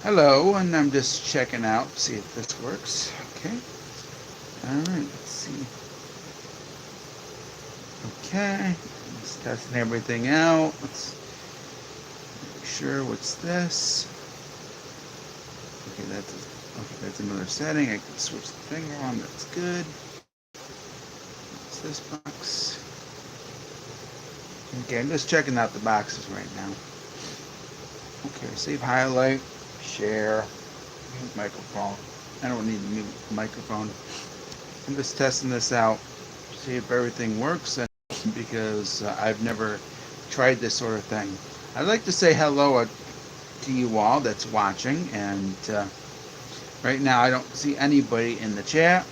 Hello, and I'm just checking out, see if this works. Okay. Alright, let's see. Okay. Just testing everything out. Let's make sure what's this. Okay, that's another setting. I can switch the finger on. That's good. What's this box? Okay, I'm just checking out the boxes right now. Okay, save highlight, share, microphone. I don't need a new microphone. I'm just testing this out, see if everything works, and because I've never tried this sort of thing. I'd like to say hello to you all that's watching, and right now I don't see anybody in the chat,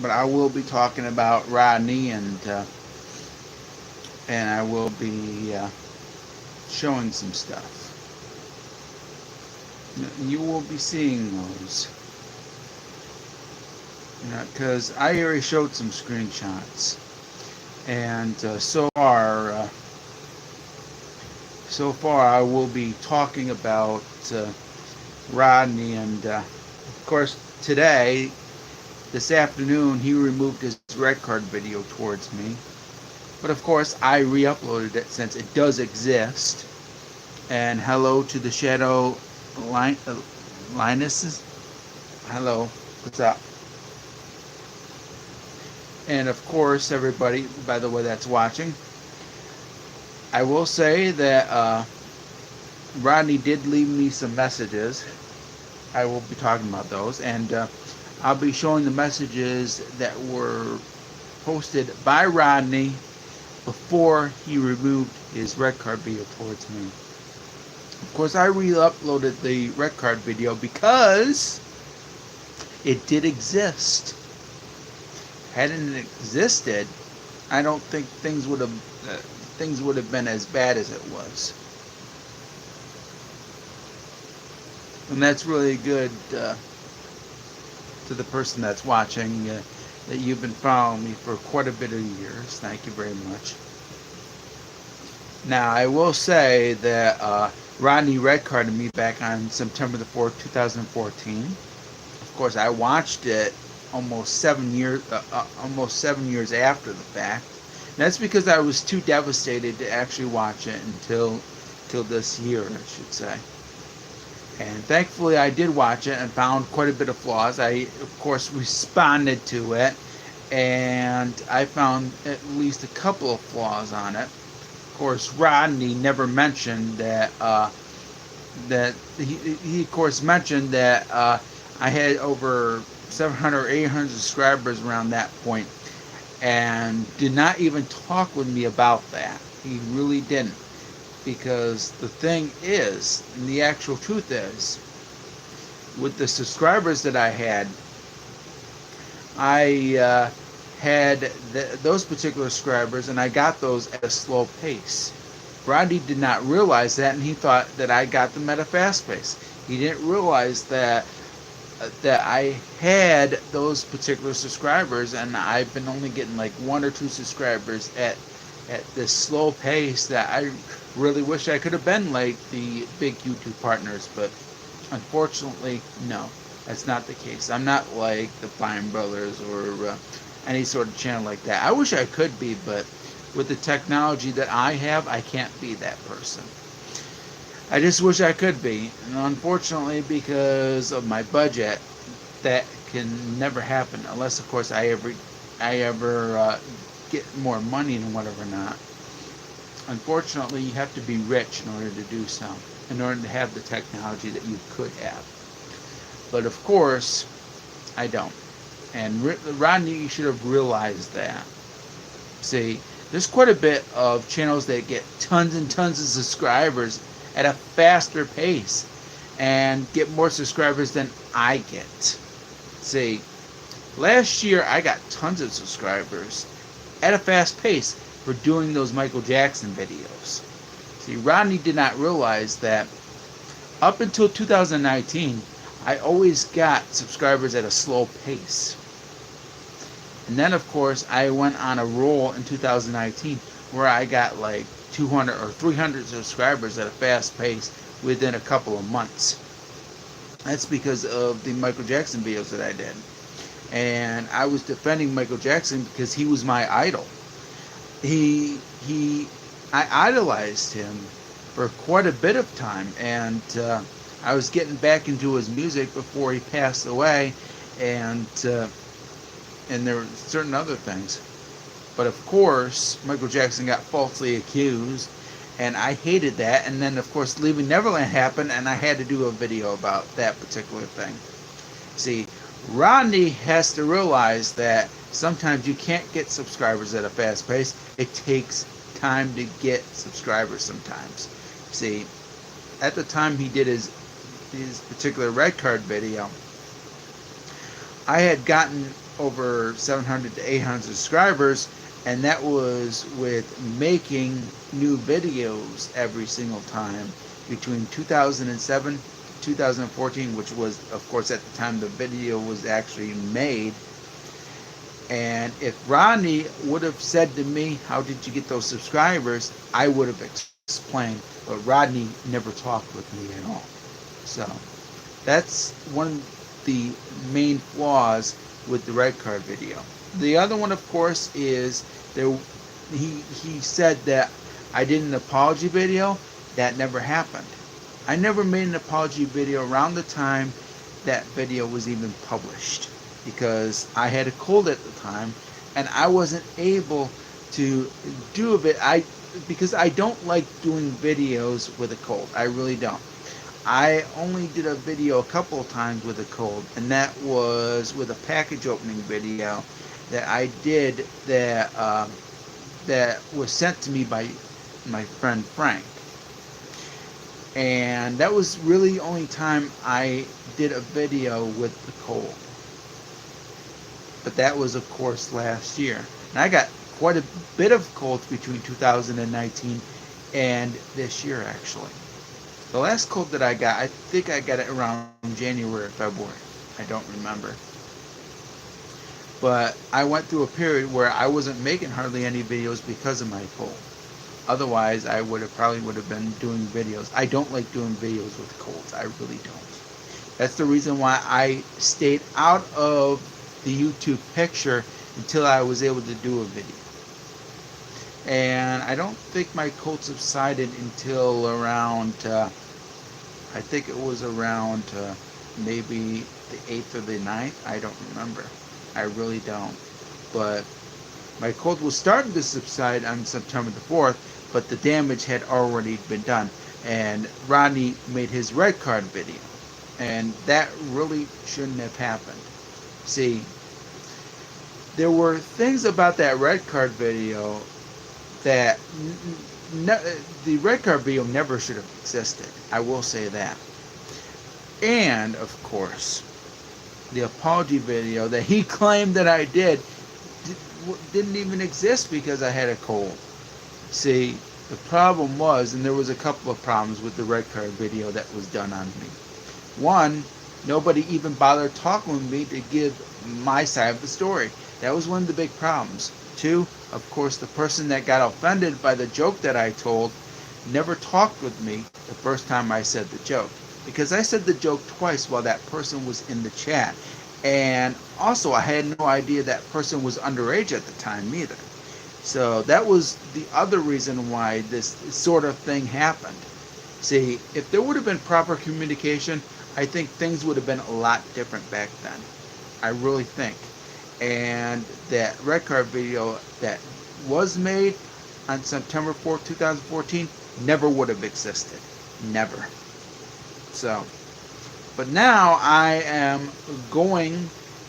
but I will be talking about Rodney, and I will be showing some stuff. You will be seeing those. Because I already showed some screenshots, and so far I will be talking about Rodney, and of course this afternoon, he removed his red card video towards me, but of course I re-uploaded it since it does exist. And hello to the Shadow Linus. Hello, what's up? And of course, everybody, by the way, that's watching, I will say that Rodney did leave me some messages. I will be talking about those, and I'll be showing the messages that were posted by Rodney before he removed his red card video towards me. Of course, I re-uploaded the red card video because it did exist. Hadn't it existed, I don't think things would have been as bad as it was. And that's really good to the person that's watching, that you've been following me for quite a bit of years. Thank you very much. Now, I will say that Rodney red carded me back on September the 4th, 2014. Of course, I watched it almost 7 years after the fact. And that's because I was too devastated to actually watch it until this year, I should say. And thankfully, I did watch it and found quite a bit of flaws. I, of course, responded to it, and I found at least a couple of flaws on it. Of course, Rodney never mentioned that. He of course mentioned that I had over 700 or 800 subscribers around that point, and did not even talk with me about that. He really didn't. Because the thing is, and the actual truth is, with the subscribers that I had had those particular subscribers, and I got those at a slow pace. Rodney did not realize that, and he thought that I got them at a fast pace. He didn't realize that I had those particular subscribers, and I've been only getting like 1 or 2 subscribers at this slow pace that I really wish I could have been like the big YouTube partners, but unfortunately, no, that's not the case. I'm not like the Fine Brothers or any sort of channel like that. I wish I could be, but with the technology that I have, I can't be that person. I just wish I could be, and unfortunately, because of my budget, that can never happen unless, of course, I ever get more money and whatever not. Unfortunately, you have to be rich in order to do so, in order to have the technology that you could have. But of course, I don't. And Rodney should have realized that. See, there's quite a bit of channels that get tons and tons of subscribers at a faster pace and get more subscribers than I get. See, last year I got tons of subscribers at a fast pace for doing those Michael Jackson videos. See, Rodney did not realize that up until 2019, I always got subscribers at a slow pace. And then, of course, I went on a roll in 2019 where I got like 200 or 300 subscribers at a fast pace within a couple of months. That's because of the Michael Jackson videos that I did. And I was defending Michael Jackson because he was my idol. I idolized him for quite a bit of time, and I was getting back into his music before he passed away, and there were certain other things. But of course, Michael Jackson got falsely accused, and I hated that. And then, of course, Leaving Neverland happened, and I had to do a video about that particular thing. See, Rodney has to realize that sometimes you can't get subscribers at a fast pace. It takes time to get subscribers sometimes. See, at the time he did his particular red card video, I had gotten over 700 to 800 subscribers, and that was with making new videos every single time between 2007 2014, which was, of course, at the time the video was actually made. And if Rodney would have said to me, how did you get those subscribers, I would have explained, but Rodney never talked with me at all. So that's one of the main flaws with the red card video. The other one, of course, is he said that I did an apology video. That never happened. I never made an apology video around the time that video was even published, because I had a cold at the time and I wasn't able to do a bit. Because I don't like doing videos with a cold. I really don't. I only did a video a couple of times with a cold, and that was with a package opening video that I did that was sent to me by my friend Frank. And that was really the only time I did a video with the cold. But that was, of course, last year. And I got quite a bit of colds between 2019 and this year, actually. The last cold that I got, I think I got it around January or February. I don't remember. But I went through a period where I wasn't making hardly any videos because of my cold. Otherwise, I probably would have been doing videos. I don't like doing videos with colds. I really don't. That's the reason why I stayed out of the YouTube picture until I was able to do a video. And I don't think my cold subsided until around, I think it was around maybe the 8th or the 9th. I don't remember. I really don't. But my cold was starting to subside on September the 4th, but the damage had already been done. And Rodney made his red card video. And that really shouldn't have happened. See, there were things about that red card video that the red card video never should have existed. I will say that. And, of course, the apology video that he claimed that I didn't even exist because I had a cold. See, the problem was, and there was a couple of problems with the red card video that was done on me. One, nobody even bothered talking with me to give my side of the story. That was one of the big problems. Two, of course, the person that got offended by the joke that I told never talked with me the first time I said the joke. Because I said the joke twice while that person was in the chat. And also, I had no idea that person was underage at the time either. So that was the other reason why this sort of thing happened. See, if there would have been proper communication, I think things would have been a lot different back then. I really think. And that red card video that was made on September 4th, 2014 never would have existed. Never. So, but now I am going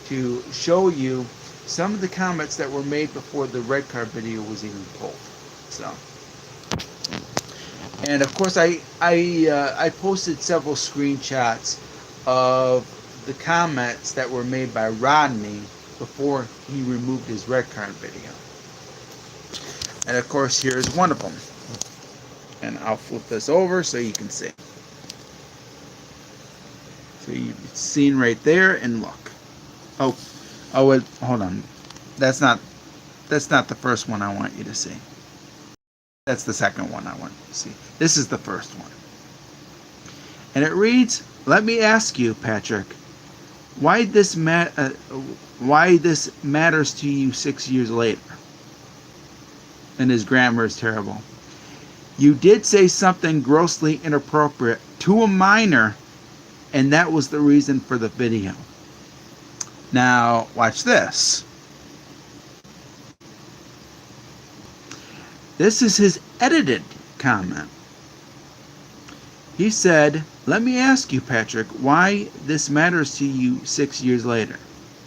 to show you some of the comments that were made before the red card video was even pulled. So, and of course I posted several screenshots of the comments that were made by Rodney before he removed his red card video. And of course, here's one of them. And I'll flip this over so you can see. So you've seen right there, and look. Oh, wait, hold on. That's not the first one I want you to see. That's the second one I want to see. This is the first one. And it reads, "Let me ask you, Patrick, why this matters to you 6 years later." And his grammar is terrible. "You did say something grossly inappropriate to a minor, and that was the reason for the video." Now, watch this. This is his edited comment. He said, "Let me ask you, Patrick, why this matters to you 6 years later."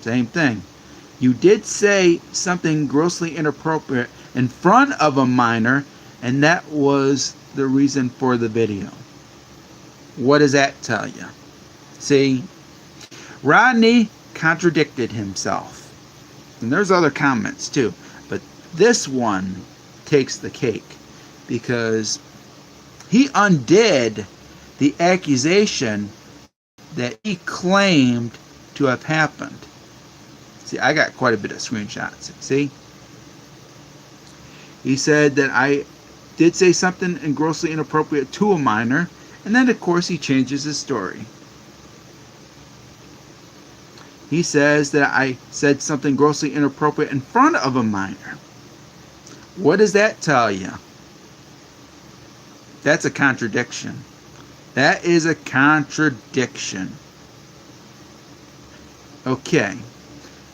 Same thing. "You did say something grossly inappropriate in front of a minor, and that was the reason for the video." What does that tell you? See, Rodney contradicted himself. And there's other comments too, but this one takes the cake because he undid the accusation that he claimed to have happened. See, I got quite a bit of screenshots. See? He said that I did say something grossly inappropriate to a minor, and then of course he changes his story. He says that I said something grossly inappropriate in front of a minor. What does that tell you? That's a contradiction. That is a contradiction. Okay.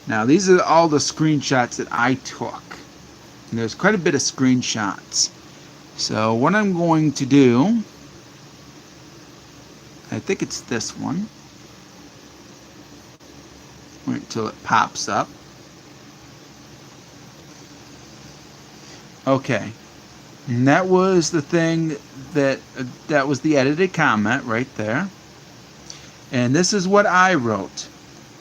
Now, these are all the screenshots that I took. And there's quite a bit of screenshots. So, what I'm going to do, I think it's this one. Wait until it pops up. Okay. And that was the thing that was the edited comment right there. And this is what I wrote.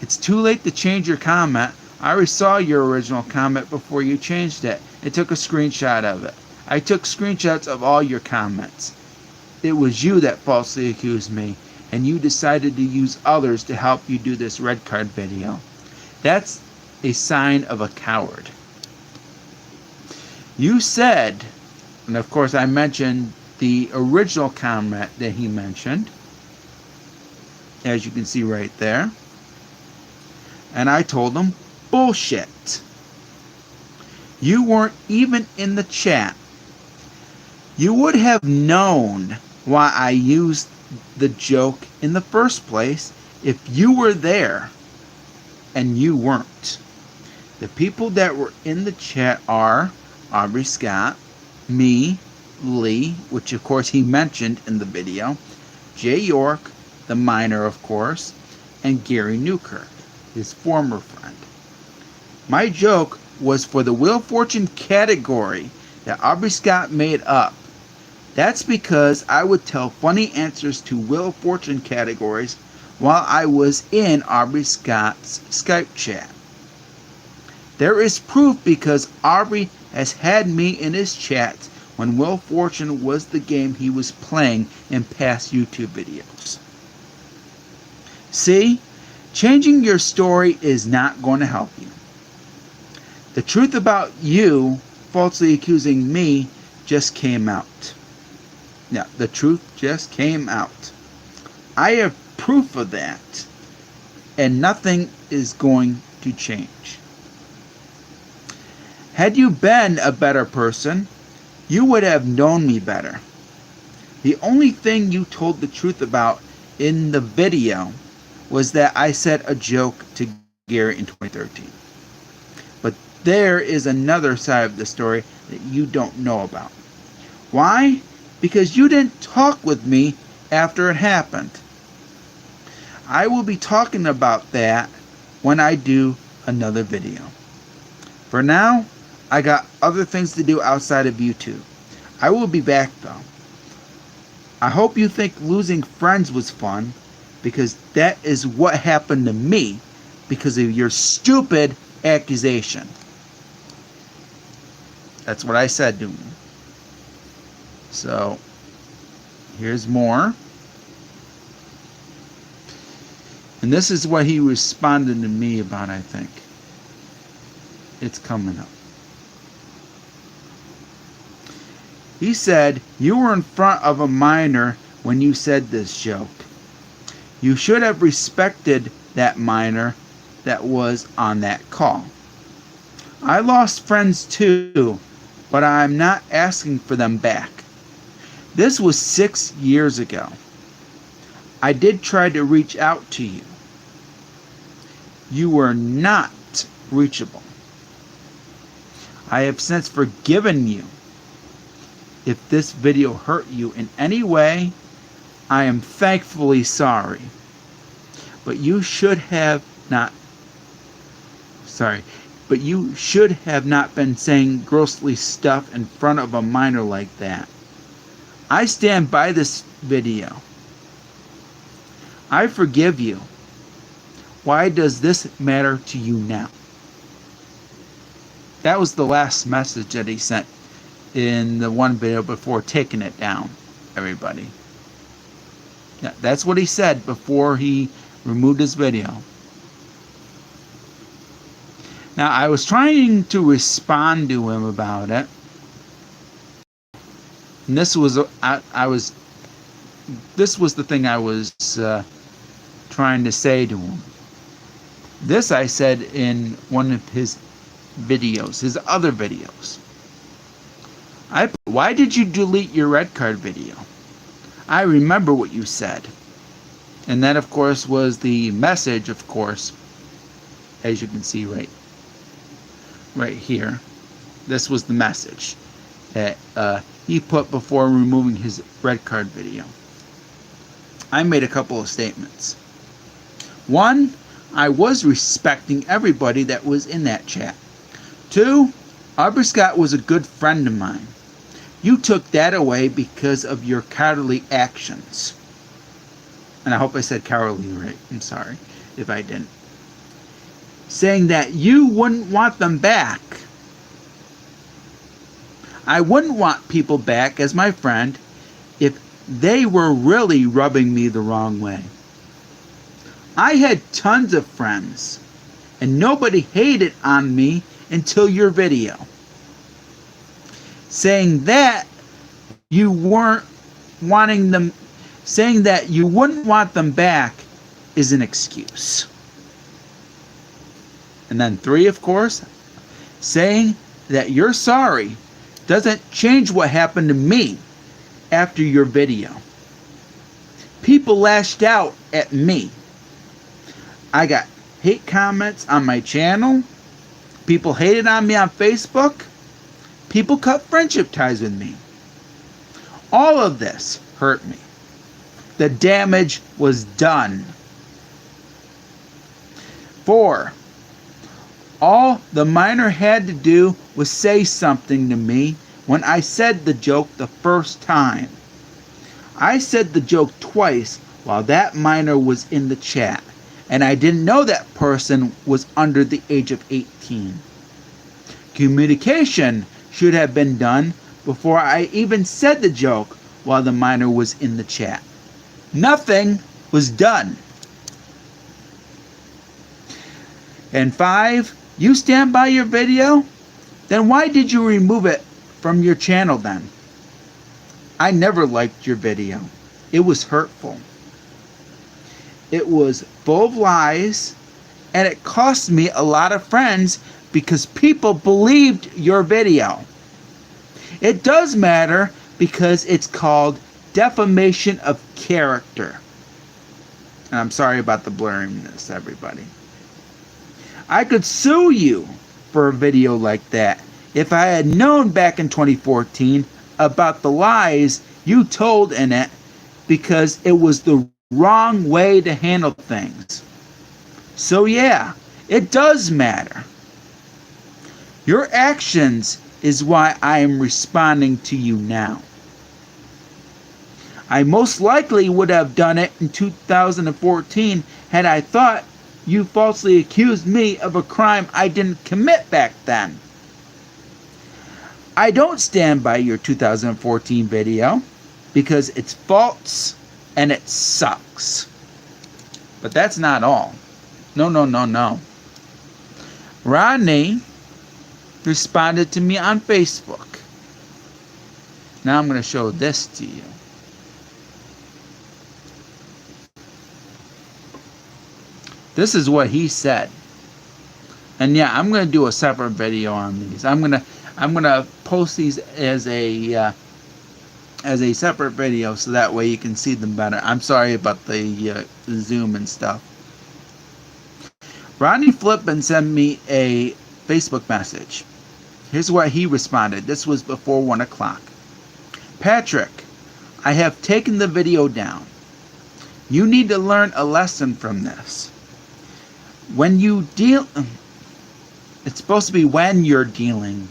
"It's too late to change your comment. I already saw your original comment before you changed it. I took a screenshot of it. I took screenshots of all your comments. It was you that falsely accused me, and you decided to use others to help you do this red card video. That's a sign of a coward. You said," and of course I mentioned the original comment that he mentioned, as you can see right there, and I told him, "Bullshit. You weren't even in the chat. You would have known why I used the joke in the first place if you were there, and you weren't. The people that were in the chat are Aubrey Scott, me, Lee, which of course he mentioned in the video, Jay York, the minor of course, and Gary Newkirk, his former friend. My joke was for the Wheel of Fortune category that Aubrey Scott made up. That's because I would tell funny answers to Wheel of Fortune categories while I was in Aubrey Scott's Skype chat. There is proof because Aubrey has had me in his chats when Wheel of Fortune was the game he was playing in past YouTube videos. See, changing your story is not going to help you. The truth about you falsely accusing me just came out. Yeah, the truth just came out. I have proof of that, and nothing is going to change. Had you been a better person, you would have known me better. The only thing you told the truth about in the video was that I said a joke to Gary in 2013. But there is another side of the story that you don't know about. Why? Because you didn't talk with me after it happened. I will be talking about that when I do another video. For now, I got other things to do outside of YouTube. I will be back though. I hope you think losing friends was fun, because that is what happened to me because of your stupid accusation. That's what I said to him. So, here's more. And this is what he responded to me about, I think. It's coming up. He said, "You were in front of a minor when you said this joke. You should have respected that minor that was on that call. I lost friends too, but I'm not asking for them back. This was 6 years ago. I did try to reach out to you. You were not reachable. I have since forgiven you. If this video hurt you in any way, I am thankfully sorry. But you should have not been saying grossly stuff in front of a minor like that. I stand by this video. I forgive you. Why does this matter to you now?" That was the last message that he sent in the one video before taking it down, everybody. Yeah, that's what he said before he removed his video. Now, I was trying to respond to him about it. And this was the thing I was trying to say to him. This I said in one of his videos, his other videos. Why did you delete your red card video? I remember what you said. And that, of course, was the message, of course, as you can see right here. This was the message that he put before removing his red card video. I made a couple of statements. One, I was respecting everybody that was in that chat. Two, Aubrey Scott was a good friend of mine. You took that away because of your cowardly actions. And I hope I said cowardly right. I'm sorry if I didn't. Saying that you wouldn't want them back. I wouldn't want people back as my friend if they were really rubbing me the wrong way. I had tons of friends, and nobody hated on me until your video. Saying that you wouldn't want them back is an excuse. And then 3, of course, saying that you're sorry doesn't change what happened to me after your video. People lashed out at me. I got hate comments on my channel. People hated on me on Facebook. People cut friendship ties with me. All of this hurt me. The damage was done. 4, all the minor had to do was say something to me when I said the joke the first time. I said the joke twice while that minor was in the chat, and I didn't know that person was under the age of 18. Communication should have been done before I even said the joke while the minor was in the chat. Nothing was done. And 5, you stand by your video? Then why did you remove it from your channel then? I never liked your video. It was hurtful. It was full of lies, and it cost me a lot of friends because people believed your video. It does matter because it's called defamation of character. And I'm sorry about the blurriness, everybody. I could sue you for a video like that if I had known back in 2014 about the lies you told in it, because it was the wrong way to handle things. So yeah, it does matter. Your actions is why I am responding to you now. I most likely would have done it in 2014 had I thought you falsely accused me of a crime I didn't commit back then. I don't stand by your 2014 video because it's false and it sucks. But that's not all. No. Rodney responded to me on Facebook. Now I'm going to show this to you. This is what he said. And yeah, I'm going to do a separate video on these. I'm going to post these as a separate video so that way you can see them better. I'm sorry about the zoom and stuff. Rodney Flippin sent me a Facebook message. Here's what he responded. This was before 1 o'clock. Patrick, I have taken the video down. You need to learn a lesson from this. When you deal... It's supposed to be when you're dealing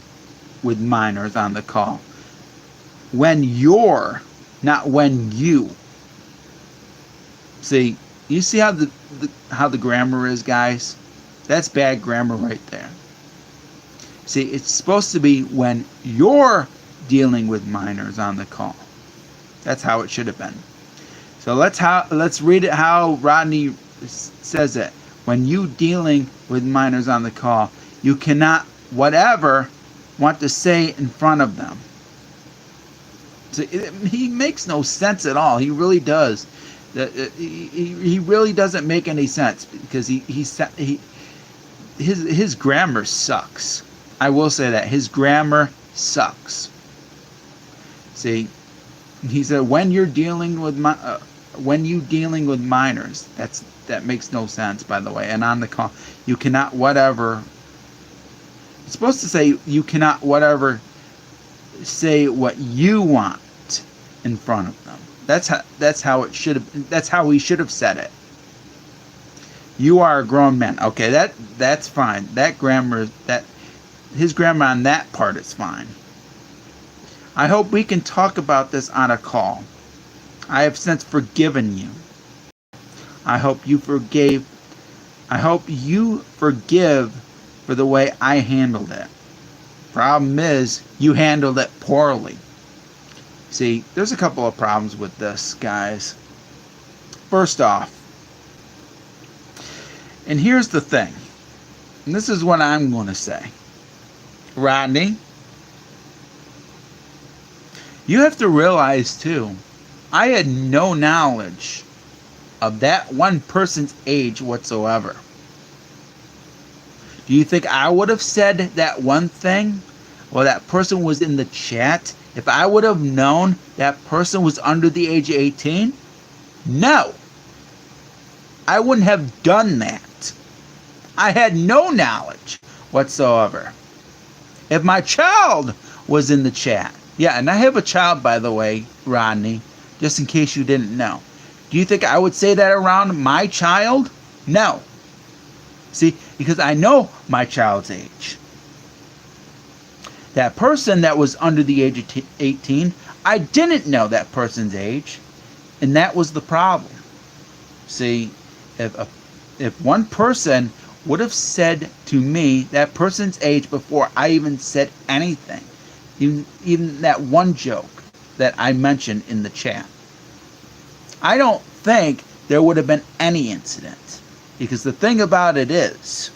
with minors on the call. When you're, not when you. See, you see how the grammar is, guys? That's bad grammar right there. See, it's supposed to be when you're dealing with minors on the call. That's how it should have been. So let's read it how Rodney says it. When you dealing with minors on the call, you cannot whatever want to say in front of them. So he makes no sense at all. He really does. He really doesn't make any sense because his grammar sucks. I will say that his grammar sucks. See, he said when you're dealing with minors, that makes no sense, by the way. And on the call, you cannot whatever. It's supposed to say you cannot whatever say what you want in front of them. That's how it should have. That's how he should have said it. You are a grown man. Okay, that's fine. That grammar, his grammar on that part is fine. I hope we can talk about this on a call. I have since forgiven you. I hope you forgive for the way I handled it. Problem is, you handled it poorly. See, there's a couple of problems with this, guys. First off, and here's the thing, and this is what I'm going to say. Rodney, you have to realize too, I had no knowledge of that one person's age whatsoever. Do you think I would have said that one thing? Well, that person was in the chat. If I would have known that person was under the age of 18? No. I wouldn't have done that. I had no knowledge whatsoever. If my child was in the chat. Yeah, and I have a child, by the way, Rodney, just in case you didn't know. Do you think I would say that around my child? No. See, because I know my child's age. That person that was under the age of 18, I didn't know that person's age, and that was the problem. See, if one person would have said to me that person's age before I even said anything, even that one joke that I mentioned in the chat, I don't think there would have been any incident. Because the thing about it is,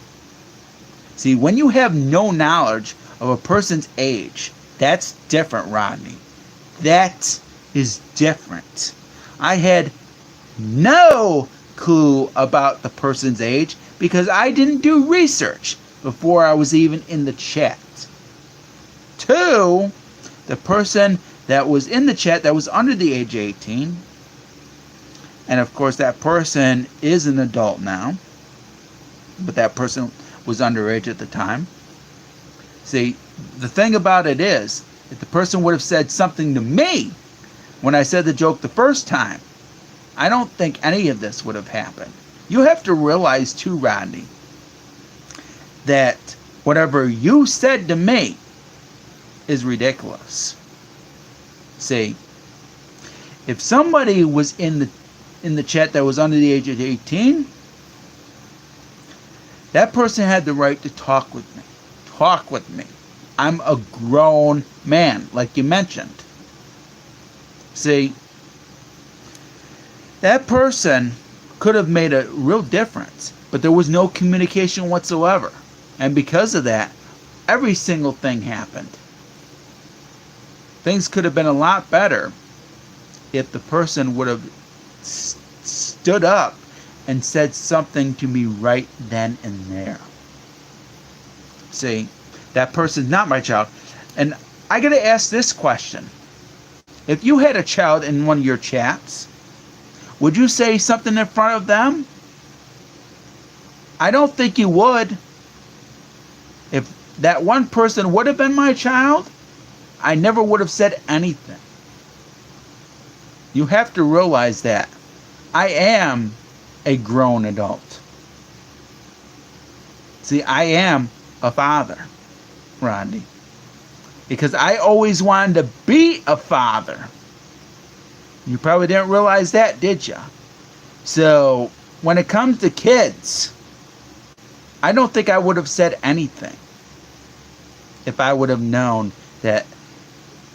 see, when you have no knowledge of a person's age, that's different, Rodney. That is different. I had no clue about the person's age because I didn't do research before I was even in the chat. 2, the person that was in the chat that was under the age of 18, and of course that person is an adult now, but that person was underage at the time. See, the thing about it is, if the person would have said something to me when I said the joke the first time, I don't think any of this would have happened. You have to realize too, Rodney, that whatever you said to me is ridiculous. See, if somebody was in the chat that was under the age of 18, that person had the right to talk with me. Talk with me. I'm a grown man, like you mentioned. See, that person could have made a real difference, but there was no communication whatsoever. And because of that, every single thing happened. Things could have been a lot better if the person would have stood up and said something to me right then and there. See, that person's not my child. And I got to ask this question. If you had a child in one of your chats, would you say something in front of them? I don't think you would. If that one person would have been my child, I never would have said anything. You have to realize that I am a grown adult. See, I am a father, Rodney, because I always wanted to be a father. You probably didn't realize that, did you? So when it comes to kids, I don't think I would have said anything if I would have known that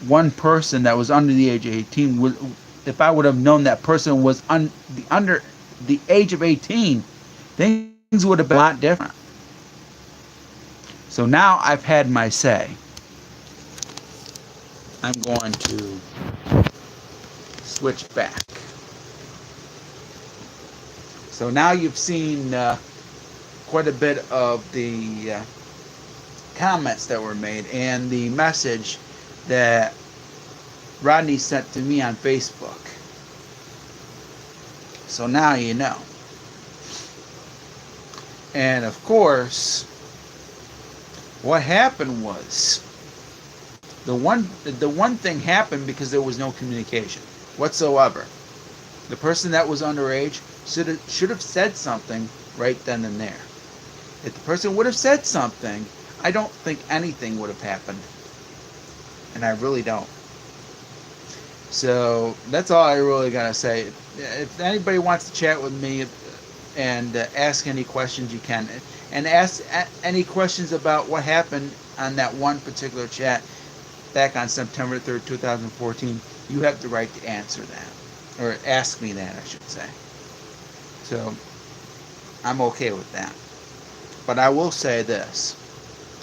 one person that was under the age of 18 would, if I would have known that person was under the age of 18, things would have been a lot different. So now I've had my say. I'm going to switch back. So now you've seen quite a bit of the comments that were made and the message that Rodney sent to me on Facebook. So now you know. And of course, what happened was the one thing happened because there was no communication whatsoever. The person that was underage should have said something right then and there. If the person would have said something, I don't think anything would have happened. And I really don't. So that's all I really gotta say. If anybody wants to chat with me and ask any questions, you can. And ask any questions about what happened on that one particular chat back on September 3rd, 2014, you have the right to answer that. Or ask me that, I should say. So, I'm okay with that. But I will say this.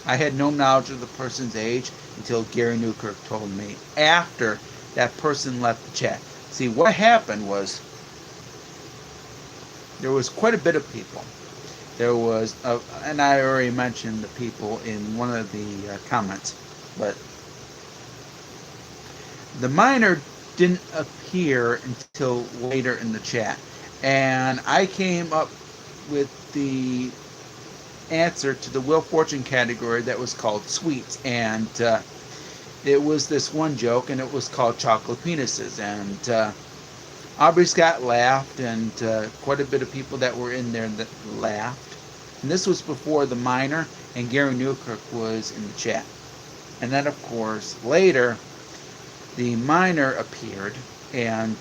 I had no knowledge of the person's age until Gary Newkirk told me after that person left the chat. See, what happened was there was quite a bit of people. There was, and I already mentioned the people in one of the comments, but the minor didn't appear until later in the chat. And I came up with the answer to the Wheel of Fortune category that was called sweets. And it was this one joke, and it was called chocolate penises. And Aubrey Scott laughed, and quite a bit of people that were in there that laughed. And this was before the minor and Gary Newkirk was in the chat. And then, of course, later, the minor appeared, and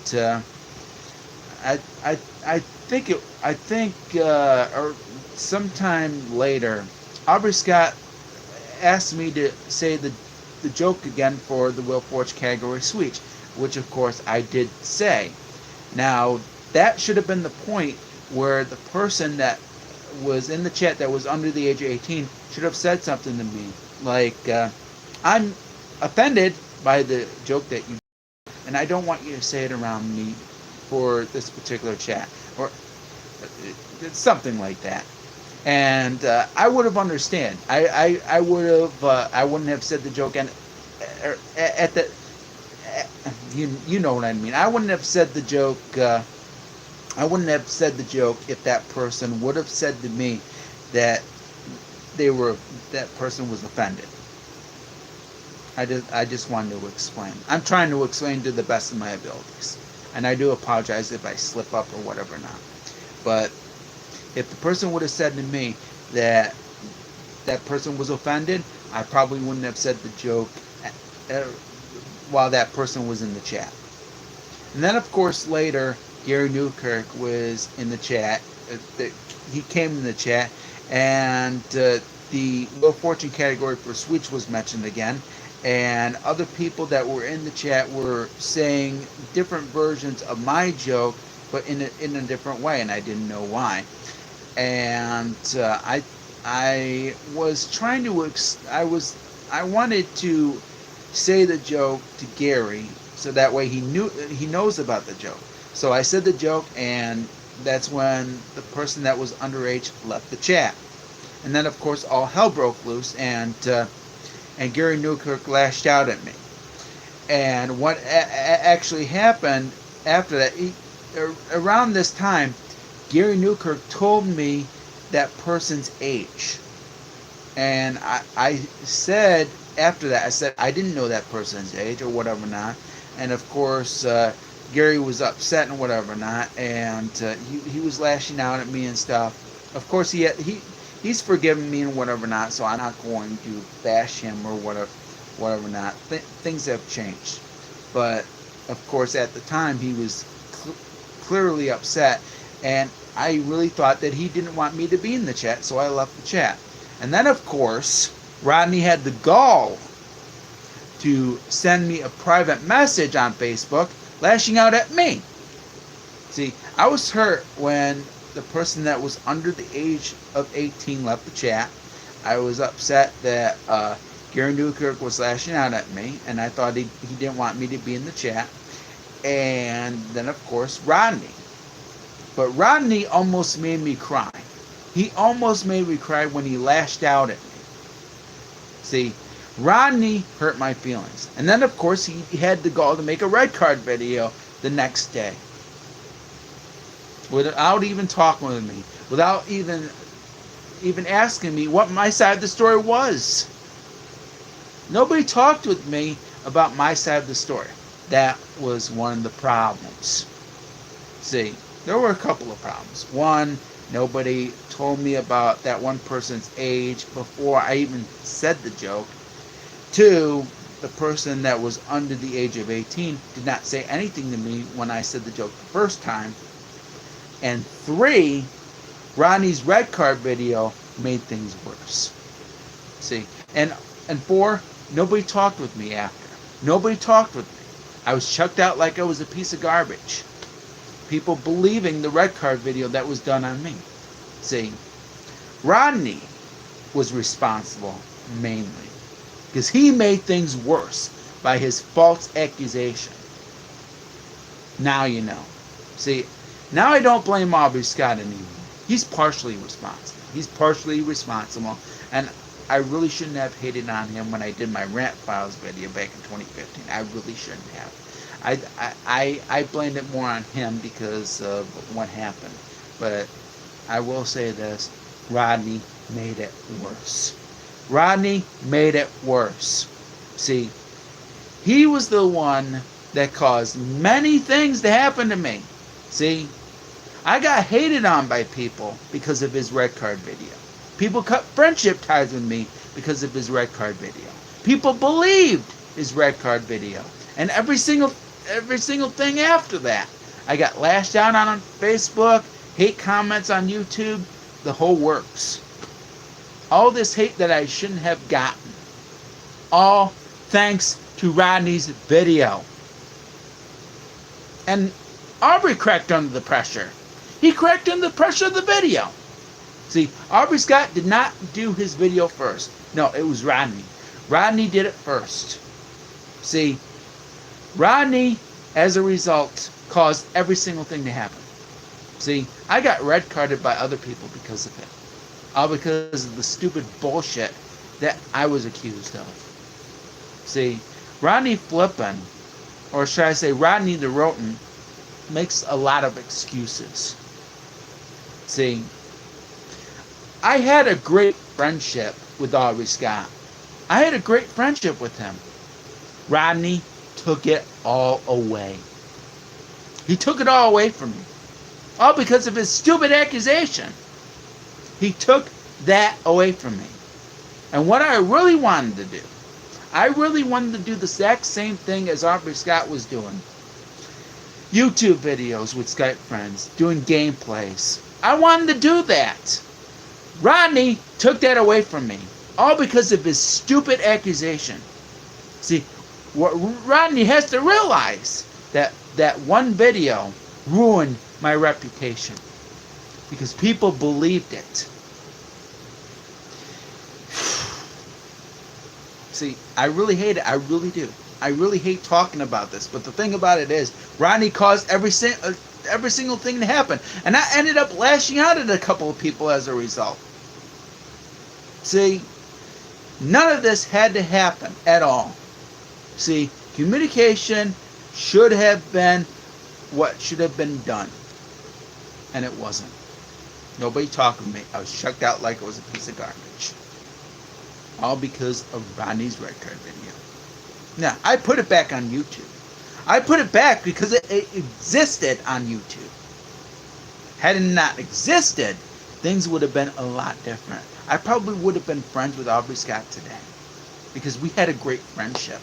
I think or sometime later, Aubrey Scott asked me to say the joke again for the Wheel of Fortune category sweet, which of course I did say. Now that should have been the point where the person that was in the chat that was under the age of 18 should have said something to me like, I'm offended by the joke that you did, and I don't want you to say it around me for this particular chat, or something like that. And I would have understood. I wouldn't have said the joke and at the you know what I mean. I wouldn't have said the joke. I wouldn't have said the joke if that person would have said to me that that person was offended. I just wanted to explain. I'm trying to explain to the best of my abilities, and I do apologize if I slip up or whatever not. But if the person would have said to me that that person was offended, I probably wouldn't have said the joke while that person was in the chat. And then, of course, later, Gary Newkirk was in the chat. He came in the chat, and the Wheel of Fortune category for Switch was mentioned again. And other people that were in the chat were saying different versions of my joke, but in a different way, and I didn't know why. And I was trying to I wanted to say the joke to Gary so that way he knows about the joke. So I said the joke, and that's when the person that was underage left the chat. And then, of course, all hell broke loose, and Gary Newkirk lashed out at me. And what actually happened after that, around this time, Gary Newkirk told me that person's age. And I said, after that, I said I didn't know that person's age or whatever not. And of course, Gary was upset and whatever not, and he was lashing out at me and stuff. Of course, he's forgiven me and whatever not, so I'm not going to bash him or whatever not. Things have changed, but of course at the time he was clearly upset, and I really thought that he didn't want me to be in the chat, so I left the chat. And then of course Rodney had the gall to send me a private message on Facebook lashing out at me. See, I was hurt when the person that was under the age of 18 left the chat. I was upset that Gary Newkirk was lashing out at me, and I thought he didn't want me to be in the chat. And then, of course, Rodney. But Rodney almost made me cry. He almost made me cry when he lashed out at me. See, Rodney hurt my feelings. And then, of course, he had the gall to make a red card video the next day. Without even talking with me. Without even asking me what my side of the story was. Nobody talked with me about my side of the story. That was one of the problems. See, there were a couple of problems. One, nobody told me about that one person's age before I even said the joke. Two, the person that was under the age of 18 did not say anything to me when I said the joke the first time. And three, Rodney's red card video made things worse. See, and four, nobody talked with me after. Nobody talked with me. I was chucked out like I was a piece of garbage. People believing the red card video that was done on me. See, Rodney was responsible mainly because he made things worse by his false accusation. Now you know. See, now I don't blame Aubrey Scott anymore. He's partially responsible. He's partially responsible, and I really shouldn't have hated on him when I did my Rant Files video back in 2015. I really shouldn't have. I blamed it more on him because of what happened. But I will say this, Rodney made it worse. Rodney made it worse. See, he was the one that caused many things to happen to me. See, I got hated on by people because of his red card video. People cut friendship ties with me because of his red card video. People believed his red card video. And every single thing after that. I got lashed out on Facebook, hate comments on YouTube, the whole works. All this hate that I shouldn't have gotten. All thanks to Rodney's video. And Aubrey cracked under the pressure. He cracked under the pressure of the video. See, Aubrey Scott did not do his video first. No, it was Rodney. Rodney did it first. See, Rodney, as a result, caused every single thing to happen. See, I got red carded by other people because of it. All because of the stupid bullshit that I was accused of. See, Rodney Flippin, or should I say Rodney the Roten, makes a lot of excuses. See, I had a great friendship with Aubrey Scott. I had a great friendship with him. Rodney took it all away. He took it all away from me. All because of his stupid accusation. He took that away from me. And what I really wanted to do, I really wanted to do the exact same thing as Aubrey Scott was doing. YouTube videos with Skype friends, doing gameplays. I wanted to do that. Rodney took that away from me. All because of his stupid accusation. See, what Rodney has to realize that one video ruined my reputation. Because people believed it. See, I really hate it. I really do. I really hate talking about this. But the thing about it is, Rodney caused every single thing to happen. And I ended up lashing out at a couple of people as a result. See, none of this had to happen at all. See, communication should have been what should have been done. And it wasn't. Nobody talked to me. I was chucked out like it was a piece of garbage. All because of Rodney's red card video. Now, I put it back on YouTube. I put it back because it existed on YouTube. Had it not existed, things would have been a lot different. I probably would have been friends with Aubrey Scott today. Because we had a great friendship.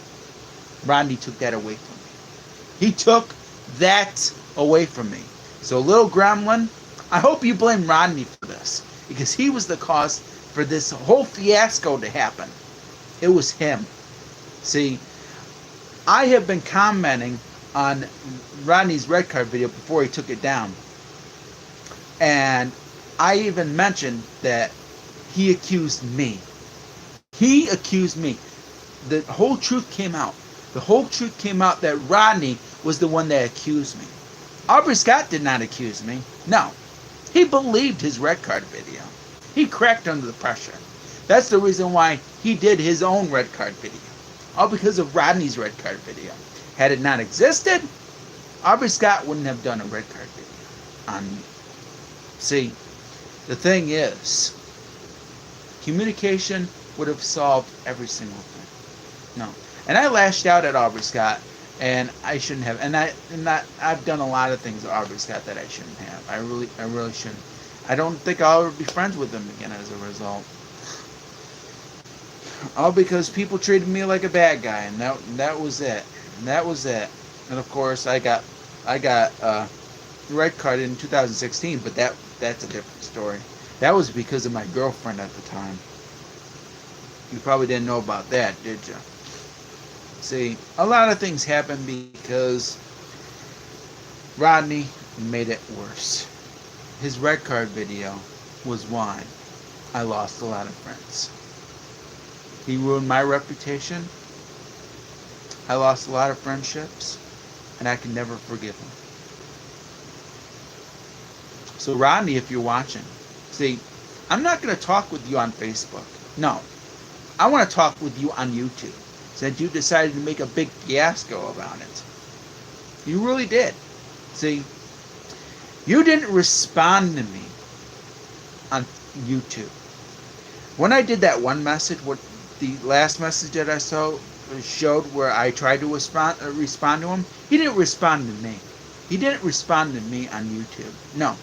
Rodney took that away from me. He took that away from me. So, little gremlin, I hope you blame Rodney for this. Because he was the cause for this whole fiasco to happen. It was him. See, I have been commenting on Rodney's red card video before he took it down. And I even mentioned that he accused me. He accused me. The whole truth came out. The whole truth came out that Rodney was the one that accused me. Aubrey Scott did not accuse me. No. He believed his red card video. He cracked under the pressure. That's the reason why he did his own red card video. All because of Rodney's red card video. Had it not existed, Aubrey Scott wouldn't have done a red card video on me. See, the thing is, communication would have solved every single thing. No. And I lashed out at Aubrey Scott, and I shouldn't have. And I've done a lot of things to Aubrey Scott that I shouldn't have. I really shouldn't. I don't think I'll ever be friends with him again as a result. All because people treated me like a bad guy, and that was it. And that was it. And of course, I got red carded in 2016, but that's a different story. That was because of my girlfriend at the time. You probably didn't know about that, did you? See, a lot of things happened because Rodney made it worse. His red card video was why I lost a lot of friends. He ruined my reputation. I lost a lot of friendships, and I can never forgive him. So Rodney, if you're watching, see, I'm not going to talk with you on Facebook. No. I want to talk with you on YouTube. Since you decided to make a big fiasco about it. You really did. See, you didn't respond to me on YouTube. When I did that one message, what the last message that I showed where I tried to respond to him, he didn't respond to me. He didn't respond to me on YouTube. No.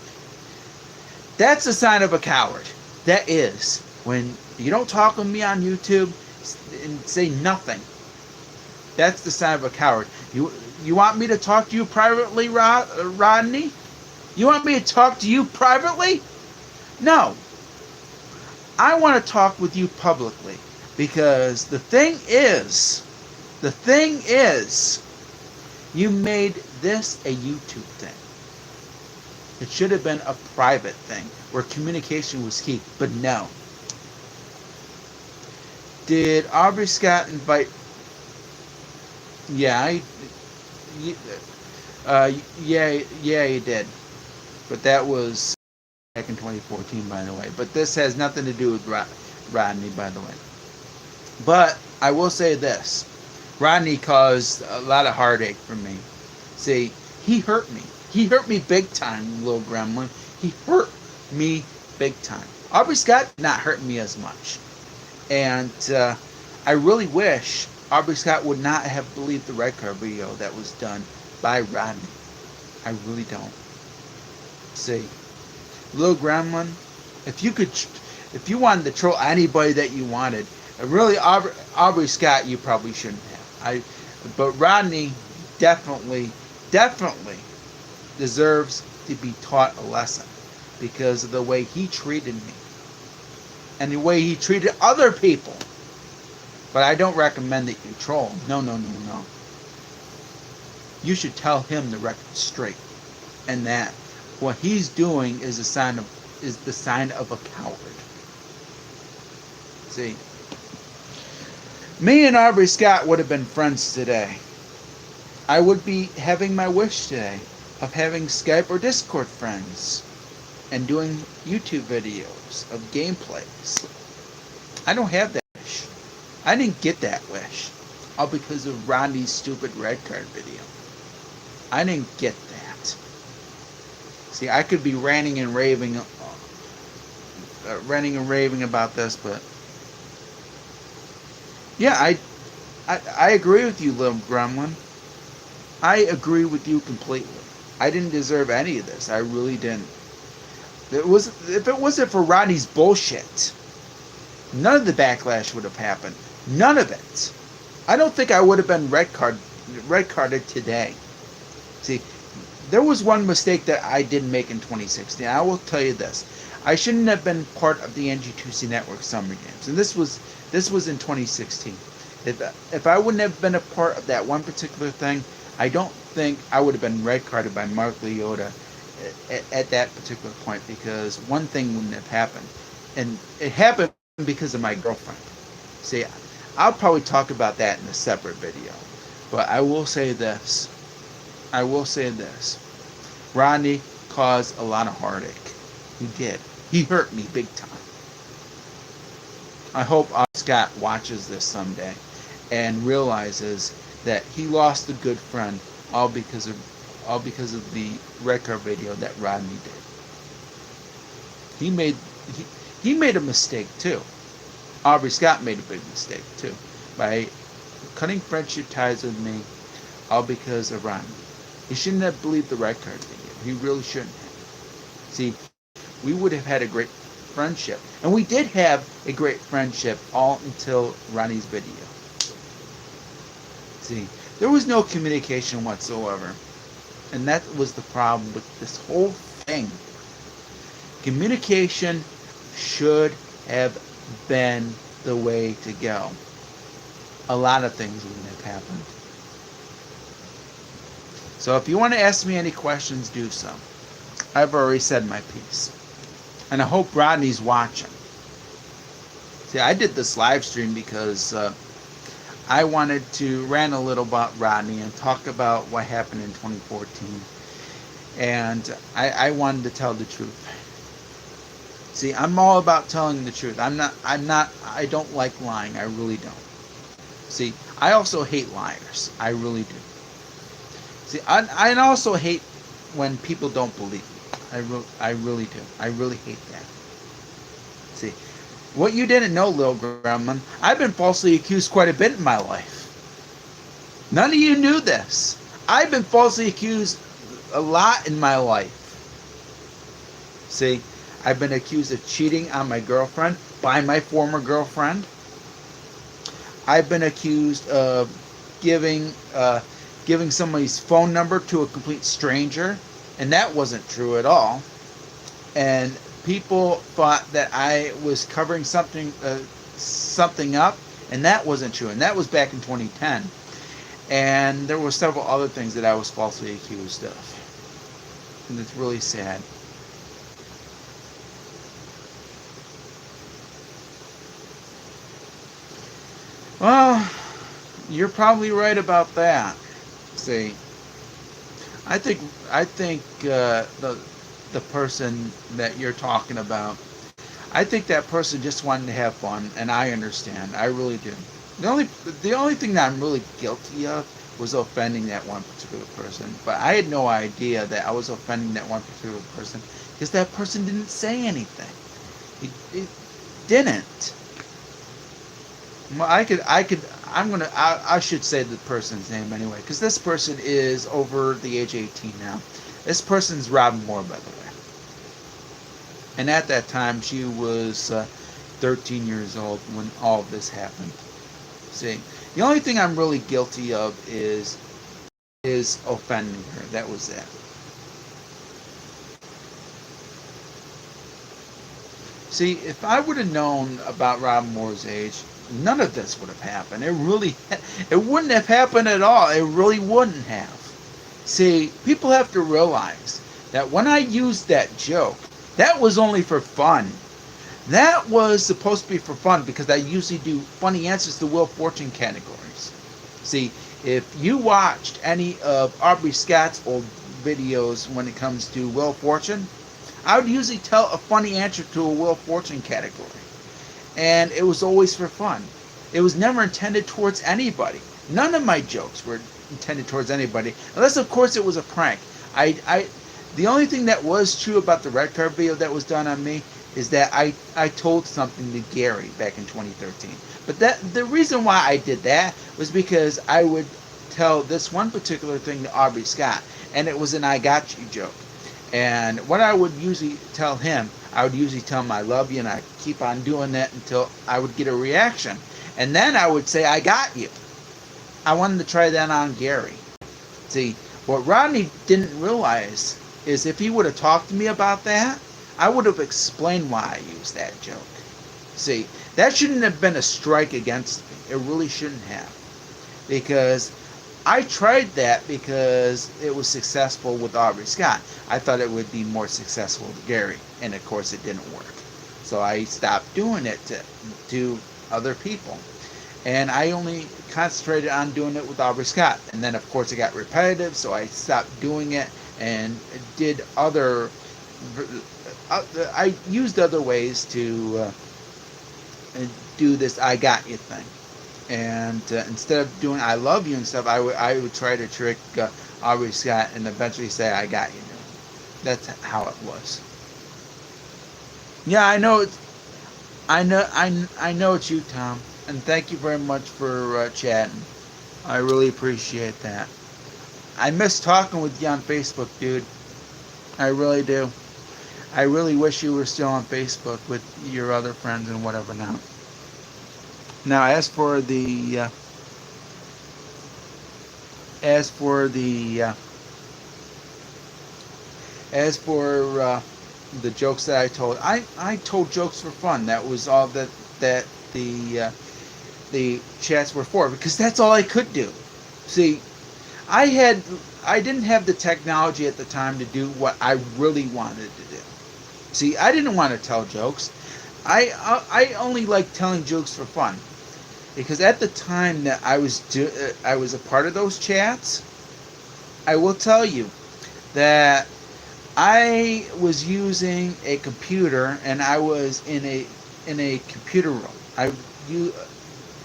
That's a sign of a coward. That is. When you don't talk with me on YouTube and say nothing, that's the sign of a coward. You want me to talk to you privately, Rodney? You want me to talk to you privately? No. I want to talk with you publicly. Because the thing is, you made this a YouTube thing. It should have been a private thing where communication was key. But no. Did Aubrey Scott invite... Yeah, he did. But that was back in 2014, by the way. But this has nothing to do with Rodney, by the way. But I will say this. Rodney caused a lot of heartache for me. See, he hurt me. He hurt me big time, little gremlin. He hurt me big time. Aubrey Scott did not hurt me as much. And I really wish Aubrey Scott would not have believed the red card video that was done by Rodney. I really don't. See, little gremlin, if you wanted to troll anybody that you wanted, really Aubrey Scott, you probably shouldn't have. But Rodney definitely deserves to be taught a lesson because of the way he treated me and the way he treated other people. But I don't recommend that you troll. No. You should tell him the record straight, and that what he's doing is the sign of a coward. See, Me and Aubrey Scott would have been friends today. I would be having my wish today of having Skype or Discord friends and doing YouTube videos of gameplays. I don't have that wish. I didn't get that wish. All because of Rodney's stupid red card video. I didn't get that. See, I could be ranting and raving about this, but yeah, I agree with you, little gremlin. I agree with you completely. I didn't deserve any of this. I really didn't. If it wasn't for Rodney's bullshit, none of the backlash would have happened. None of it. I don't think I would have been red carded today. See, there was one mistake that I did make in 2016. I will tell you this. I shouldn't have been part of the NG2C Network Summer Games. And this was in 2016. If I wouldn't have been a part of that one particular thing, I don't think I would have been red carded by Mark Leota at that particular point, because one thing wouldn't have happened. And it happened because of my girlfriend. See, I'll probably talk about that in a separate video. But I will say this. Rodney caused a lot of heartache. He did. He hurt me big time. I hope Scott watches this someday and realizes that he lost a good friend all because of the red card video that Rodney did. He made a mistake too. Aubrey Scott made a big mistake too by cutting friendship ties with me all because of Rodney. He shouldn't have believed the red card video. He really shouldn't have. See, we would have had a great friendship. And we did have a great friendship all until Rodney's video. See, there was no communication whatsoever. And that was the problem with this whole thing. Communication should have been the way to go. A lot of things wouldn't have happened. So if you want to ask me any questions, do so. I've already said my piece. And I hope Rodney's watching. See, I did this live stream because I wanted to rant a little about Rodney and talk about what happened in 2014. And I wanted to tell the truth. See, I'm all about telling the truth. I don't like lying. I really don't. See, I also hate liars. I really do. See, I also hate when people don't believe me. I really do. I really hate that. See, what you didn't know, little gremlin, I've been falsely accused quite a bit in my life. None of you knew this. I've been falsely accused a lot in my life. See, I've been accused of cheating on my girlfriend by my former girlfriend. I've been accused of giving somebody's phone number to a complete stranger, and that wasn't true at all. And people thought that I was covering something up, and that wasn't true. And that was back in 2010. And there were several other things that I was falsely accused of. And it's really sad. Well, you're probably right about that. See, I think the person that you're talking about, I think that person just wanted to have fun, and I understand. I really do. The only thing that I'm really guilty of was offending that one particular person. But I had no idea that I was offending that one particular person because that person didn't say anything. It didn't. Well, I should say the person's name anyway, because this person is over the age of 18 now. This person's Robin Moore, by the way. And at that time, she was 13 years old when all of this happened. See, the only thing I'm really guilty of is offending her. That was it. See, if I would have known about Robin Moore's age, none of this would have happened. It wouldn't have happened at all. It really wouldn't have. See, people have to realize that when I used that joke, that was only for fun. That was supposed to be for fun because I usually do funny answers to Wheel of Fortune categories. See, if you watched any of Aubrey Scott's old videos when it comes to Wheel of Fortune, I would usually tell a funny answer to a Wheel of Fortune category. And it was always for fun. It was never intended towards anybody. None of my jokes were intended towards anybody, unless of course it was a prank. The only thing that was true about the red card video that was done on me is that I told something to Gary back in 2013. But the reason why I did that was because I would tell this one particular thing to Aubrey Scott, and it was an I got you joke. And what I would usually tell him, I would usually tell him I love you, and I keep on doing that until I would get a reaction. And then I would say, I got you. I wanted to try that on Gary. See, what Rodney didn't realize is if he would have talked to me about that, I would have explained why I used that joke. See, that shouldn't have been a strike against me. It really shouldn't have. Because I tried that because it was successful with Aubrey Scott. I thought it would be more successful with Gary. And of course it didn't work. So I stopped doing it to other people. And I only concentrated on doing it with Aubrey Scott. And then of course it got repetitive, so I stopped doing it and did other... I used other ways to do this I got you thing. And instead of doing I love you and stuff, I would try to trick Aubrey Scott and eventually say I got you. That's how it was. Yeah, I know it's you, Tom, and thank you very much for chatting. I really appreciate that. I miss talking with you on Facebook, dude. I really do. I really wish you were still on Facebook with your other friends and whatever now. Now, as for the jokes that I told, I told jokes for fun. That was all that the chats were for, because that's all I could do. See, I didn't have the technology at the time to do what I really wanted to do. See, I didn't want to tell jokes. I only liked telling jokes for fun, because at the time that I was a part of those chats, I will tell you that I was using a computer, and I was in a computer room.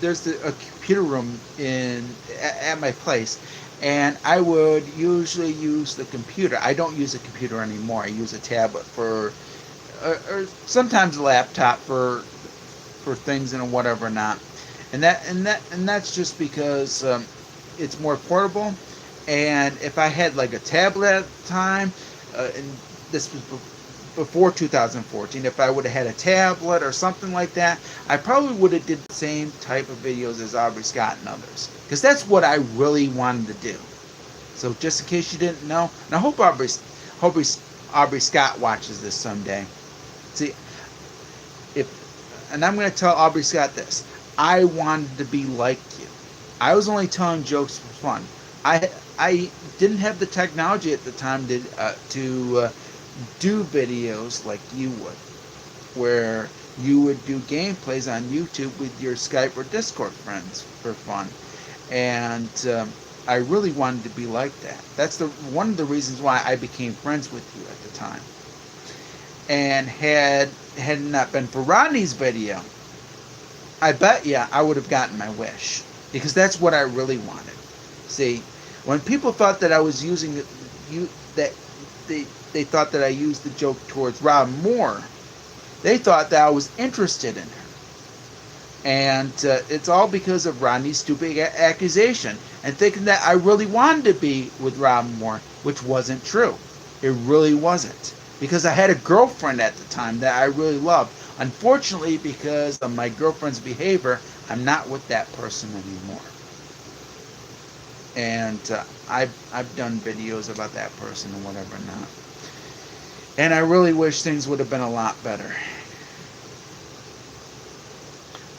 There's a computer room at my place, and I would usually use the computer. I don't use a computer anymore. I use a tablet or sometimes a laptop for things and whatever not. And that's just because it's more portable. And if I had like a tablet at the time, and this was before 2014, if I would have had a tablet or something like that, I probably would have did the same type of videos as Aubrey Scott and others, because that's what I really wanted to do. So just in case you didn't know, and I hope Aubrey Scott watches this someday. See, and I'm going to tell Aubrey Scott this: I wanted to be like you. I was only telling jokes for fun. I didn't have the technology at the time to do videos like you would, where you would do gameplays on YouTube with your Skype or Discord friends for fun. And I really wanted to be like that. That's one of the reasons why I became friends with you at the time. And had it not been for Rodney's video, I bet you I would have gotten my wish, because that's what I really wanted. See, when people thought that I was using they thought that I used the joke towards Rob Moore, they thought that I was interested in her. And it's all because of Rodney's stupid accusation and thinking that I really wanted to be with Rob Moore, which wasn't true. It really wasn't. Because I had a girlfriend at the time that I really loved. Unfortunately, because of my girlfriend's behavior, I'm not with that person anymore. And I've done videos about that person and whatever not. And I really wish things would have been a lot better.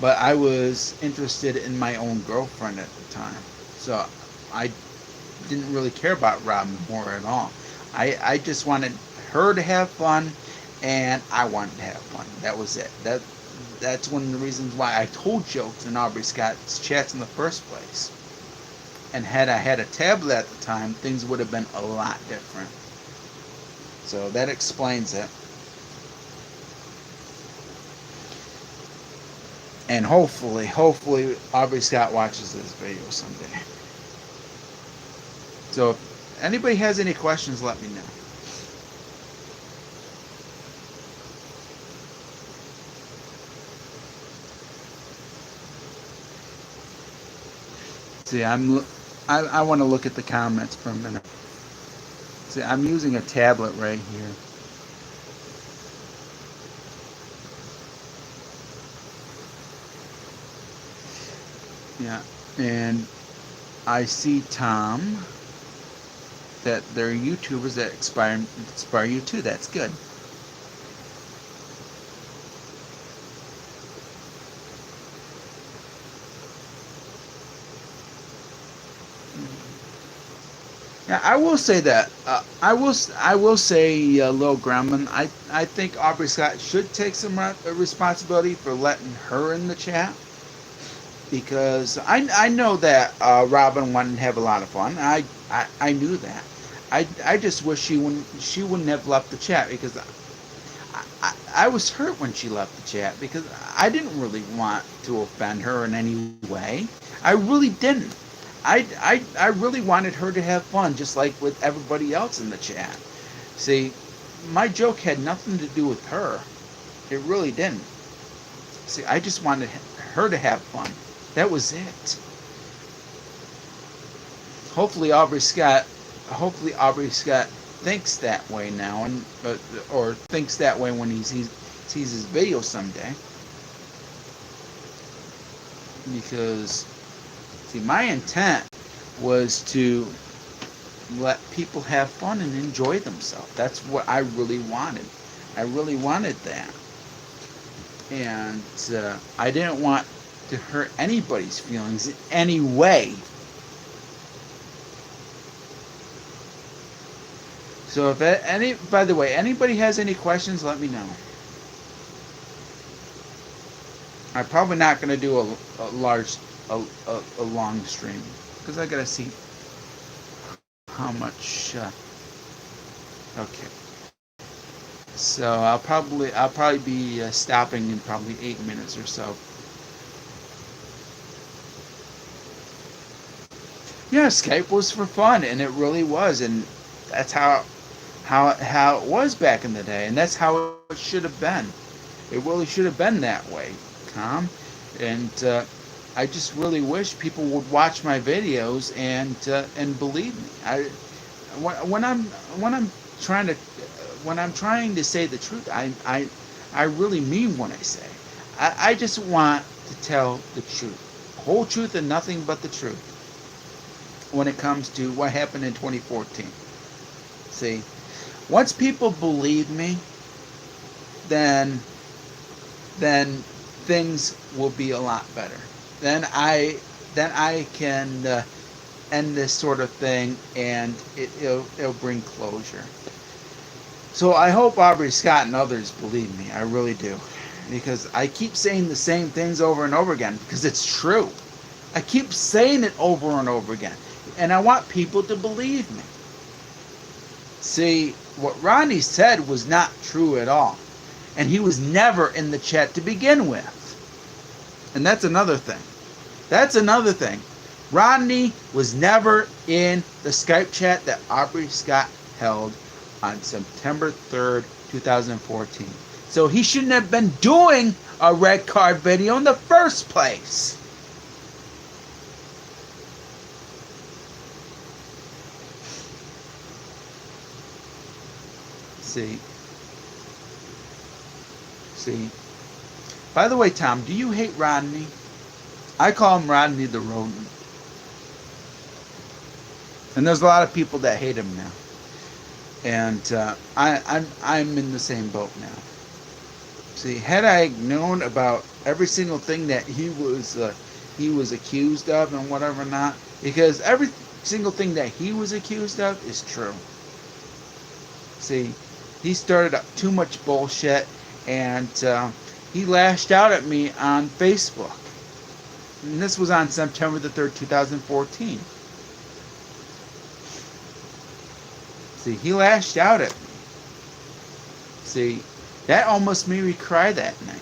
But I was interested in my own girlfriend at the time. So I didn't really care about Robin Moore at all. I just wanted her to have fun and I wanted to have fun. That was it. That's one of the reasons why I told jokes in Aubrey Scott's chats in the first place. And had I had a tablet at the time, things would have been a lot different. So that explains it. And hopefully Aubrey Scott watches this video someday. So if anybody has any questions, let me know. See, I want to look at the comments for a minute. See, I'm using a tablet right here. Yeah, and I see, Tom, that there are YouTubers that inspire you too. That's good. Yeah, I will say that. I will say, Lil Gremlin, I think Aubrey Scott should take some responsibility for letting her in the chat, because I know that Robin wanted to have a lot of fun. I knew that. I just wish she wouldn't have left the chat, because I was hurt when she left the chat, because I didn't really want to offend her in any way. I really didn't. I really wanted her to have fun, just like with everybody else in the chat. See, my joke had nothing to do with her. It really didn't. See, I just wanted her to have fun. That was it. Hopefully Aubrey Scott thinks that way now, or thinks that way when he sees his video someday. Because, see, my intent was to let people have fun and enjoy themselves. That's what I really wanted. I really wanted that. And I didn't want to hurt anybody's feelings in any way. So if by the way, anybody has any questions, let me know. I'm probably not going to do a long stream, because I gotta see how much. Okay. So I'll probably be stopping in probably 8 minutes or so. Yeah, Skype was for fun, and it really was, and that's how it was back in the day, and that's how it should have been. It really should have been that way, Tom. And I just really wish people would watch my videos and believe me. When I'm trying to say the truth, I really mean what I say. I just want to tell the truth, the whole truth, and nothing but the truth when it comes to what happened in 2014. See, once people believe me, then things will be a lot better. Then I can end this sort of thing, and it'll bring closure. So I hope Aubrey Scott and others believe me. I really do, because I keep saying the same things over and over again, because it's true. I keep saying it over and over again, and I want people to believe me. See, what Rodney said was not true at all, and he was never in the chat to begin with. And that's another thing. That's another thing. Rodney was never in the Skype chat that Aubrey Scott held on September 3rd, 2014. So he shouldn't have been doing a red card video in the first place. See. By the way, Tom, do you hate Rodney? I call him Rodney the rodent. And there's a lot of people that hate him now. And I'm in the same boat now. See, had I known about every single thing that he was accused of and whatever not, because every single thing that he was accused of is true. See, He started up too much bullshit, and he lashed out at me on Facebook. And this was on September the 3rd, 2014. See, he lashed out at me. See, that almost made me cry that night.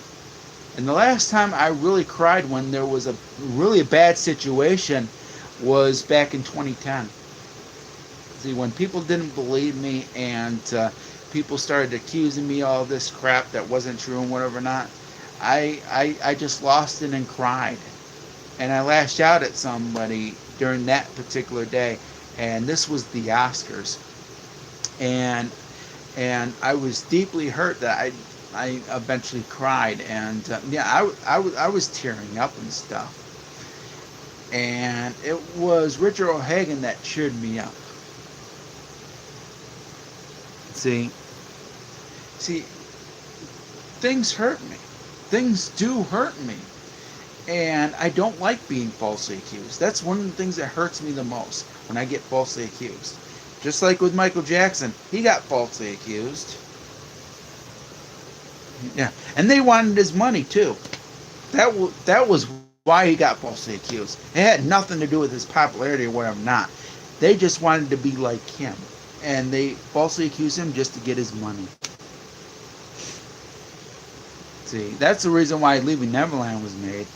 And the last time I really cried when there was a really bad situation was back in 2010. See, when people didn't believe me and people started accusing me of all this crap that wasn't true and whatever not, I just lost it and cried. And I lashed out at somebody during that particular day. And this was the Oscars. And I was deeply hurt that I eventually cried. And I was tearing up and stuff. And it was Richard O'Hagan that cheered me up. See, things hurt me. Things do hurt me. And I don't like being falsely accused. That's one of the things that hurts me the most, when I get falsely accused. Just like with Michael Jackson, he got falsely accused. Yeah, and they wanted his money too. That was why he got falsely accused. It had nothing to do with his popularity or whatever not. They just wanted to be like him. And they falsely accused him just to get his money. See, that's the reason why Leaving Neverland was made.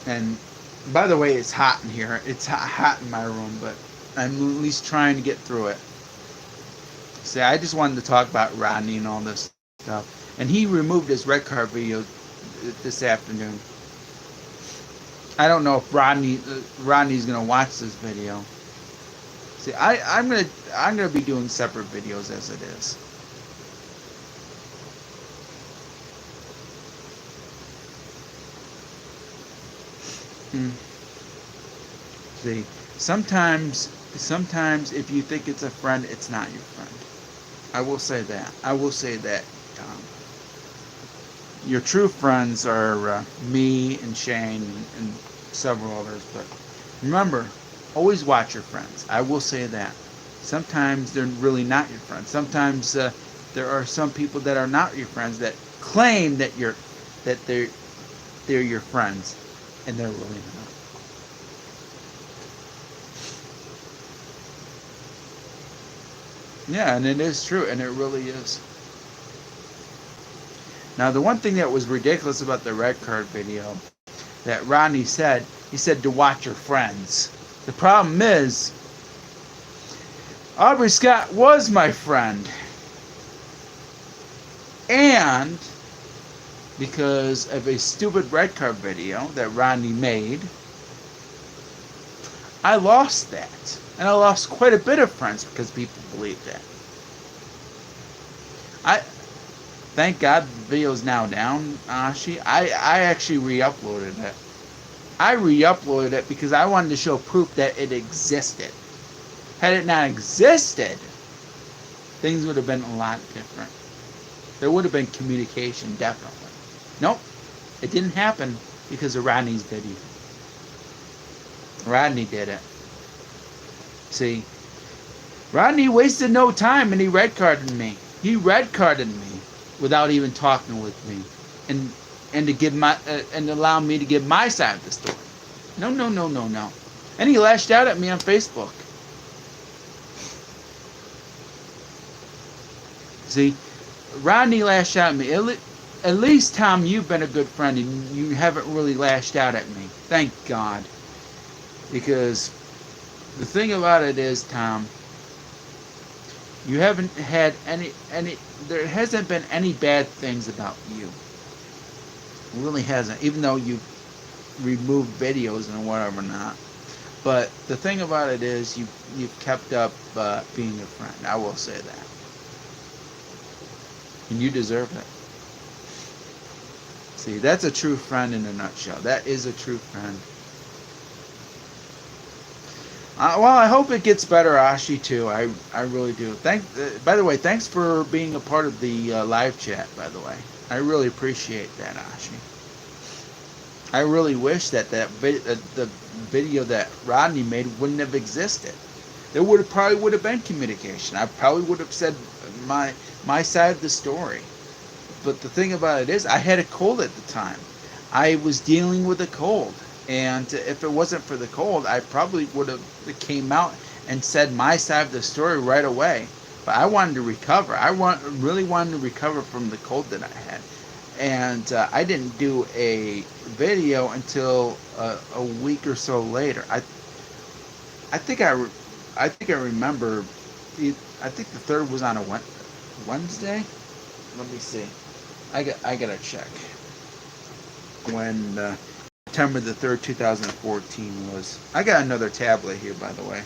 And by the way, it's hot in here. It's hot in my room, but I'm at least trying to get through it. See, I just wanted to talk about Rodney and all this stuff. And he removed his red card video this afternoon. I don't know if Rodney's gonna watch this video. See, I'm gonna be doing separate videos as it is. See, sometimes if you think it's a friend, it's not your friend. I will say that. Your true friends are me and Shane and several others. But remember, always watch your friends. I will say that. Sometimes they're really not your friends. Sometimes there are some people that are not your friends that claim that they're your friends, and they're really not. Yeah, and it is true, and it really is. Now, the one thing that was ridiculous about the red card video that Rodney said, he said to watch your friends. The problem is, Aubrey Scott was my friend. And because of a stupid red card video that Rodney made, I lost that. And I lost quite a bit of friends because people believed that. Thank God the video's now down, Ashi. I actually re-uploaded it. I re-uploaded it because I wanted to show proof that it existed. Had it not existed, things would have been a lot different. There would have been communication, definitely. Nope, it didn't happen because of Rodney's video. Rodney did it. See, Rodney wasted no time and he red carded me. He red carded me without even talking with me, and to give my and allow me to give my side of the story. No. And he lashed out at me on Facebook. See, Rodney lashed out at me. At least, Tom, you've been a good friend and you haven't really lashed out at me. Thank God. Because the thing about it is, Tom, you haven't had there hasn't been any bad things about you. It really hasn't, even though you've removed videos and whatever not. But the thing about it is, you've kept up being a friend. I will say that. And you deserve it. See, that's a true friend in a nutshell. That is a true friend. Well, I hope it gets better, Ashi, too. I really do. By the way, thanks for being a part of the live chat, by the way. I really appreciate that, Ashi. I really wish that the video that Rodney made wouldn't have existed. There probably would have been communication. I probably would have said my my side of the story. But the thing about it is, I had a cold at the time. I was dealing with a cold, and if it wasn't for the cold, I probably would have came out and said my side of the story right away. But I wanted to recover. Really wanted to recover from the cold that I had, and I didn't do a video until a week or so later. I think I think I remember. I think the third was on a Wednesday. Let me see. I gotta check when September the 3rd, 2014 was. I got another tablet here, by the way.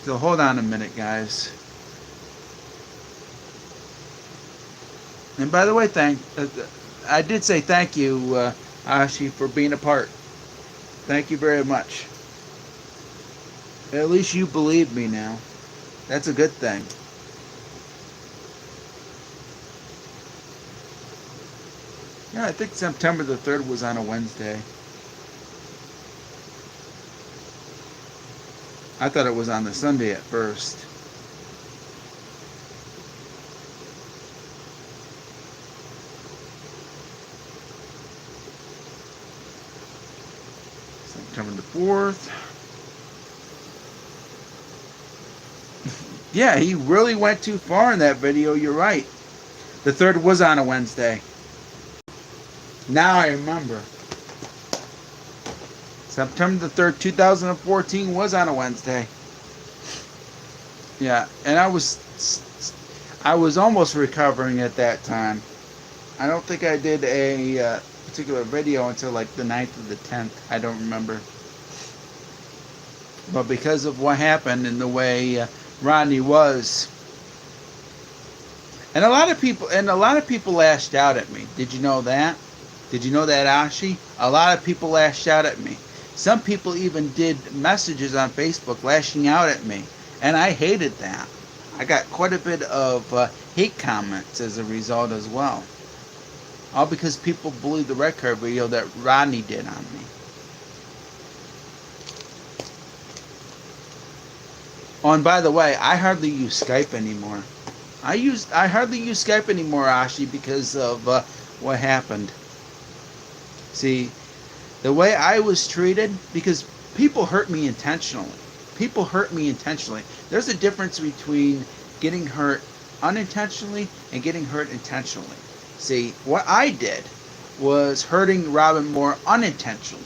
So hold on a minute, guys. And by the way, I did say thank you, Ashi, for being a part. Thank you very much. At least you believe me now. That's a good thing. Yeah, I think September the 3rd was on a Wednesday. I thought it was on the Sunday at first. September the 4th. Yeah, he really went too far in that video. You're right. The 3rd was on a Wednesday. Now I remember. September the 3rd, 2014 was on a Wednesday. Yeah, and I was almost recovering at that time. I don't think I did a particular video until like the 9th or the 10th. I don't remember. But because of what happened and the way Rodney was, and a lot of people lashed out at me. Did you know that? Did you know that, Ashi? A lot of people lashed out at me. Some people even did messages on Facebook lashing out at me, and I hated that. I got quite a bit of hate comments as a result as well. All because people believed the red card video that Rodney did on me. Oh, and by the way, I hardly use Skype anymore. I hardly use Skype anymore, Ashi, because of what happened. See, the way I was treated, because people hurt me intentionally. People hurt me intentionally. There's a difference between getting hurt unintentionally and getting hurt intentionally. See, what I did was hurting Robin more unintentionally,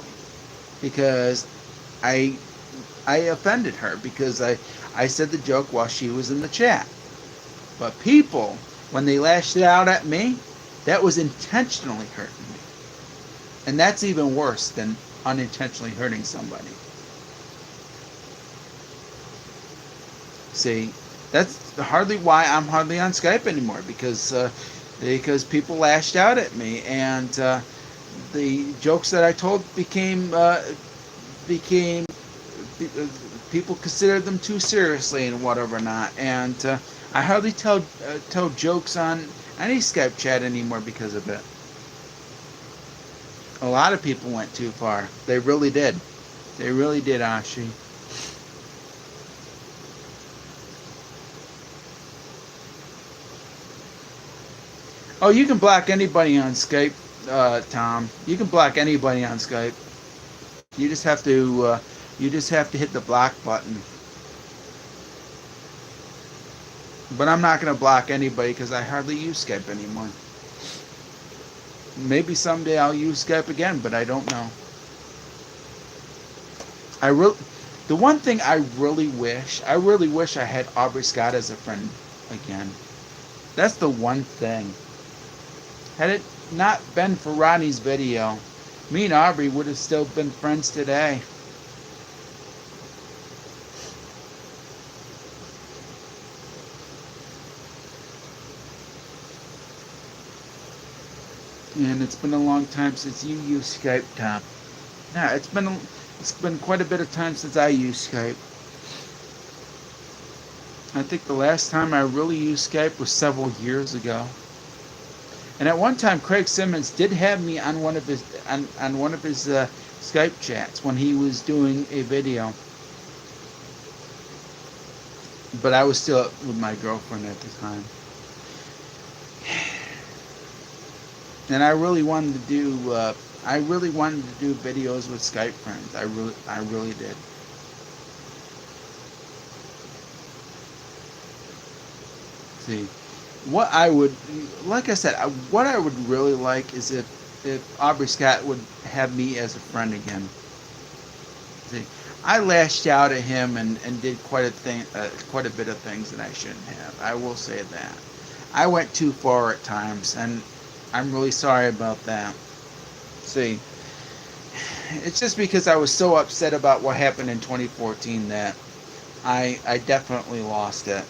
because I offended her because I said the joke while she was in the chat. But people, when they lashed it out at me, that was intentionally hurting me. And that's even worse than unintentionally hurting somebody. See, that's hardly why I'm hardly on Skype anymore, because people lashed out at me, and the jokes that I told became people considered them too seriously and whatever not, and I hardly tell jokes on any Skype chat anymore because of it. A lot of people went too far. They really did. They really did, Ashi. Oh, you can block anybody on Skype, Tom. You can block anybody on Skype. You just have to hit the block button. But I'm not going to block anybody because I hardly use Skype anymore. Maybe someday I'll use Skype again, but I don't know. The one thing I really wish I had Aubrey Scott as a friend again. That's the one thing. Had it not been for Rodney's video, me and Aubrey would have still been friends today. And it's been a long time since you used Skype, Tom. Yeah, it's been quite a bit of time since I used Skype. I think the last time I really used Skype was several years ago. And at one time, Craig Simmons did have me on one of his Skype chats when he was doing a video. But I was still with my girlfriend at the time, and I really wanted to do videos with Skype friends. I really did. See, what I would, like I said, what I would really like is if Aubrey Scott would have me as a friend again. See, I lashed out at him and did quite a bit of things that I shouldn't have. I will say that. I went too far at times, and I'm really sorry about that. See, it's just because I was so upset about what happened in 2014 that I definitely lost it.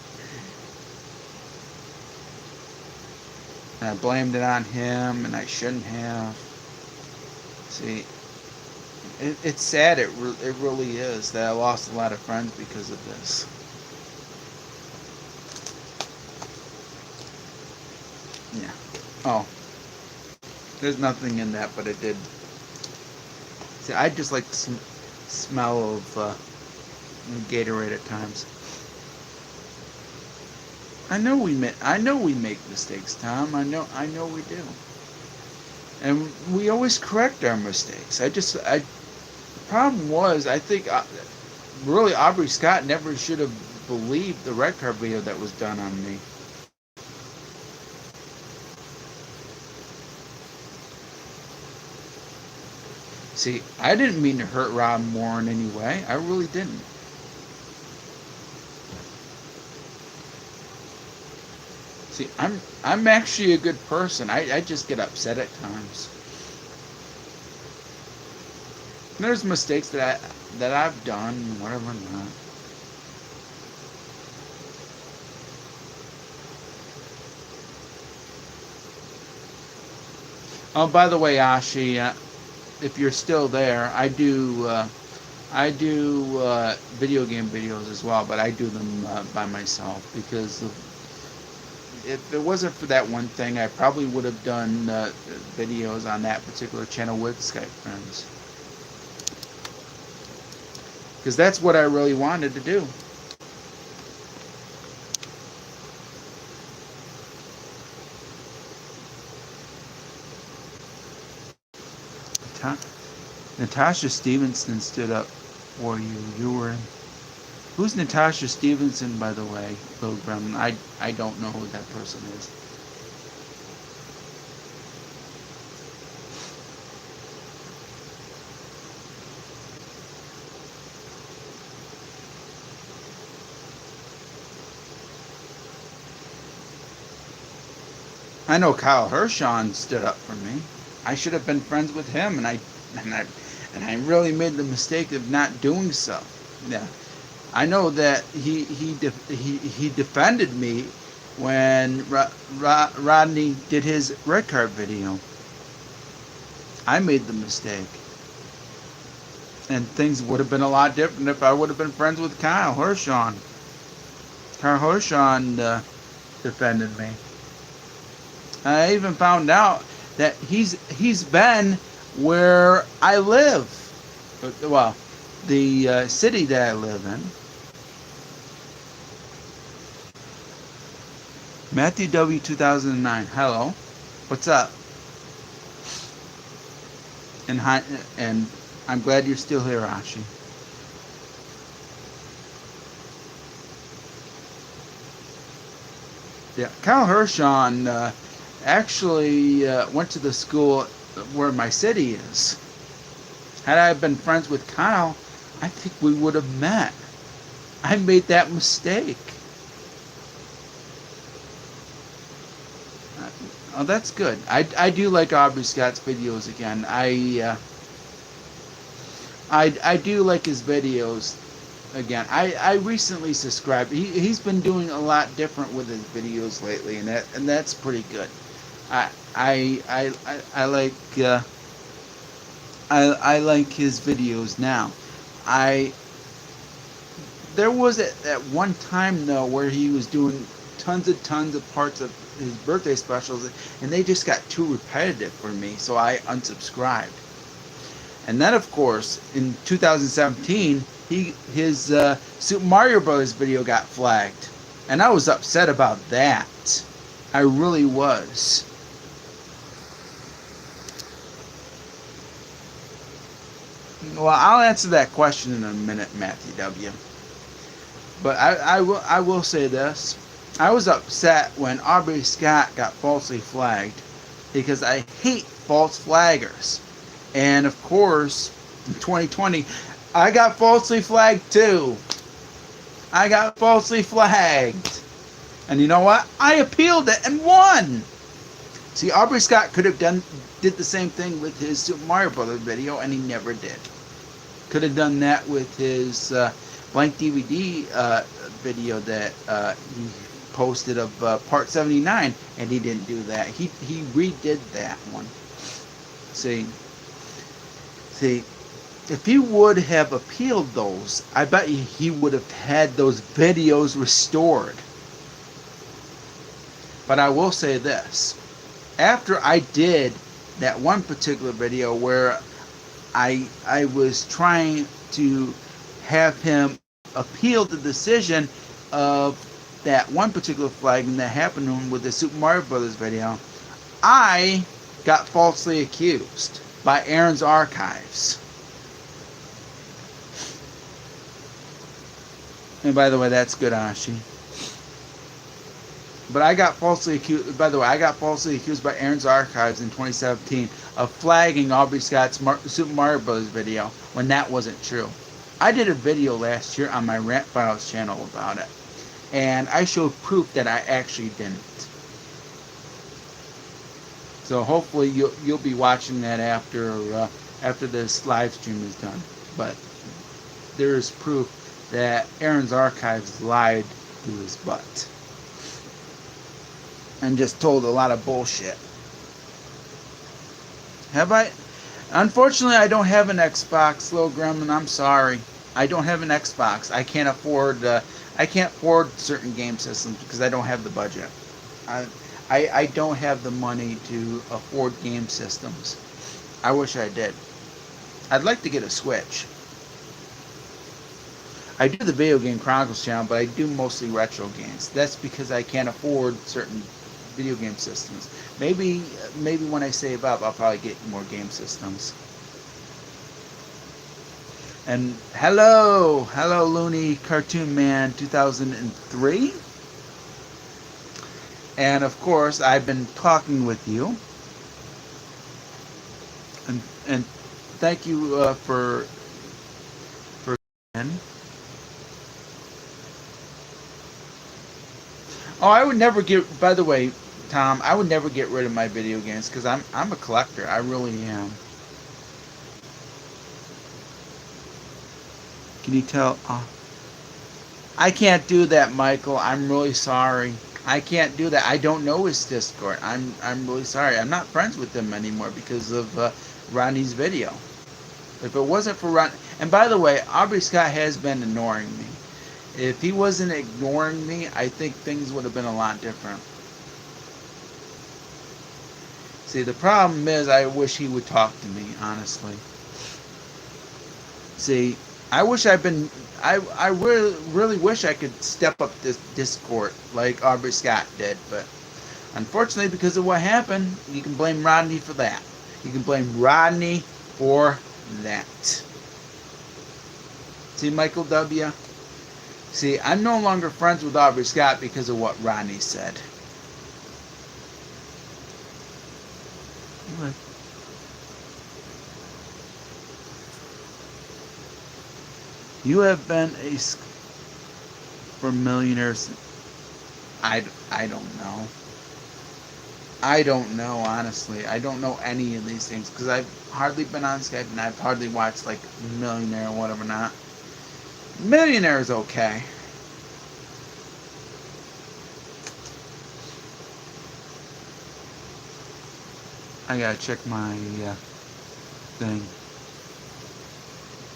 And I blamed it on him, and I shouldn't have. See, it's sad. It really is that I lost a lot of friends because of this. Yeah. Oh, there's nothing in that, but it did. See, I just like the smell of Gatorade at times. I know we make mistakes, Tom. I know we do, and we always correct our mistakes. The problem was, I think, really, Aubrey Scott never should have believed the red card video that was done on me. See, I didn't mean to hurt Rob Moore in any way. I really didn't. See, I'm actually a good person. I just get upset at times. And there's mistakes that I've done, whatever not. Oh, by the way, Ashi, if you're still there, I do video game videos as well, but I do them by myself because if it wasn't for that one thing, I probably would have done videos on that particular channel with Skype friends. Because that's what I really wanted to do. Natasha Stevenson stood up for you. You were... Who's Natasha Stevenson, by the way, Pilgrim? I don't know who that person is. I know Kyle Hershon stood up for me. I should have been friends with him, and I really made the mistake of not doing so. Yeah. I know that he defended me when Rodney did his red card video. I made the mistake, and things would have been a lot different if I would have been friends with Kyle Hershon. Kyle Hershon defended me. I even found out that he's been where I live. Well, the city that I live in. Matthew W. 2009. Hello. What's up? And I'm glad you're still here, Ashi. Yeah, Kyle Hershon actually went to the school where my city is. Had I been friends with Kyle, I think we would have met. I made that mistake. Oh, that's good. I do like Aubrey Scott's videos again. I do like his videos again. I recently subscribed. He's been doing a lot different with his videos lately, and that's pretty good. I like I like his videos now. there was at one time though where he was doing tons of parts of his birthday specials, and they just got too repetitive for me, so I unsubscribed. And then, of course, in 2017, his Super Mario Brothers video got flagged, and I was upset about that. I really was. Well, I'll answer that question in a minute, Matthew W. But I will say this. I was upset when Aubrey Scott got falsely flagged because I hate false flaggers. And of course, in 2020, I got falsely flagged too. I got falsely flagged. And you know what? I appealed it and won. See, Aubrey Scott could have did the same thing with his Super Mario Brothers video, and he never did. Could have done that with his blank DVD video that he posted of Part 79, and he didn't do that. He redid that one. See, if he would have appealed those, I bet he would have had those videos restored. But I will say this. After I did that one particular video where I was trying to have him appeal the decision of that one particular flagging that happened to him with the Super Mario Brothers video, I got falsely accused by Aaron's Archives. And by the way, that's good, Ashi. But I got falsely accused. By the way, I got falsely accused by Aaron's Archives in 2017 of flagging Aubrey Scott's Super Mario Bros. Video when that wasn't true. I did a video last year on my Rant Files channel about it, and I showed proof that I actually didn't. So hopefully you'll be watching that after this live stream is done. But there is proof that Aaron's Archives lied to his butt and just told a lot of bullshit. Have I? Unfortunately, I don't have an Xbox, Little Gremlin. I'm sorry. I don't have an Xbox. I can't afford certain game systems because I don't have the budget. I don't have the money to afford game systems. I wish I did. I'd like to get a Switch. I do the Video Game Chronicles channel, but I do mostly retro games. That's because I can't afford certain video game systems. Maybe when I save up, I'll probably get more game systems. And hello Looney Cartoon Man 2003. And of course, I've been talking with you. And thank you for. Oh, I would never get. By the way, Tom, I would never get rid of my video games because I'm a collector. I really am. Can you tell? I can't do that, Michael. I'm really sorry. I can't do that. I don't know his Discord. I'm really sorry. I'm not friends with him anymore because of Rodney's video. If it wasn't for Rodney, and by the way, Aubrey Scott has been ignoring me. If he wasn't ignoring me, I think things would have been a lot different. See, the problem is I wish he would talk to me, honestly. See, I wish I really wish I could step up this Discord like Aubrey Scott did, but unfortunately, because of what happened, you can blame Rodney for that. You can blame Rodney for that. See, Michael W.? See, I'm no longer friends with Aubrey Scott because of what Rodney said. What? You have been for millionaires. I don't know. I don't know, honestly. I don't know any of these things because I've hardly been on Skype and I've hardly watched like Millionaire or whatever not. Millionaire is okay. I gotta check my thing.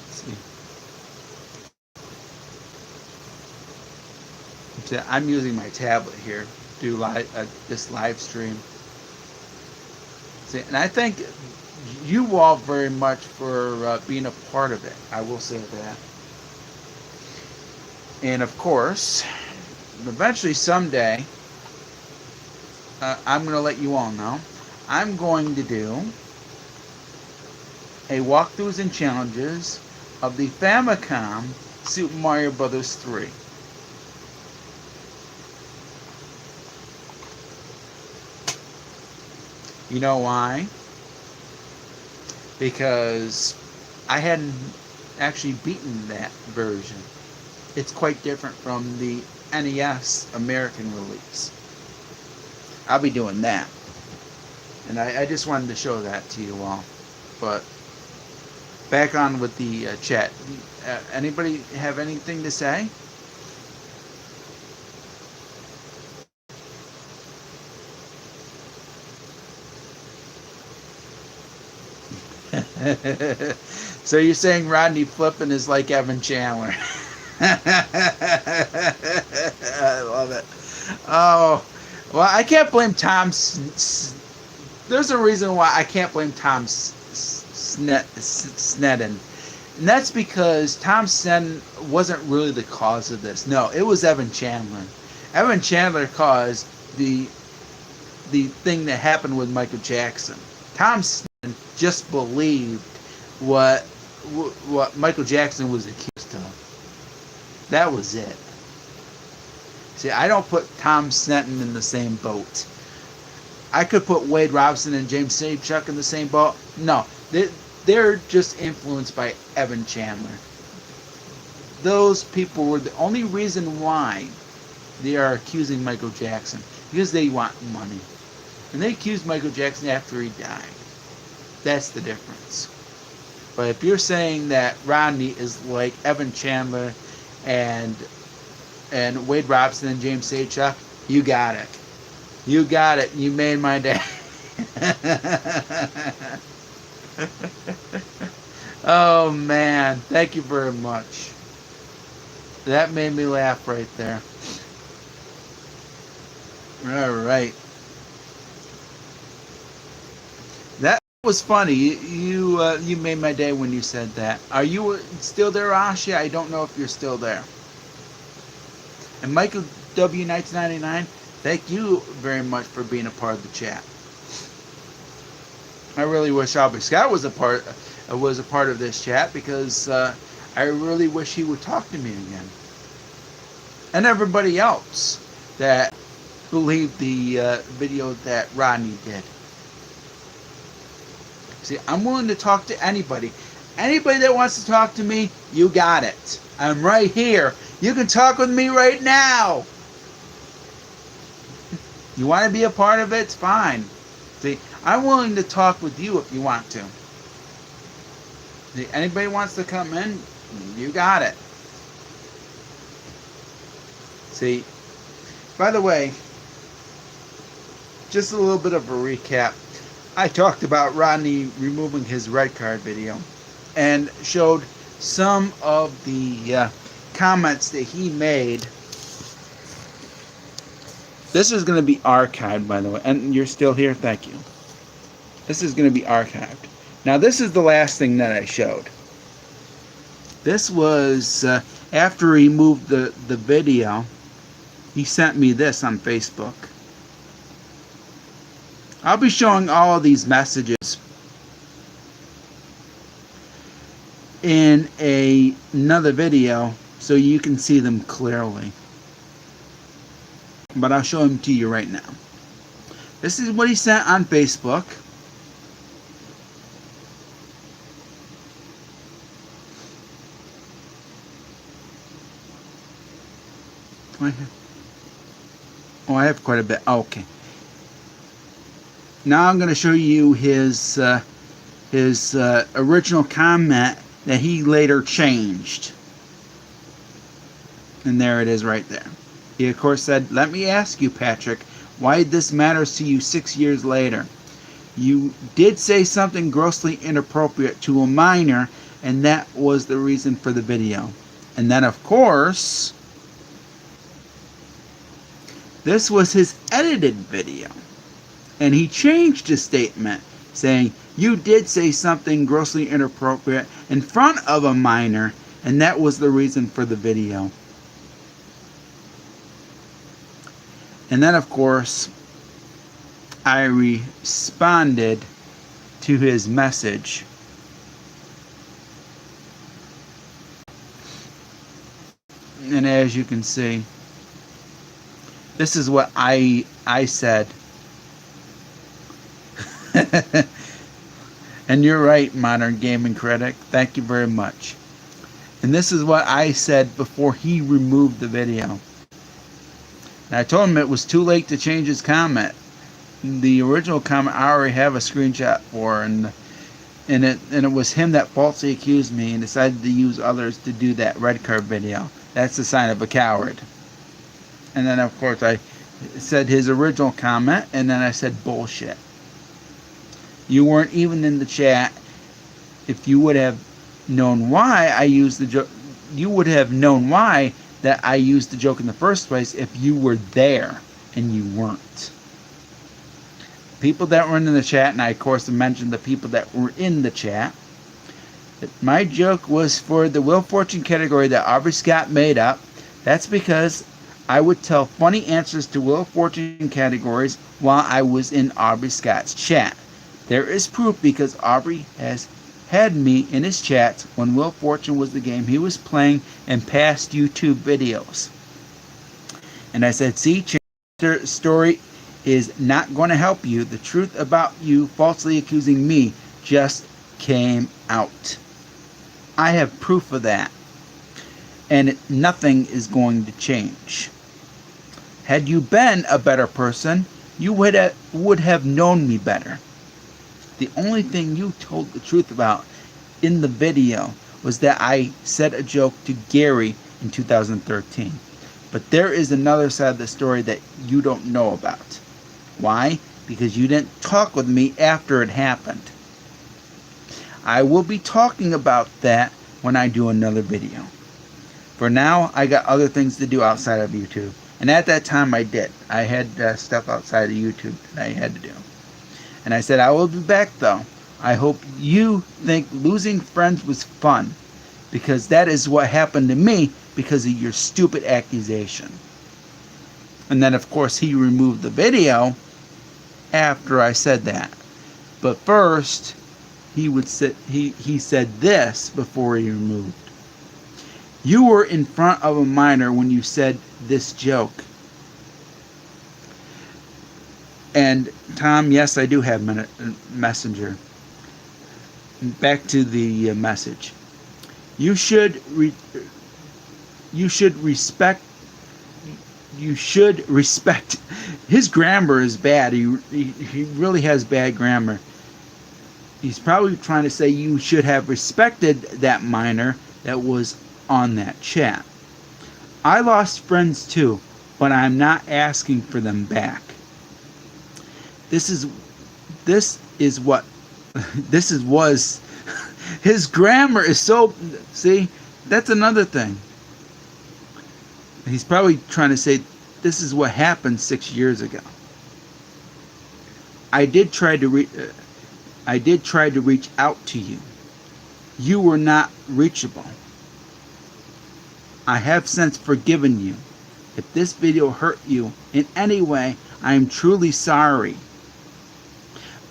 Let's see. So I'm using my tablet here to do this live stream. See, and I thank you all very much for being a part of it. I will say that. And of course, eventually someday, I'm going to let you all know, I'm going to do a walkthroughs and challenges of the Famicom Super Mario Bros. 3. You know why? Because I hadn't actually beaten that version. It's quite different from the NES American release. I'll be doing that. And I just wanted to show that to you all. But back on with the chat. Anybody have anything to say? So you're saying Rodney flipping is like Evan Chandler? I love it. Oh, well, I can't blame Tom. There's a reason why I can't blame Tom Sneddon. And that's because Tom Sneddon wasn't really the cause of this. No, it was Evan Chandler. Evan Chandler caused the thing that happened with Michael Jackson. Tom Sneddon just believed what Michael Jackson was accused of. That was it. See, I don't put Tom Sneddon in the same boat. I could put Wade Robson and James Safechuck in the same boat. No, they're just influenced by Evan Chandler. Those people were the only reason why they are accusing Michael Jackson, because they want money. And they accused Michael Jackson after he died. That's the difference. But if you're saying that Rodney is like Evan Chandler and Wade Robson and James Safechuck, you got it. You got it. You made my day. Oh, man. Thank you very much. That made me laugh right there. All right. That was funny. You made my day when you said that. Are you still there, Ashi? I don't know if you're still there. And Michael W. 1999, thank you very much for being a part of the chat. I really wish Aubrey Scott was a part of this chat, because I really wish he would talk to me again. And everybody else that believed the video that Rodney did. See, I'm willing to talk to anybody. Anybody that wants to talk to me, you got it. I'm right here. You can talk with me right now. You want to be a part of it? It's fine. See, I'm willing to talk with you if you want to. See, anybody wants to come in, you got it. See, by the way, just a little bit of a recap. I talked about Rodney removing his red card video and showed some of the comments that he made. This is going to be archived, by the way. And you're still here? Thank you. This is going to be archived. Now, this is the last thing that I showed. This was after he moved the video. He sent me this on Facebook. I'll be showing all of these messages in another video so you can see them clearly. But I'll show them to you right now. This is what he sent on Facebook. Oh, I have quite a bit. Oh, okay. Now I'm going to show you his original comment that he later changed. And there it is right there. He, of course, said, "Let me ask you, Patrick, why this matters to you 6 years later. You did say something grossly inappropriate to a minor, and that was the reason for the video." And then, of course, This was his edited video. And he changed his statement, saying, "You did say something grossly inappropriate in front of a minor, and that was the reason for the video." And then, of course, I responded to his message. And as you can see, this is what I said. And you're right, Modern Gaming Critic. Thank you very much. And this is what I said before he removed the video. And I told him it was too late to change his comment. The original comment I already have a screenshot for, and it was him that falsely accused me and decided to use others to do that red card video. That's the sign of a coward. And then, of course, I said his original comment, and then I said bullshit. You weren't even in the chat. If you would have known why I used the joke, you would have known why that I used the joke in the first place if you were there, and you weren't. People that were in the chat, and I of course mentioned the people that were in the chat, my joke was for the Wheel of Fortune category that Aubrey Scott made up. That's because I would tell funny answers to Wheel of Fortune categories while I was in Aubrey Scott's chat. There is proof because Aubrey has had me in his chats when Wheel of Fortune was the game he was playing in past YouTube videos. And I said, see, chapter story is not going to help you. The truth about you falsely accusing me just came out. I have proof of that. And nothing is going to change. Had you been a better person, you would have known me better. The only thing you told the truth about in the video was that I said a joke to Gary in 2013. But there is another side of the story that you don't know about. Why? Because you didn't talk with me after it happened. I will be talking about that when I do another video. For now, I got other things to do outside of YouTube. And at that time I did. I had stuff outside of YouTube that I had to do. And I said, I will be back though. I hope you think losing friends was fun. Because that is what happened to me because of your stupid accusation. And then of course he removed the video after I said that. But first, he said this before he removed. You were in front of a minor when you said this joke. And Tom, yes, I do have Messenger. Back to the message. You should respect. His grammar is bad. He really has bad grammar. He's probably trying to say you should have respected that minor that was on that chat. I lost friends too, but I'm not asking for them back. Was his grammar is so, see, that's another thing. He's probably trying to say this is what happened 6 years ago. I did try to reach out to you. You were not reachable. I have since forgiven you. If this video hurt you in any way, I am truly sorry.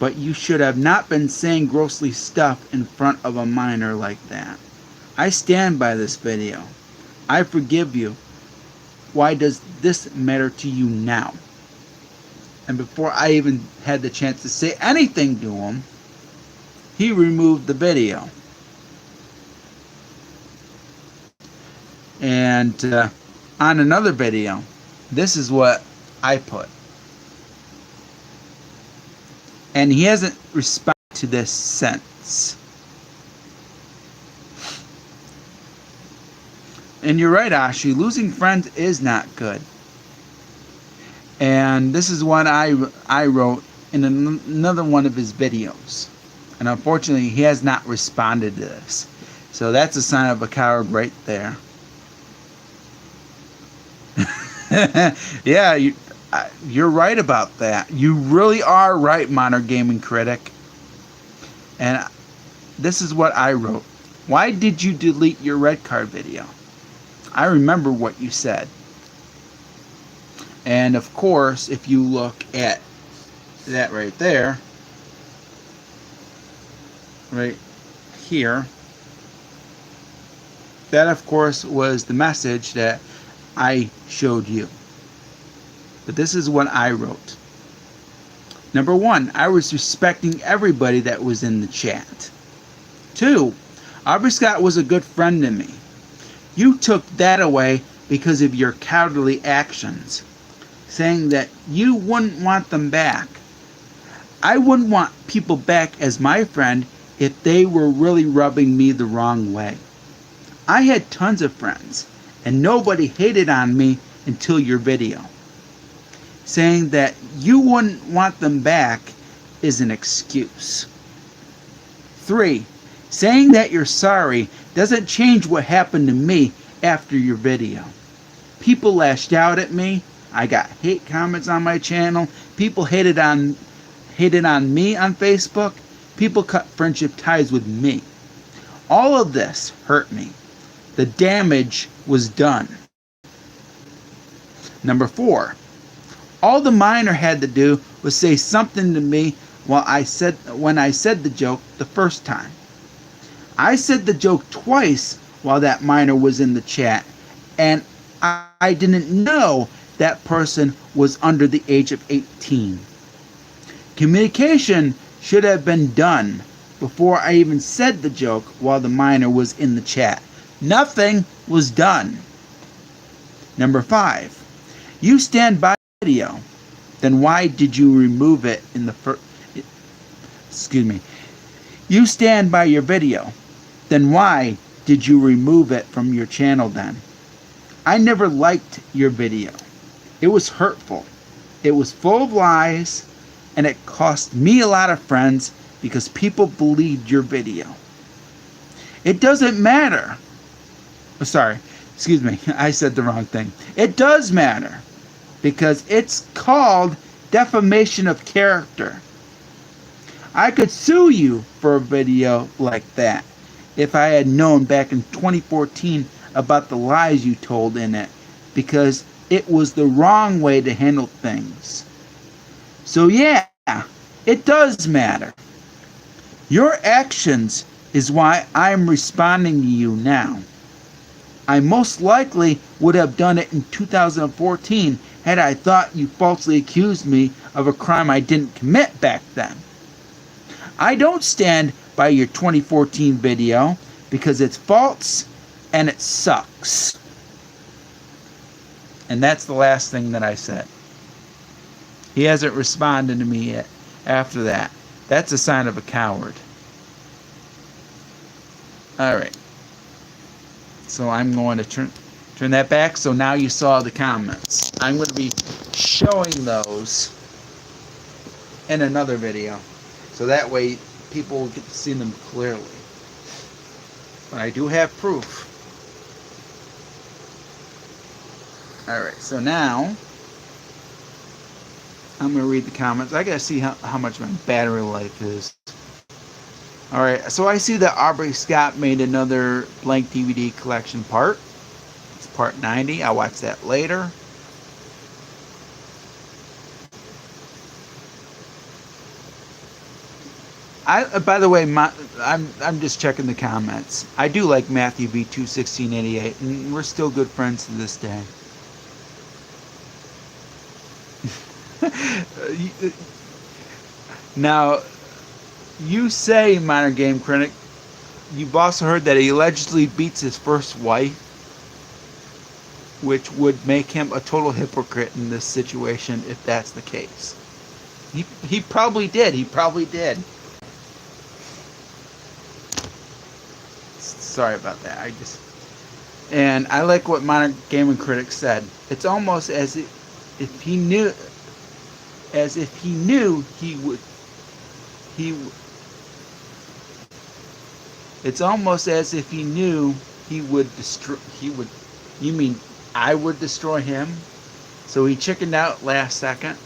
But you should have not been saying grossly stuff in front of a minor like that. I stand by this video. I forgive you. Why does this matter to you now? And before I even had the chance to say anything to him, he removed the video. And on another video, this is what I put. And he hasn't responded to this since. And you're right, Ashi. Losing friends is not good. And this is what I wrote in another one of his videos. And unfortunately, he has not responded to this. So that's a sign of a coward right there. Yeah, You're right about that. You really are right, Modern Gaming Critic. And this is what I wrote. Why did you delete your red card video? I remember what you said. And of course, if you look at that right there, right here, that of course was the message that I showed you. But this is what I wrote. Number 1, I was respecting everybody that was in the chat. 2, Aubrey Scott was a good friend to me. You took that away because of your cowardly actions, saying that you wouldn't want them back. I wouldn't want people back as my friend if they were really rubbing me the wrong way. I had tons of friends, and nobody hated on me until your video. Saying that you wouldn't want them back is an excuse. 3, saying that you're sorry doesn't change what happened to me after your video. People lashed out at me. I got hate comments on my channel. People hated on me on Facebook. People cut friendship ties with me. All of this hurt me. The damage was done. Number 4, all the minor had to do was say something to me when I said the joke the first time. I said the joke twice while that minor was in the chat, and I didn't know that person was under the age of 18. Communication should have been done before I even said the joke while the minor was in the chat. Nothing was done. Number 5, you stand by the video. Then why did you remove it in the first... Excuse me. You stand by your video. Then why did you remove it from your channel then? I never liked your video. It was hurtful. It was full of lies, and it cost me a lot of friends because people believed your video. It doesn't matter. Oh, sorry, excuse me, I said the wrong thing. It does matter because it's called defamation of character. I could sue you for a video like that if I had known back in 2014 about the lies you told in it, because it was the wrong way to handle things. So yeah, it does matter. Your actions is why I'm responding to you now. I most likely would have done it in 2014 had I thought you falsely accused me of a crime I didn't commit back then. I don't stand by your 2014 video because it's false and it sucks. And that's the last thing that I said. He hasn't responded to me yet after that. That's a sign of a coward. Alright. So I'm going to turn that back. So now you saw the comments. I'm going to be showing those in another video. So that way people will get to see them clearly. But I do have proof. Alright, so now I'm going to read the comments. I got to see how much my battery life is. Alright, so I see that Aubrey Scott made another blank DVD collection part. It's part 90. I'll watch that later. By the way, I'm just checking the comments. I do like Matthew B 21688, and we're still good friends to this day. Now, you say, Minor Game Critic, you've also heard that he allegedly beats his first wife, which would make him a total hypocrite in this situation if that's the case. He probably did. He probably did. Sorry about that. And I like what Modern Gaming Critic said. It's almost as if he knew it's almost as if he knew he would destroy. You mean I would destroy him? So he chickened out last second.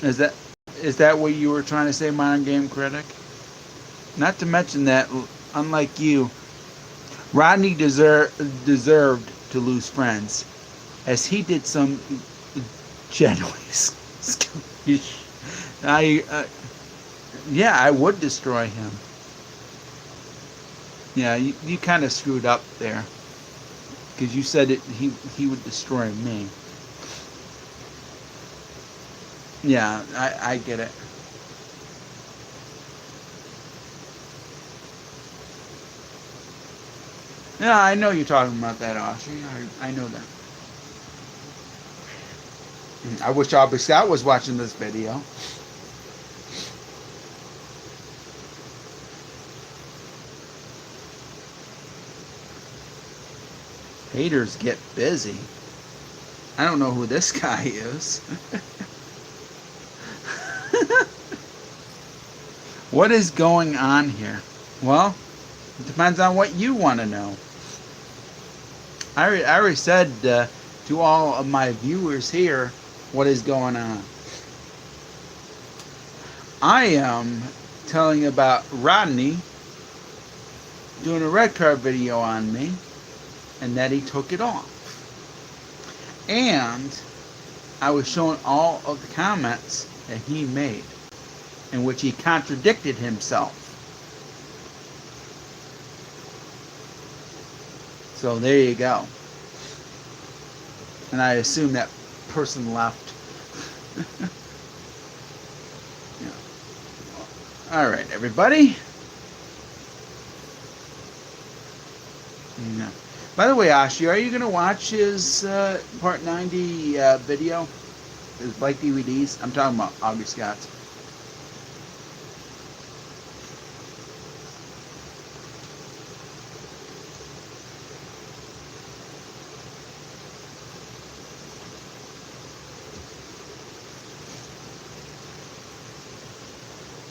Is that what you were trying to say, Modern Game Critic? Not to mention that, unlike you, Rodney deserved to lose friends, as he did some genuinely. Yeah, I would destroy him. Yeah, you kind of screwed up there, because you said he would destroy me. Yeah, I get it. Yeah, I know you're talking about that, Austrie. I know that. I wish Aubrey Scott was watching this video. Haters get busy. I don't know who this guy is. What is going on here? Well, it depends on what you want to know. I already said to all of my viewers here what is going on. I am telling about Rodney doing a red card video on me, and that he took it off. And I was showing all of the comments that he made, in which he contradicted himself. So there you go. And I assume that person left. Yeah. All right, everybody. Yeah. By the way, Ashi, are you going to watch his Part 90 video? His Bike DVDs? I'm talking about Aubrey Scott's.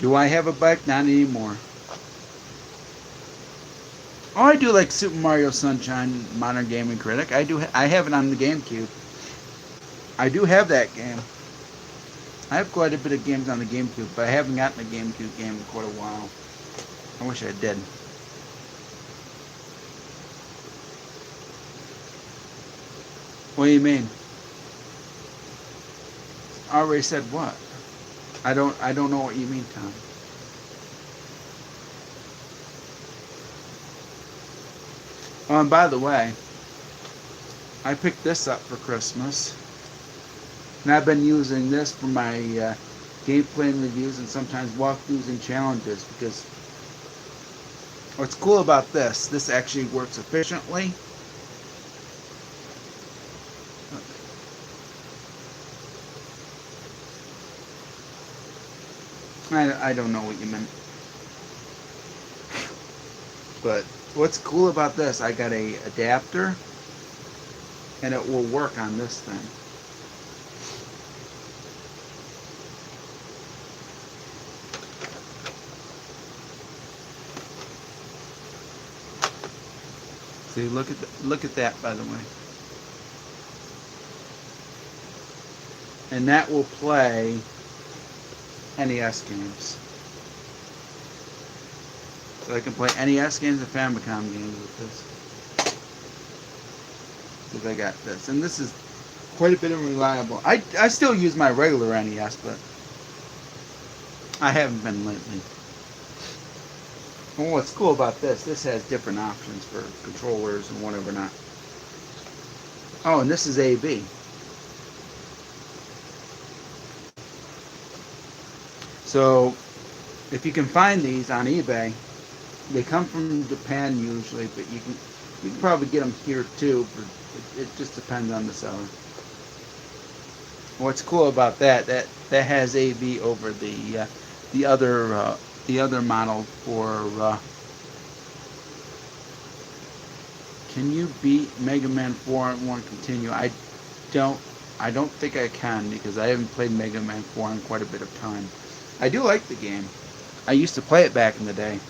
Do I have a bike? Not anymore. Oh, I do like Super Mario Sunshine, Modern Gaming Critic. I have it on the GameCube. I do have that game. I have quite a bit of games on the GameCube, but I haven't gotten a GameCube game in quite a while. I wish I did. What do you mean? I already said what? I don't know what you mean, Tom. Oh, and by the way, I picked this up for Christmas, and I've been using this for my gameplay and reviews, and sometimes walkthroughs and challenges, because what's cool about this actually works efficiently. I don't know what you meant. But what's cool about this, I got a adapter, and it will work on this thing. See, look at that, by the way. And that will play NES games. So I can play NES games and Famicom games with this. Because I got this. And this is quite a bit of reliable. I still use my regular NES, but I haven't been lately. And what's cool about this has different options for controllers and whatever not. Oh, and this is AB. So, if you can find these on eBay, they come from Japan usually, but you can probably get them here too. But it just depends on the seller. What's cool about that has AB over the other model for. Can you beat Mega Man 4 and 1 continue? I don't think I can, because I haven't played Mega Man 4 in quite a bit of time. I do like the game. I used to play it back in the day.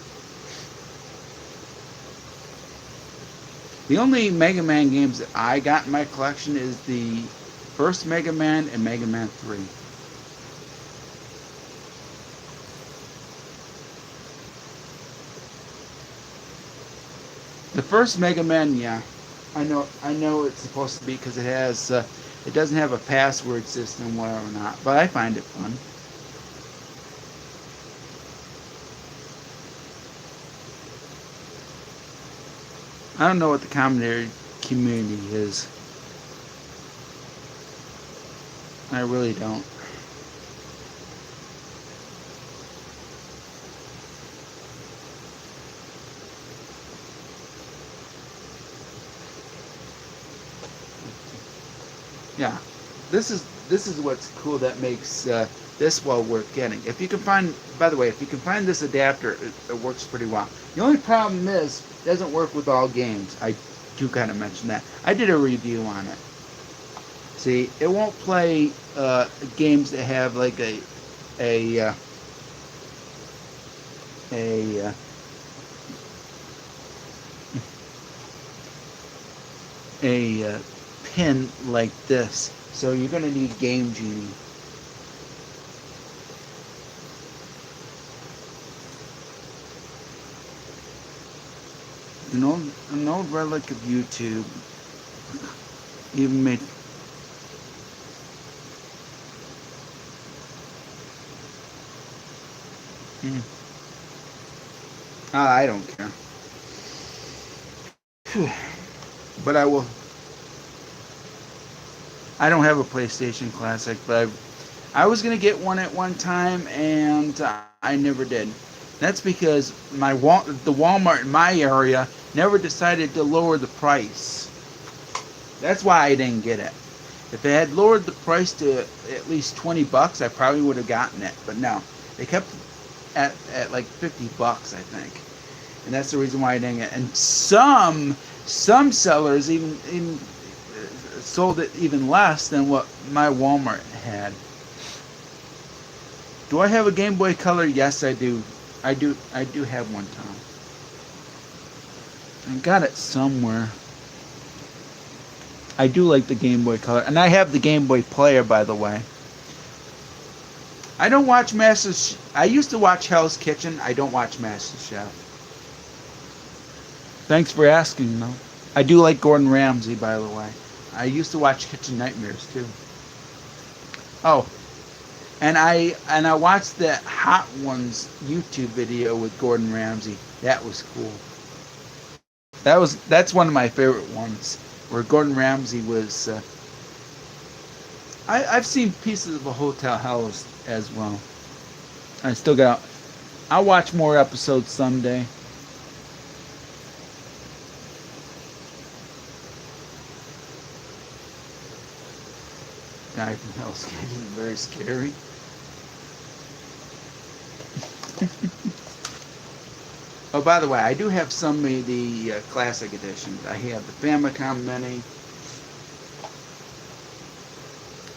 The only Mega Man games that I got in my collection is the first Mega Man and Mega Man 3. The first Mega Man, yeah, I know it's supposed to be because it doesn't have a password system, whatever not. But I find it fun. I don't know what the community is. I really don't. Yeah, this is what's cool that makes this well worth getting. If you can find, by the way, if you can find this adapter, it works pretty well. The only problem is it doesn't work with all games. I do kind of mention that. I did a review on it. See, it won't play games that have like a a a pin like this. So you're going to need Game Genie. An old relic of YouTube even made. Hmm. I don't care. Whew. But I will. I don't have a PlayStation Classic, but I was gonna get one at one time, and I never did. That's because the Walmart in my area never decided to lower the price. That's why I didn't get it. If they had lowered the price to at least $20, I probably would have gotten it. But no, they kept at like $50, I think, and that's the reason why I didn't get it. And some sellers even sold it even less than what my Walmart had. Do I have a Game Boy Color? Yes, I do. I do have one, Tom. I got it somewhere. I do like the Game Boy Color, and I have the Game Boy Player, by the way. I don't watch I used to watch Hell's Kitchen. I don't watch MasterChef. Thanks for asking, though. I do like Gordon Ramsay, by the way. I used to watch Kitchen Nightmares too. Oh, and I watched that Hot Ones YouTube video with Gordon Ramsay. That was cool. That's one of my favorite ones where Gordon Ramsay was. I've seen pieces of a Hotel Hell as well. I still got. I'll watch more episodes someday. Guy from Hell's Kitchen, very scary. Oh, by the way, I do have some of the classic editions. I have the Famicom Mini.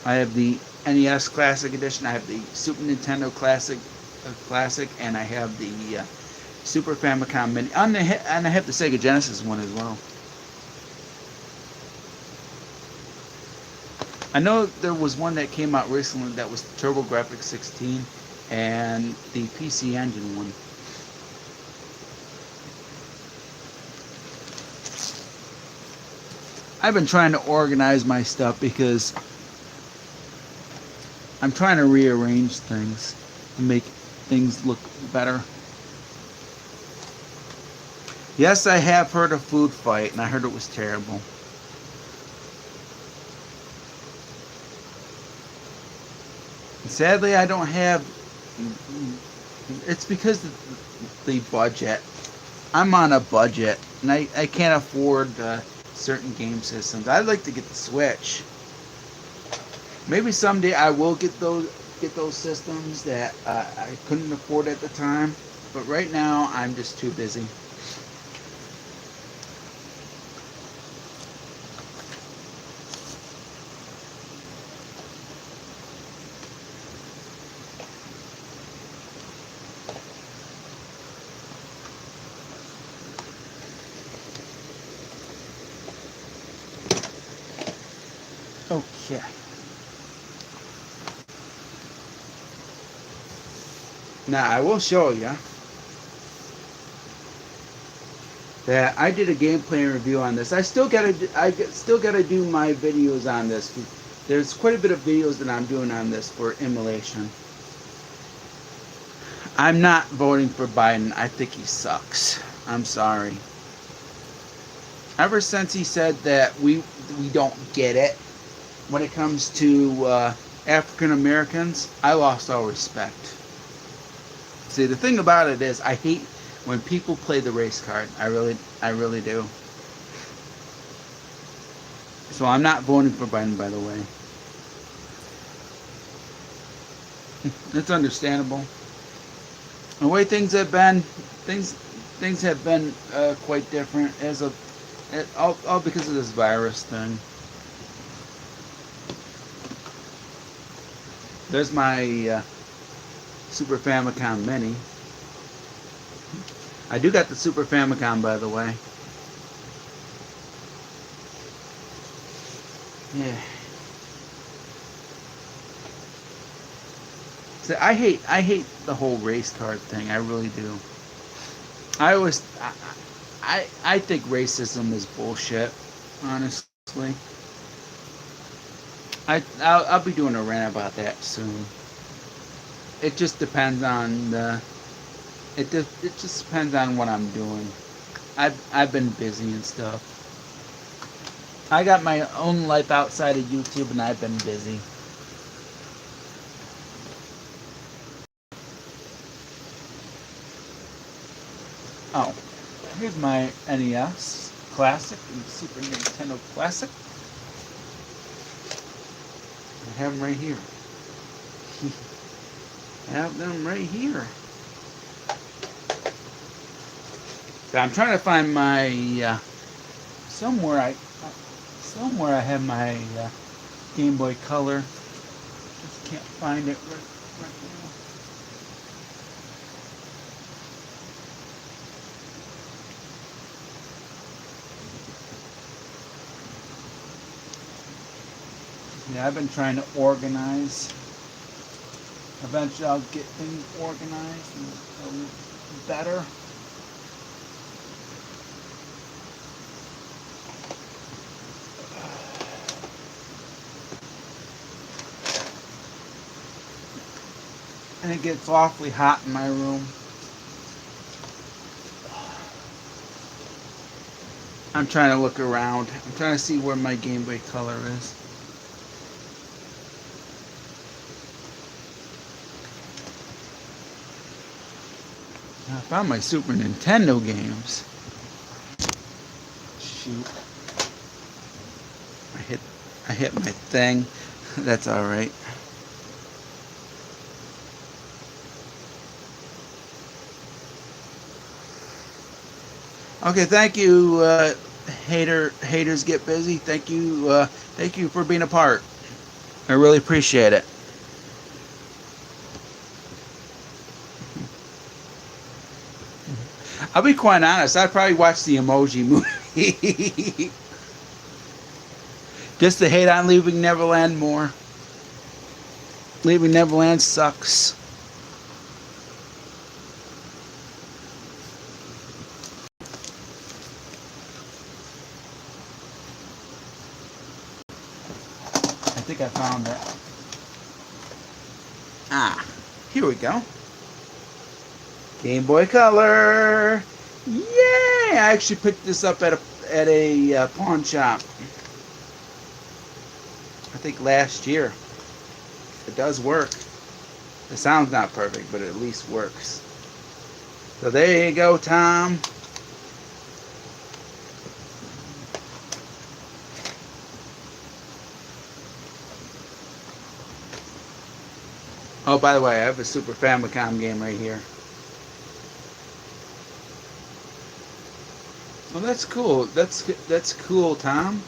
I have the NES Classic Edition. I have the Super Nintendo Classic, and I have the Super Famicom Mini. And I have the Sega Genesis one as well. I know there was one that came out recently that was TurboGrafx 16 and the PC Engine one. I've been trying to organize my stuff because I'm trying to rearrange things to make things look better. Yes, I have heard of Food Fight, and I heard it was terrible. Sadly, I don't have. It's because of the budget. I'm on a budget, and I can't afford certain game systems. I'd like to get the Switch. Maybe someday I will get those systems that I couldn't afford at the time. But right now, I'm just too busy. Okay. Now I will show you that I did a gameplay review on this. I still gotta do my videos on this. There's quite a bit of videos that I'm doing on this for immolation. I'm not voting for Biden. I think he sucks. I'm sorry. Ever since he said that we don't get it when it comes to African Americans, I lost all respect. See, the thing about it is, I hate when people play the race card. I really do. So I'm not voting for Biden, by the way. It's understandable. The way things have been, things have been quite different as of all because of this virus thing. There's my Super Famicom Mini. I do got the Super Famicom, by the way. Yeah. So I hate the whole race card thing. I really do. I think racism is bullshit. Honestly, I'll be doing a rant about that soon. It just depends on it just depends on what I'm doing. I've been busy and stuff. I got my own life outside of YouTube, and I've been busy. Oh, here's my NES Classic and Super Nintendo Classic. I have them right here. I have them right here. So I'm trying to find my somewhere I have my Game Boy Color. Just can't find it right now. Yeah, I've been trying to organize. Eventually I'll get things organized and a little better. And it gets awfully hot in my room. I'm trying to look around. I'm trying to see where my Game Boy Color is. I found my Super Nintendo games. Shoot. I hit my thing. That's alright. Okay, thank you, haters get busy. Thank you for being a part. I really appreciate it. I'll be quite honest, I'd probably watch the Emoji Movie. Just to hate on Leaving Neverland more. Leaving Neverland sucks. I think I found it. Ah, here we go. Game Boy Color. Yay! I actually picked this up at a pawn shop. I think last year. It does work. The sound's not perfect, but it at least works. So there you go, Tom. Oh, by the way, I have a Super Famicom game right here. Well, that's cool. That's cool, Tom.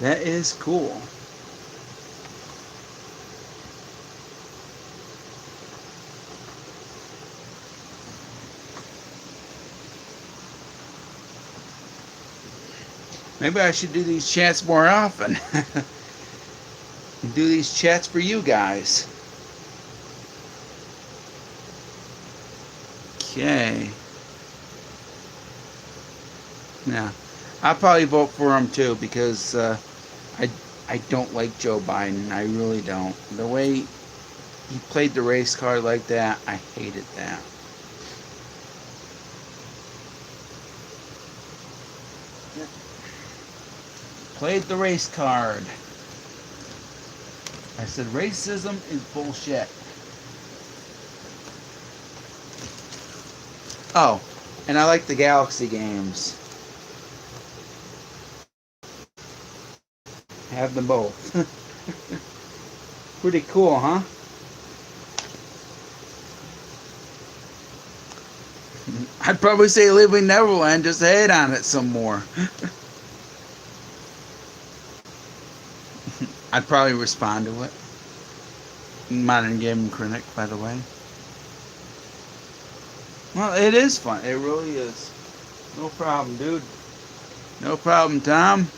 That is cool. Maybe I should do these chats more often. do these chats for you guys. Okay. Yeah. I'll probably vote for him too because I don't like Joe Biden. I really don't. The way he played the race card like that, I hated that. Played the race card. I said racism is bullshit. Oh, and I like the Galaxy games. Have them both. Pretty cool, huh? I'd probably say Leaving Neverland, just hate on it some more. I'd probably respond to it. Modern Gaming Critic, by the way. Well, it is fun. It really is. No problem, dude. No problem, Tom.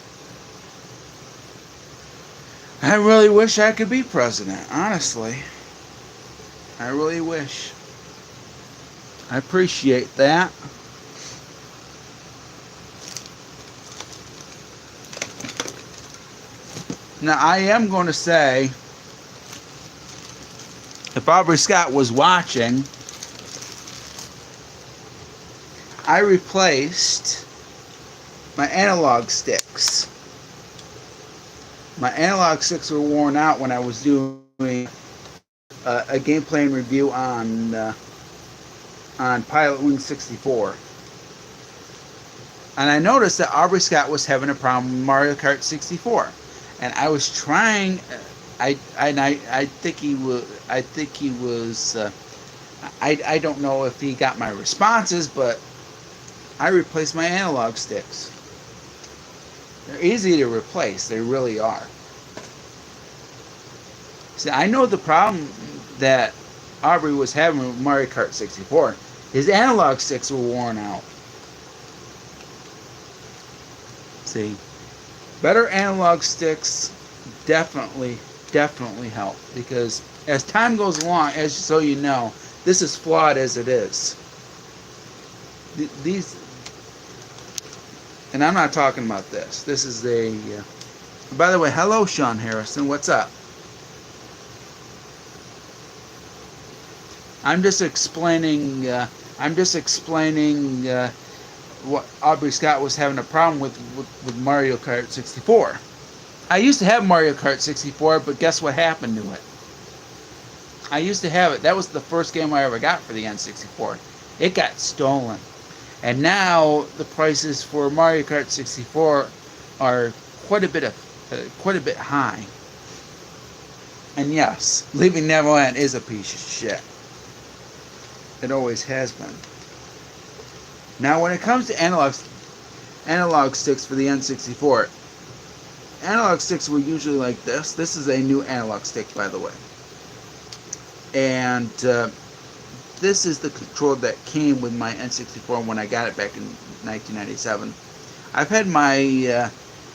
I really wish I could be president, honestly. I really wish. I appreciate that. Now, I am going to say, if Aubrey Scott was watching, I replaced my analog sticks. My analog sticks were worn out when I was doing a gameplay and review on Pilot Wing 64. And I noticed that Aubrey Scott was having a problem with Mario Kart 64. And I was trying. I think he was. I don't know if he got my responses, but I replaced my analog sticks. They're easy to replace. They really are. See, I know the problem that Aubrey was having with Mario Kart 64. His analog sticks were worn out. See, better analog sticks definitely help, because as time goes along, as so you know, this is flawed as it is. These, and I'm not talking about this. This is a. By the way, hello, Sean Harrison. What's up? I'm just explaining what Aubrey Scott was having a problem with Mario Kart 64. I used to have Mario Kart 64, but guess what happened to it? I used to have it. That was the first game I ever got for the N64. It got stolen. And now the prices for Mario Kart 64 are quite a bit high. And yes, Leaving Neverland is a piece of shit. It always has been. Now, when it comes to analog sticks for the N64, analog sticks were usually like this. This is a new analog stick, by the way. And this is the controller that came with my N64 when I got it back in 1997. I've had my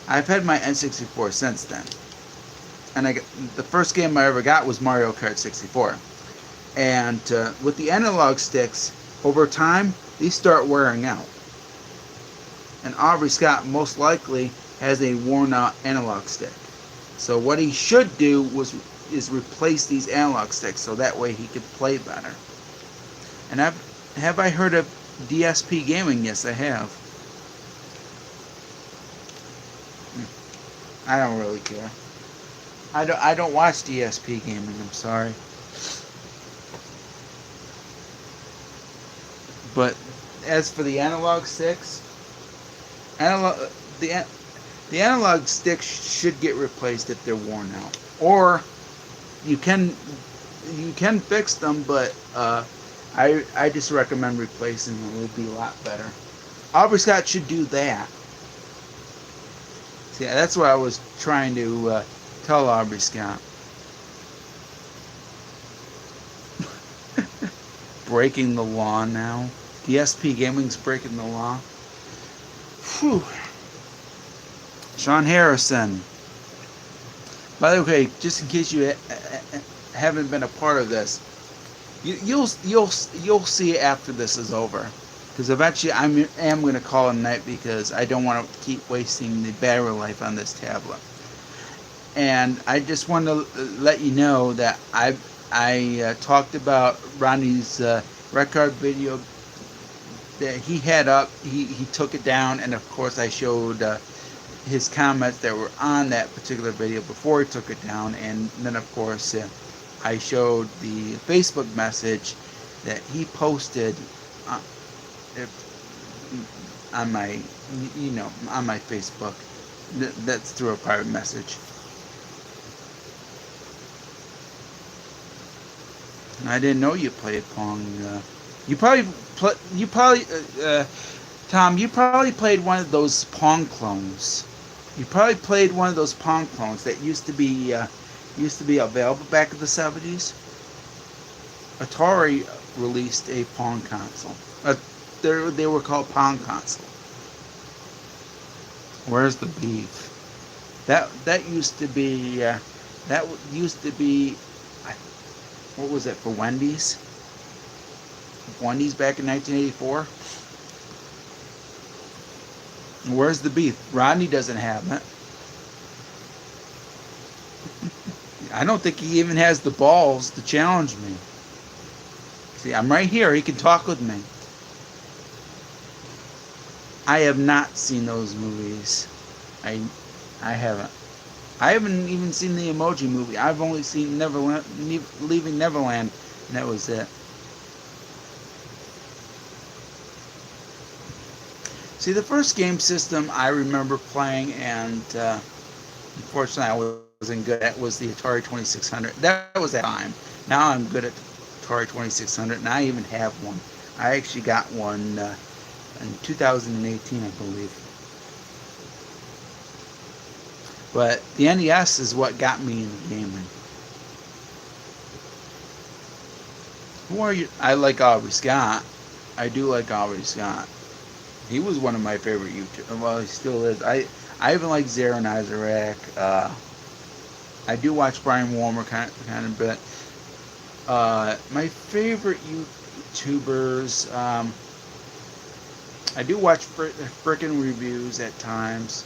N64 since then. And the first game I ever got was Mario Kart 64. And with the analog sticks, over time, these start wearing out. And Aubrey Scott most likely has a worn out analog stick. So what he should do is replace these analog sticks so that way he could play better. And have I heard of DSP Gaming? Yes, I have. I don't really care. I don't watch DSP Gaming, I'm sorry. But as for the analog sticks, the analog sticks should get replaced if they're worn out. Or you can fix them, but I just recommend replacing them. It would be a lot better. Aubrey Scott should do that. See, that's what I was trying to tell Aubrey Scott. Breaking the law now. DSP Gaming's breaking the law. Whew. Sean Harrison. By the way, just in case you haven't been a part of this, you'll see after this is over, because eventually am going to call it a night because I don't want to keep wasting the battery life on this tablet. And I just want to let you know that I talked about Rodney's record video that he had up. He took it down, and of course I showed his comments that were on that particular video before he took it down, and then of course I showed the Facebook message that he posted on my, on my Facebook. That's through a private message. I didn't know you played Pong. Tom, you probably played one of those Pong clones. You probably played one of those Pong clones that used to be available back in the 70s. Atari released a Pong console. They were called Pong console. Where's the beef? That used to be what was it, for Wendy's? Wendy's back in 1984? Where's the beef? Rodney doesn't have it. I don't think he even has the balls to challenge me. See, I'm right here. He can talk with me. I have not seen those movies. I haven't. I haven't even seen the Emoji Movie. I've only seen Leaving Neverland, and that was it. See, the first game system I remember playing, and unfortunately I wasn't good at, was the Atari 2600. That was that time. Now I'm good at the Atari 2600, and I even have one. I actually got one in 2018, I believe. But the NES is what got me into gaming. Who are you? I like Aubrey Scott. I do like Aubrey Scott. He was one of my favorite YouTubers. Well, he still is. I even like Zara Nazarek. I do watch Brian Warmer kind of bit. My favorite YouTubers. I do watch frickin' reviews at times.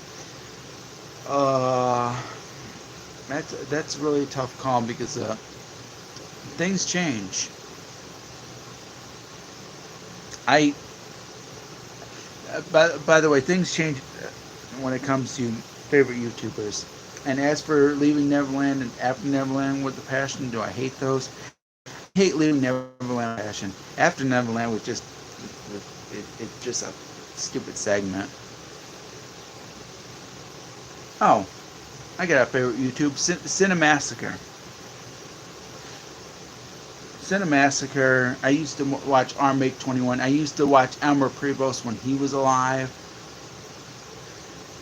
That's really a tough call because things change. By the way, things change when it comes to favorite YouTubers. And as for Leaving Neverland and After Neverland with a Passion, do I hate those? I hate Leaving Neverland with a Passion. After Neverland was just it's just a stupid segment. Oh, I got a favorite YouTube, Cinemassacre. Cinemassacre. I used to watch Armake 21. I used to watch Elmer Prevost when he was alive.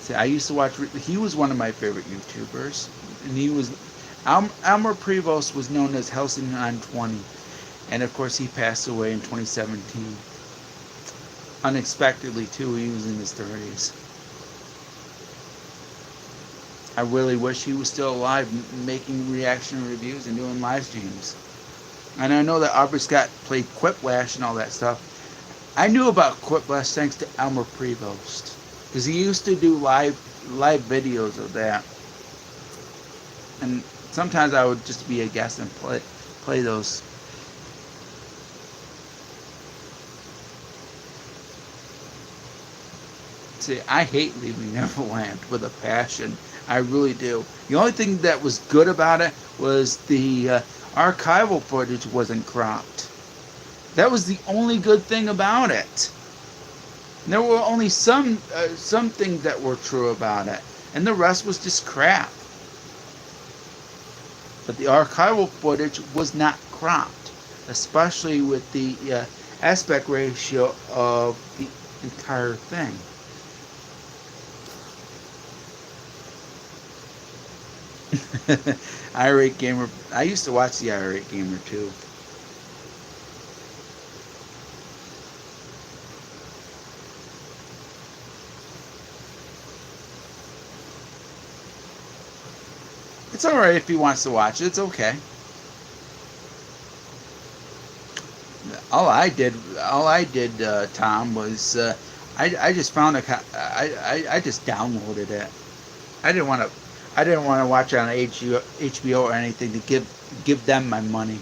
See, I used to watch. He was one of my favorite YouTubers, and he was. Elmer Prevost was known as Helsing on 20, and of course he passed away in 2017. Unexpectedly too. He was in his 30s. I really wish he was still alive, making reaction reviews and doing live streams. And I know that Aubrey Scott played Quiplash and all that stuff. I knew about Quiplash thanks to Elmer Prevost, because he used to do live videos of that. And sometimes I would just be a guest and play those. See, I hate Leaving Neverland with a passion. I really do. The only thing that was good about it was the archival footage wasn't cropped. That was the only good thing about it. And there were only some things that were true about it, and the rest was just crap. But the archival footage was not cropped, especially with the aspect ratio of the entire thing. Irate Gamer. I used to watch the Irate Gamer too. It's all right if he wants to watch it. It's okay. All I did, Tom, was I just found I just downloaded it. I didn't want to I didn't want to watch it on HBO or anything to give them my money.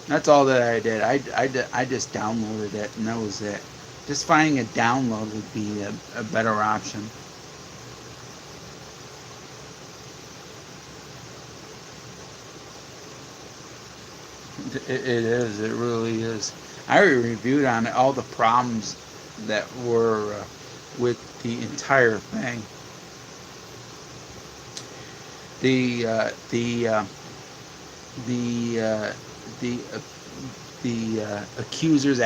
That's all that I did. I just downloaded it, and that was it. Just finding a download would be a better option. It is. It really is. I already reviewed on it all the problems that were with the entire thing. The the the accuser's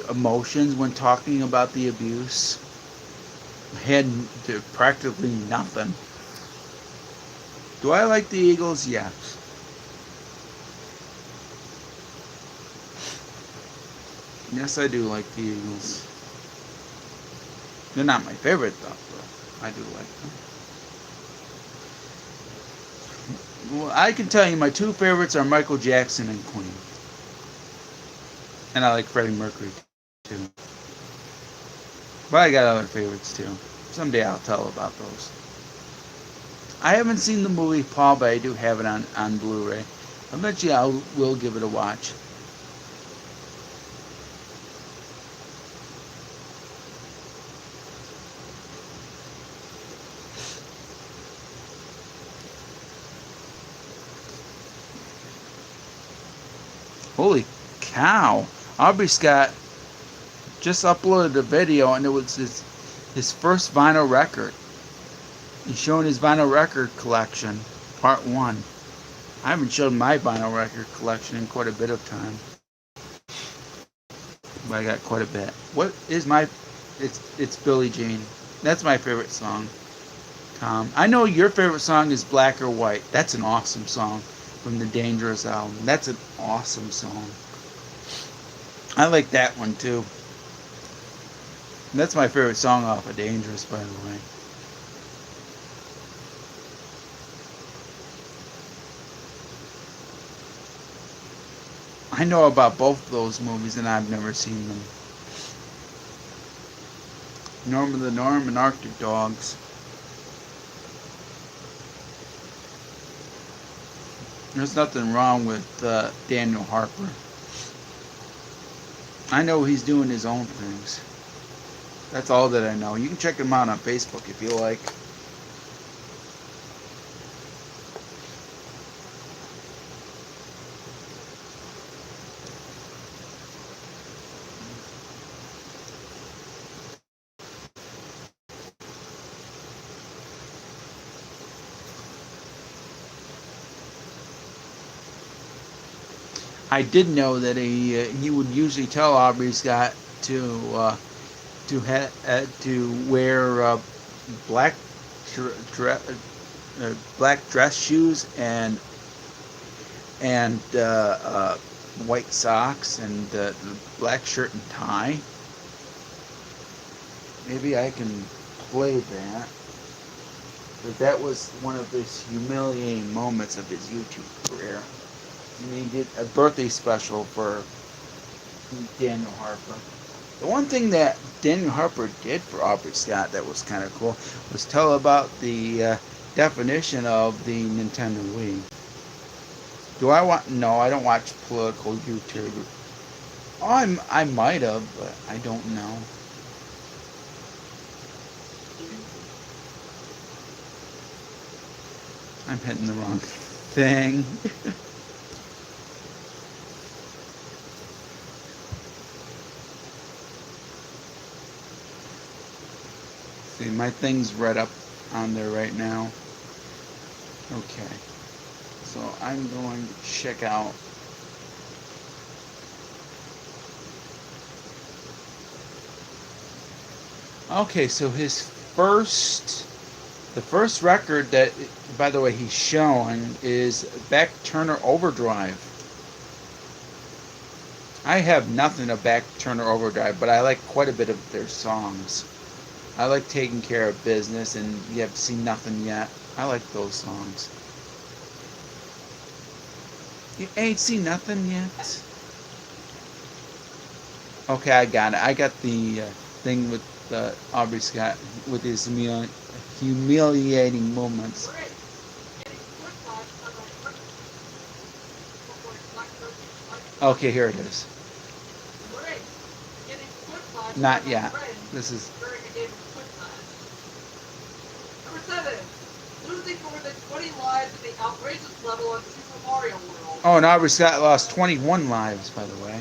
emotions when talking about the abuse had practically nothing. Do I like the Eagles? Yes. Yes, I do like the Eagles. They're not my favorite though, but I do like them. Well, I can tell you my two favorites are Michael Jackson and Queen. And I like Freddie Mercury too. But I got other favorites too. Someday I'll tell about those. I haven't seen the movie Paul, but I do have it on Blu-ray. Eventually I will give it a watch. Holy cow. Aubrey Scott just uploaded a video, and it was his first vinyl record. He's showing his vinyl record collection, part 1. I haven't shown my vinyl record collection in quite a bit of time. But I got quite a bit. What is my... It's Billie Jean. That's my favorite song, Tom. I know your favorite song is Black or White. That's an awesome song from the Dangerous album. That's an awesome song. I like that one too. That's my favorite song off of Dangerous, by the way. I know about both those movies and I've never seen them. Norm the Norm and Arctic Dogs. There's nothing wrong with Daniel Harper. I know he's doing his own things. That's all that I know. You can check him out on Facebook if you like. I did know that he would usually tell Aubrey Scott to wear black black dress shoes and white socks and black shirt and tie. Maybe I can play that. But that was one of his humiliating moments of his YouTube career. And he did a birthday special for Daniel Harper. The one thing that Daniel Harper did for Aubrey Scott that was kind of cool was tell about the definition of the Nintendo Wii. Do I want? No, I don't watch political YouTube. Oh, I might have, but I don't know. I'm hitting the wrong thing. See, my thing's right up on there right now. Okay. So I'm going to check out. Okay, so the first record that, by the way, he's showing is Beck Turner Overdrive. I have nothing to back Turner Overdrive, but I like quite a bit of their songs. I like Taking Care of Business and You Have Seen Nothing Yet. I like those songs. You ain't seen nothing yet. Okay, I got it. I got the thing with Aubrey Scott with his humiliating moments. Okay, here it is. Not yet. This is. Number 7. Losing more than 20 lives at the outrageous level on Super Mario World. Oh, and Aubrey Scott lost 21 lives, by the way.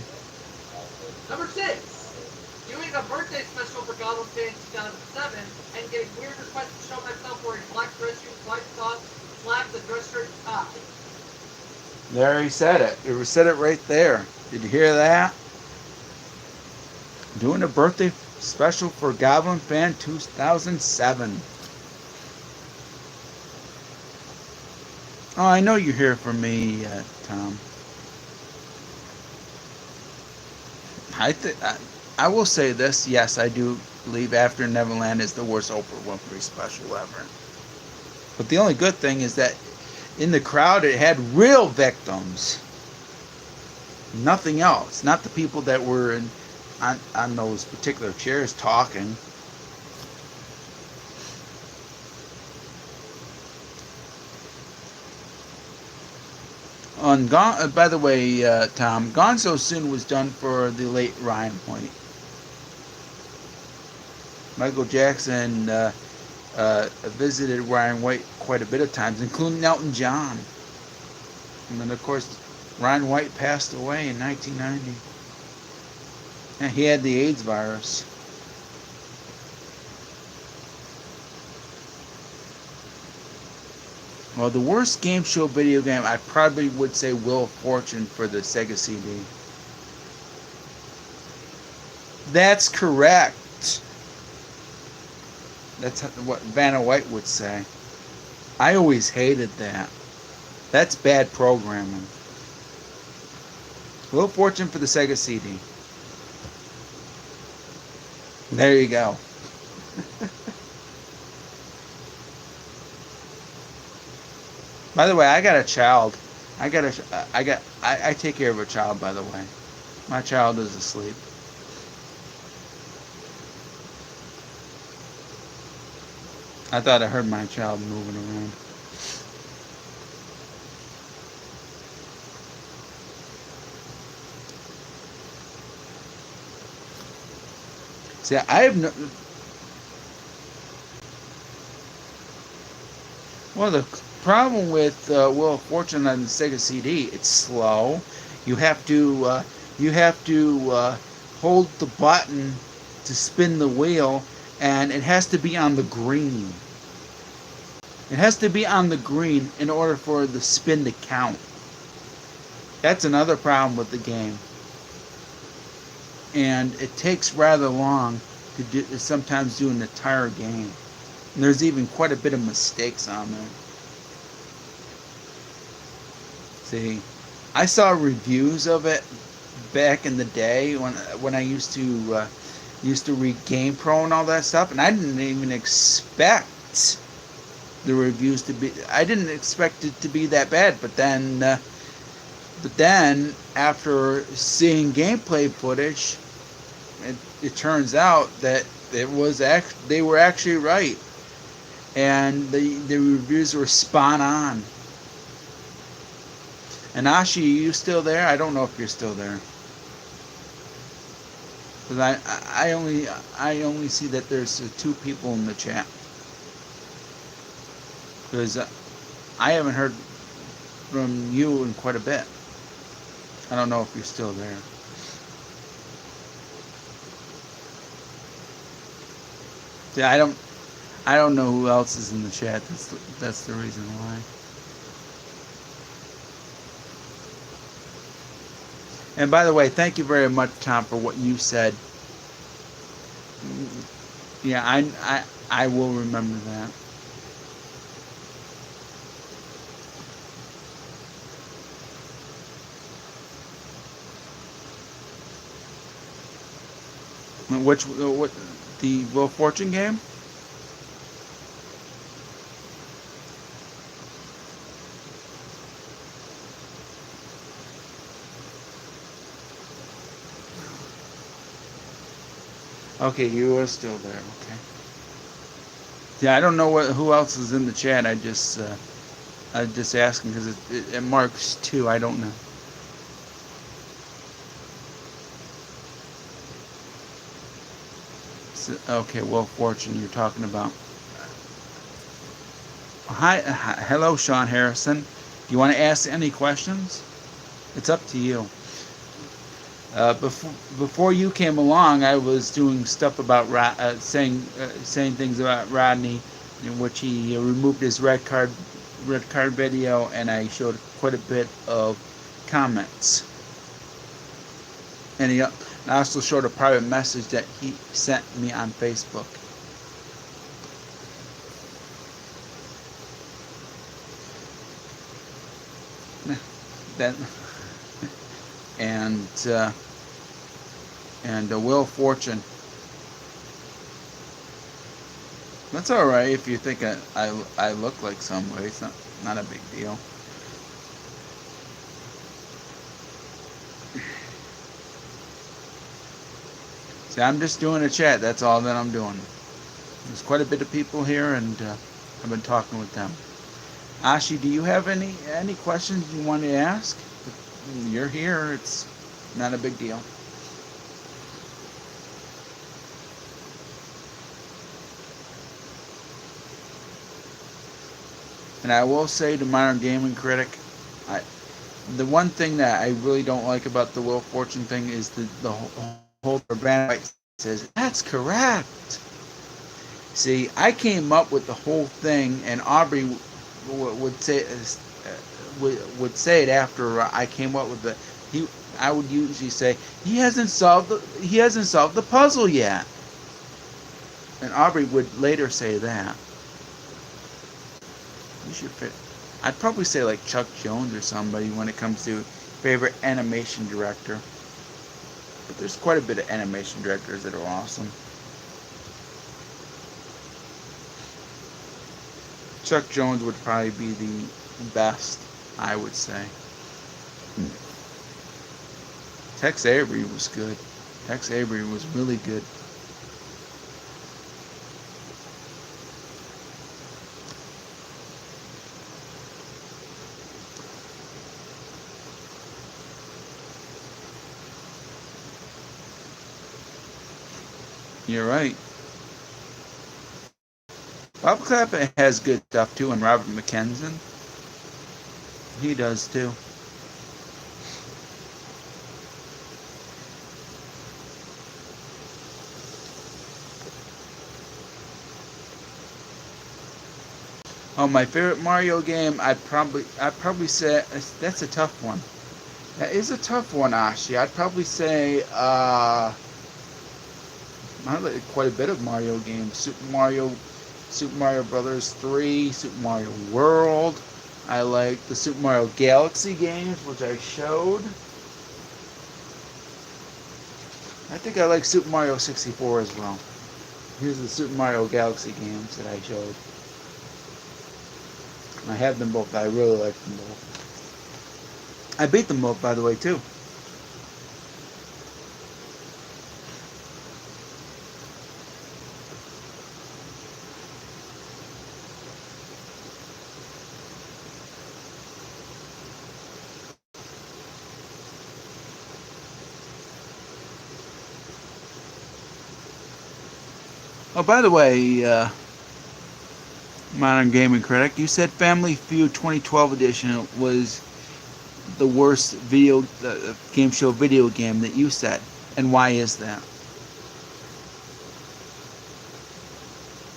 Number 6. Doing a birthday special for Goblin Fan 2007 and getting weird requests to show myself wearing black dress shoes, white socks, slacks, and dress shirt and tie. There he said it. He said it right there. Did you hear that? Doing a birthday special for Goblin Fan 2007. Oh, I know you're here for me, Tom. I will say this. Yes, I do believe After Neverland is the worst Oprah Winfrey special ever. But the only good thing is that in the crowd it had real victims. Nothing else. Not the people that were on those particular chairs talking. By the way, Tom, Gone So Soon was done for the late Ryan White. Michael Jackson visited Ryan White quite a bit of times, including Elton John. And then, of course, Ryan White passed away in 1990. And he had the AIDS virus. Well, the worst game show video game, I probably would say Wheel of Fortune for the Sega CD. That's correct. That's what Vanna White would say. I always hated that. That's bad programming. Wheel of Fortune for the Sega CD. There you go. By the way, I got a child. I take care of a child, by the way. My child is asleep. I thought I heard my child moving around. See, I have no... Well, the problem with Wheel of Fortune on the Sega CD, it's slow. You have to hold the button to spin the wheel, and it has to be on the green. It has to be on the green in order for the spin to count. That's another problem with the game. And it takes rather long to sometimes do an entire game. And there's even quite a bit of mistakes on there. See, I saw reviews of it back in the day when I used to read GamePro and all that stuff, and I didn't even expect the reviews to be. I didn't expect it to be that bad, but then after seeing gameplay footage, it turns out that they were actually right, and the reviews were spot on. And Ashi, are you still there? I don't know if you're still there. Because I only see that there's 2 people in the chat. Because I haven't heard from you in quite a bit. I don't know if you're still there. Yeah, I don't know who else is in the chat. That's the reason why. And by the way, thank you very much, Tom, for what you said. Yeah, I will remember that. What the Wheel of Fortune game? Okay, you are still there. Okay. Yeah, I don't know who else is in the chat. I just asking because it marks two. I don't know. So, okay, well, Fortune, you're talking about. Hi, hello, Sean Harrison. Do you want to ask any questions? It's up to you. Before you came along, I was doing stuff about saying things about Rodney, in which he removed his red card video, and I showed quite a bit of comments. And I also showed a private message that he sent me on Facebook. That and Wheel of Fortune. That's all right if you think I look like somebody. It's not a big deal. See, I'm just doing a chat. That's all that I'm doing. There's quite a bit of people here, and I've been talking with them. Ashi, do you have any questions you want to ask? You're here. It's not a big deal. And I will say to Modern Gaming Critic, the one thing that I really don't like about the Wheel of Fortune thing is the whole Urbana White says that's correct. See, I came up with the whole thing, and Aubrey would say it after I came up with it. I would usually say he hasn't solved the puzzle yet, and Aubrey would later say that. You should fit. I'd probably say like Chuck Jones or somebody when it comes to favorite animation director. But there's quite a bit of animation directors that are awesome. Chuck Jones would probably be the best, I would say. Tex Avery was good. Tex Avery was really good. You're right. Bob Clappett has good stuff too, and Robert McKenzie. He does too. Oh, my favorite Mario game, I'd probably say that's a tough one. That is a tough one, Ashi. I'd probably say I like quite a bit of Mario games. Super Mario Brothers 3, Super Mario World. I like the Super Mario Galaxy games, which I showed. I think I like Super Mario 64 as well. Here's the Super Mario Galaxy games that I showed. I have them both. I really like them both. I beat them both, by the way, too. Oh, by the way, Modern Gaming Critic, you said Family Feud 2012 edition was the worst game show video game that you said, and why is that?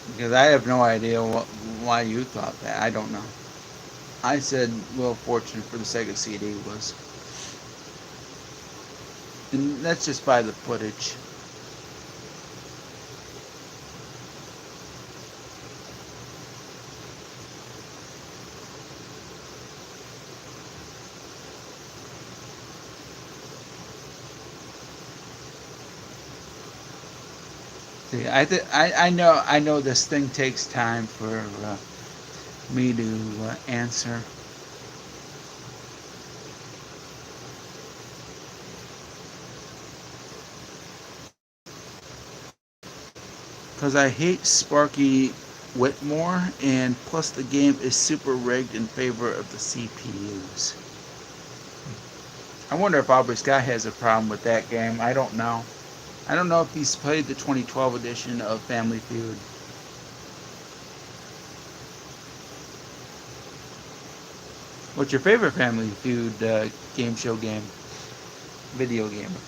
Because I have no idea why you thought that. I don't know. I said Wheel of Fortune for the Sega CD was, and that's just by the footage. See, I know this thing takes time for me to answer. Because I hate Sparky Whitmore, and plus the game is super rigged in favor of the CPUs. I wonder if Aubrey Scott has a problem with that game. I don't know. I don't know if he's played the 2012 edition of Family Feud. What's your favorite Family Feud game show game? Video game.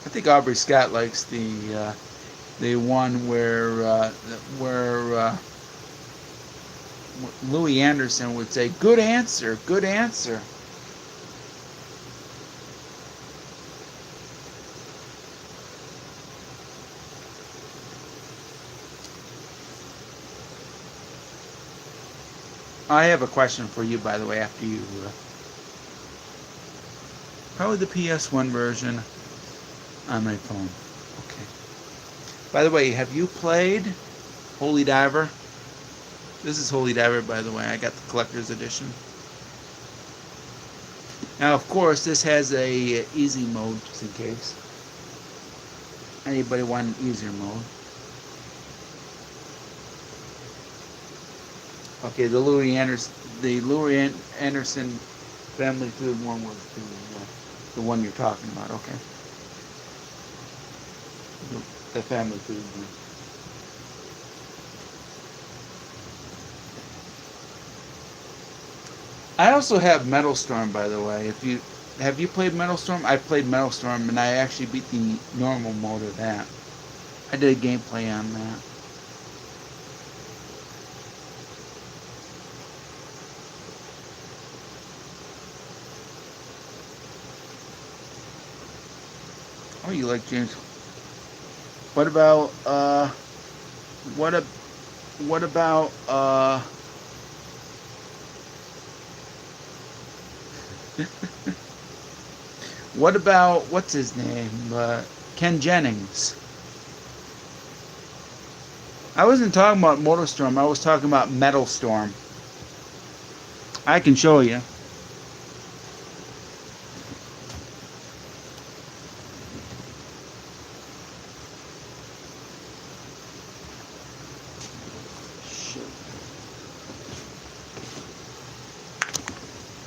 I think Aubrey Scott likes the one where Louis Anderson would say, "Good answer, good answer." I have a question for you, by the way, after you. Probably the PS1 version on my phone. Okay. By the way, have you played Holy Diver? This is Holy Diver, by the way. I got the collector's edition. Now, of course, this has a easy mode, just in case anybody want an easier mode. Okay, the Louis Anderson Family Feud one was the one you're talking about. Okay, the Family Feud one. I also have Metal Storm, by the way. Have you played Metal Storm? I played Metal Storm, and I actually beat the normal mode of that. I did a gameplay on that. Oh, you like James? What about what a, what about what about what's his name? Ken Jennings. I wasn't talking about Motorstorm. I was talking about Metal Storm. I can show you.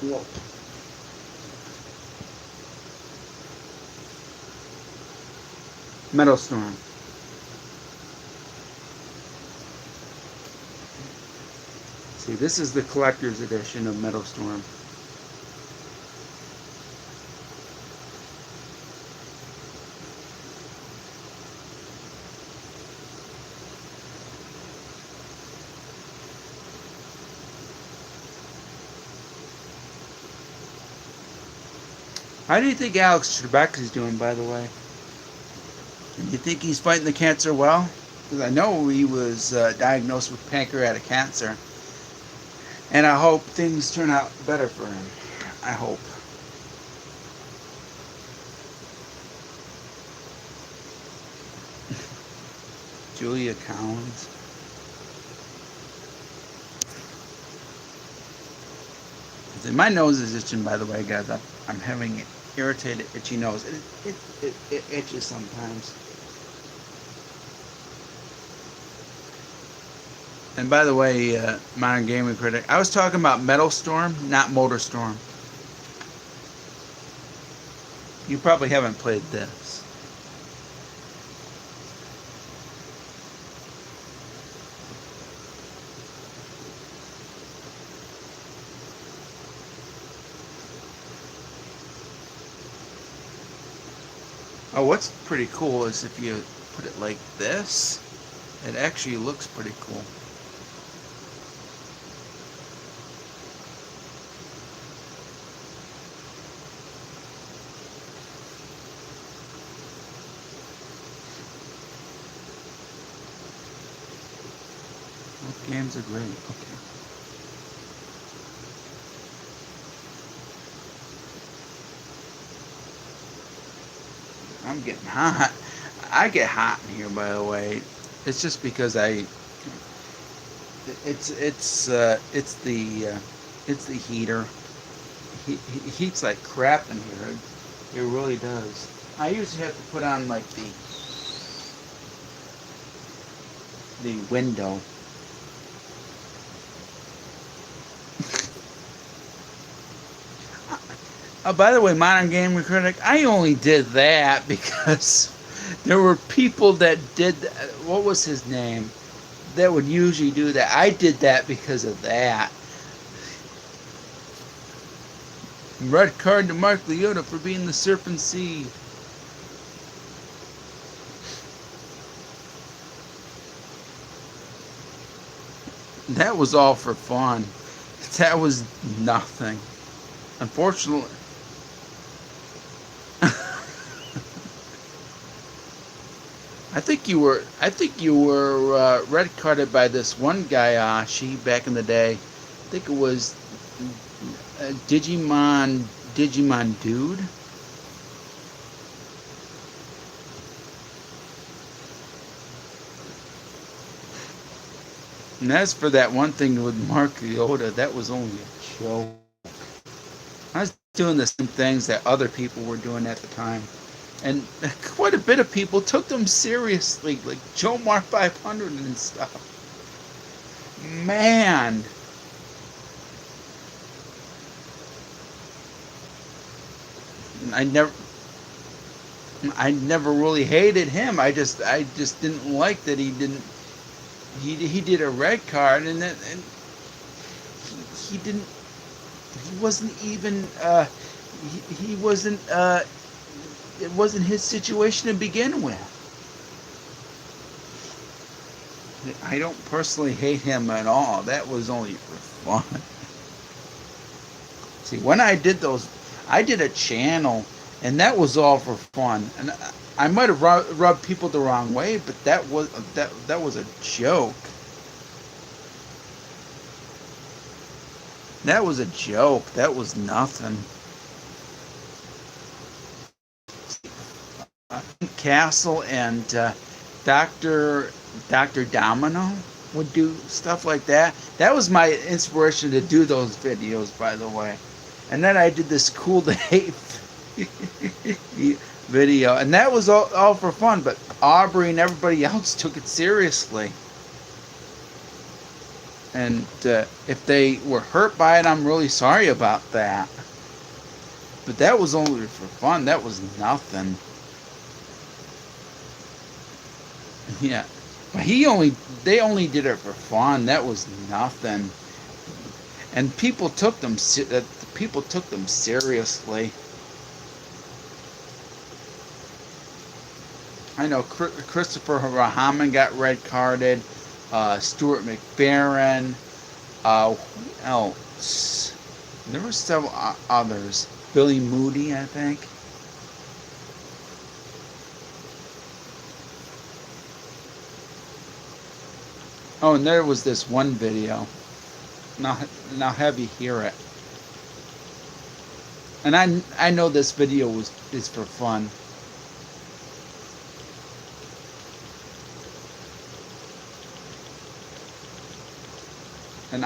Whoa. Metal Storm. See, this is the collector's edition of Metal Storm. How do you think Alex Trebek is doing, by the way? Do you think he's fighting the cancer well? Because I know he was diagnosed with pancreatic cancer. And I hope things turn out better for him. I hope. Julia Collins. My nose is itching, by the way, guys. I'm having irritated, itchy nose. It itches sometimes. And by the way, Modern Gaming Critic, I was talking about Metal Storm, not Motor Storm. You probably haven't played this. Oh, what's pretty cool is if you put it like this, it actually looks pretty cool. Both games are great. Okay. I'm getting hot. I get hot in here, by the way. It's just because it's the heater. He heats like crap in here. It really does. I usually have to put on like the window. By the way, Modern Gaming Critic, I only did that because there were people that did. What was his name? That would usually do that. I did that because of that. Red card to Mark Leota for being the Serpent Seed. That was all for fun. That was nothing. Unfortunately. I think you were red carded by this one guy, Ashi, back in the day. I think it was Digimon Dude. And as for that one thing with Mark Leota, that was only a joke. I was doing the same things that other people were doing at the time. And quite a bit of people took them seriously, like Jomar 500 and stuff. Man. I never really hated him. I just didn't like that he did a red card and he didn't. He wasn't even. He wasn't. It wasn't his situation to begin with. I don't personally hate him at all. That was only for fun. See, when I did those, I did a channel, and that was all for fun. And I might have rubbed people the wrong way, but that was a joke. That was a joke. That was nothing. Castle and Dr. Domino would do stuff like that. That was my inspiration to do those videos, by the way. And then I did this Cool to Hate video, and that was all for fun, but Aubrey and everybody else took it seriously. And if they were hurt by it, I'm really sorry about that. But that was only for fun. That was nothing. Yeah, but they only did it for fun. That was nothing, and people took them seriously. I know Christopher Rahman got red carded. Stuart McFerrin. Who else? There were several others. Billy Moody, I think. Oh, and there was this one video. Now have you hear it. And I know this video is for fun. And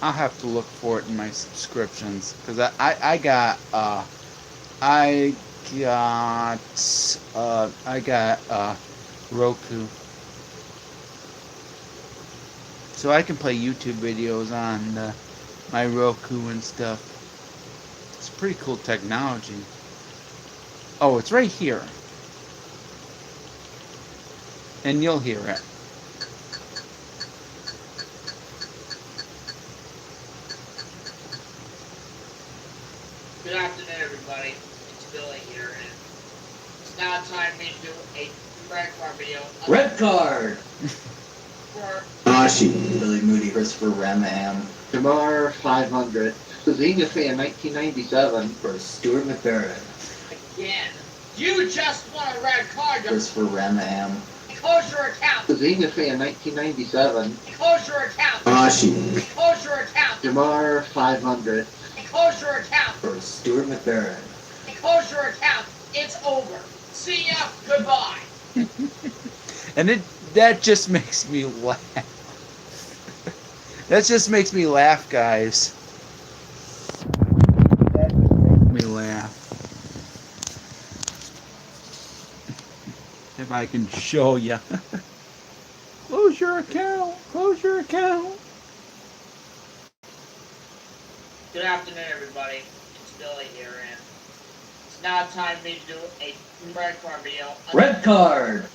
I'll have to look for it in my subscriptions, because I got Roku, so I can play YouTube videos on my Roku and stuff. It's pretty cool technology. Oh, it's right here, and you'll hear it. Good afternoon, everybody. It's Billy here, and it's now time for me to do a red card video. Red card! For Ashi, Billy Moody, Christopher Ramham, Jamar 500. Zenia fan 1997. for Stuart McFerrin, again, you just won a red card. Christopher Ramham, Close your account. Zenia fan 1997. Close your account. Ashi, Close your account. Jamar 500. Close your account. For Stuart McBaron. Close your account. It's over. See ya. Goodbye. And that just makes me laugh. That just makes me laugh, guys. That just makes me laugh. If I can show you. Close your account. Close your account. Good afternoon, everybody. It's Billy here, and it's now time for me to do a red card video. Red card.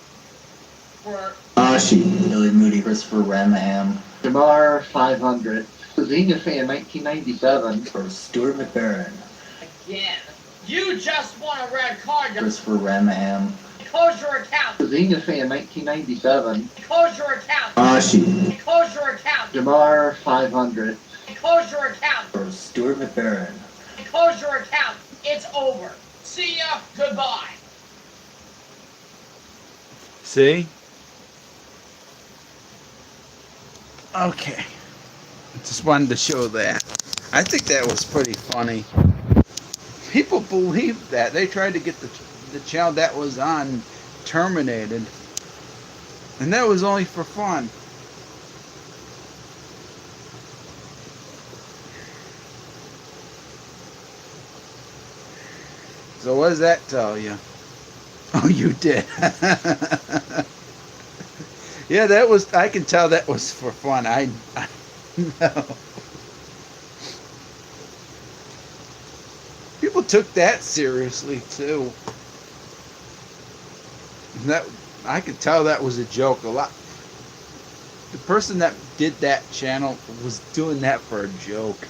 For Billy Moody, Christopher Ramaham. Jamar 500. Xenia fan 1997. For Stuart McBaron. again. You just won a red card. Christopher Ramaham. Close your account. Xenia fan 1997. Close your account. Close your account. Jamar 500. Close your account. For Stuart McBaron. Close your account. It's over. See ya. Goodbye. See? Okay. Just wanted to show that. I think that was pretty funny. People believed that. They tried to get the channel that was on terminated. And that was only for fun. So what does that tell you? Oh, you did. Yeah, that was, I can tell that was for fun. I know. People took that seriously too. That, I could tell that was a joke. A lot. The person that did that channel was doing that for a joke.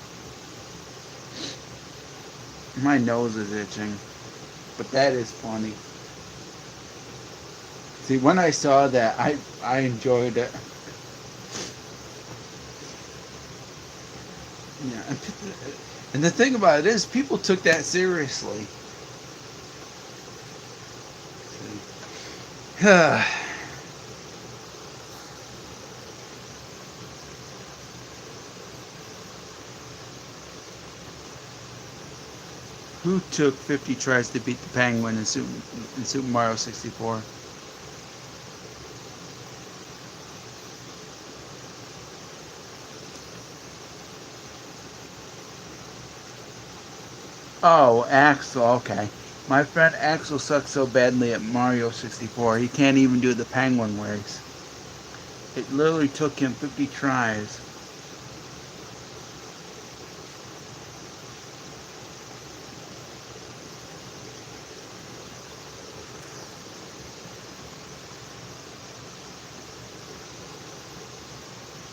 My nose is itching, but that is funny. See, when I saw that, I enjoyed it. Yeah, and the thing about it is, people took that seriously. Who took 50 tries to beat the Penguin in Super Mario 64? Oh, Axel, okay. My friend Axel sucks so badly at Mario 64, he can't even do the Penguin race. It literally took him 50 tries.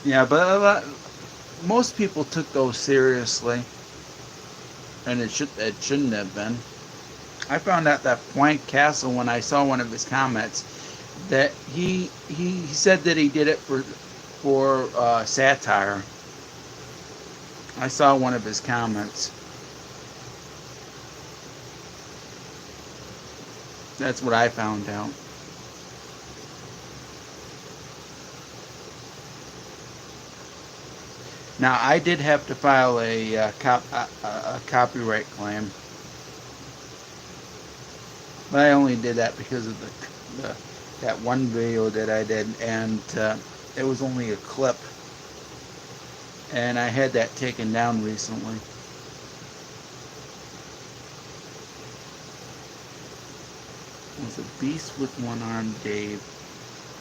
Yeah, but most people took those seriously. And it shouldn't have been. I found out that Plank Castle when I saw one of his comments that he said that he did it for satire. I saw one of his comments. That's what I found out. Now, I did have to file a copyright claim, but I only did that because of that one video that I did, and it was only a clip, and I had that taken down recently. It was a beast with one arm, Dave.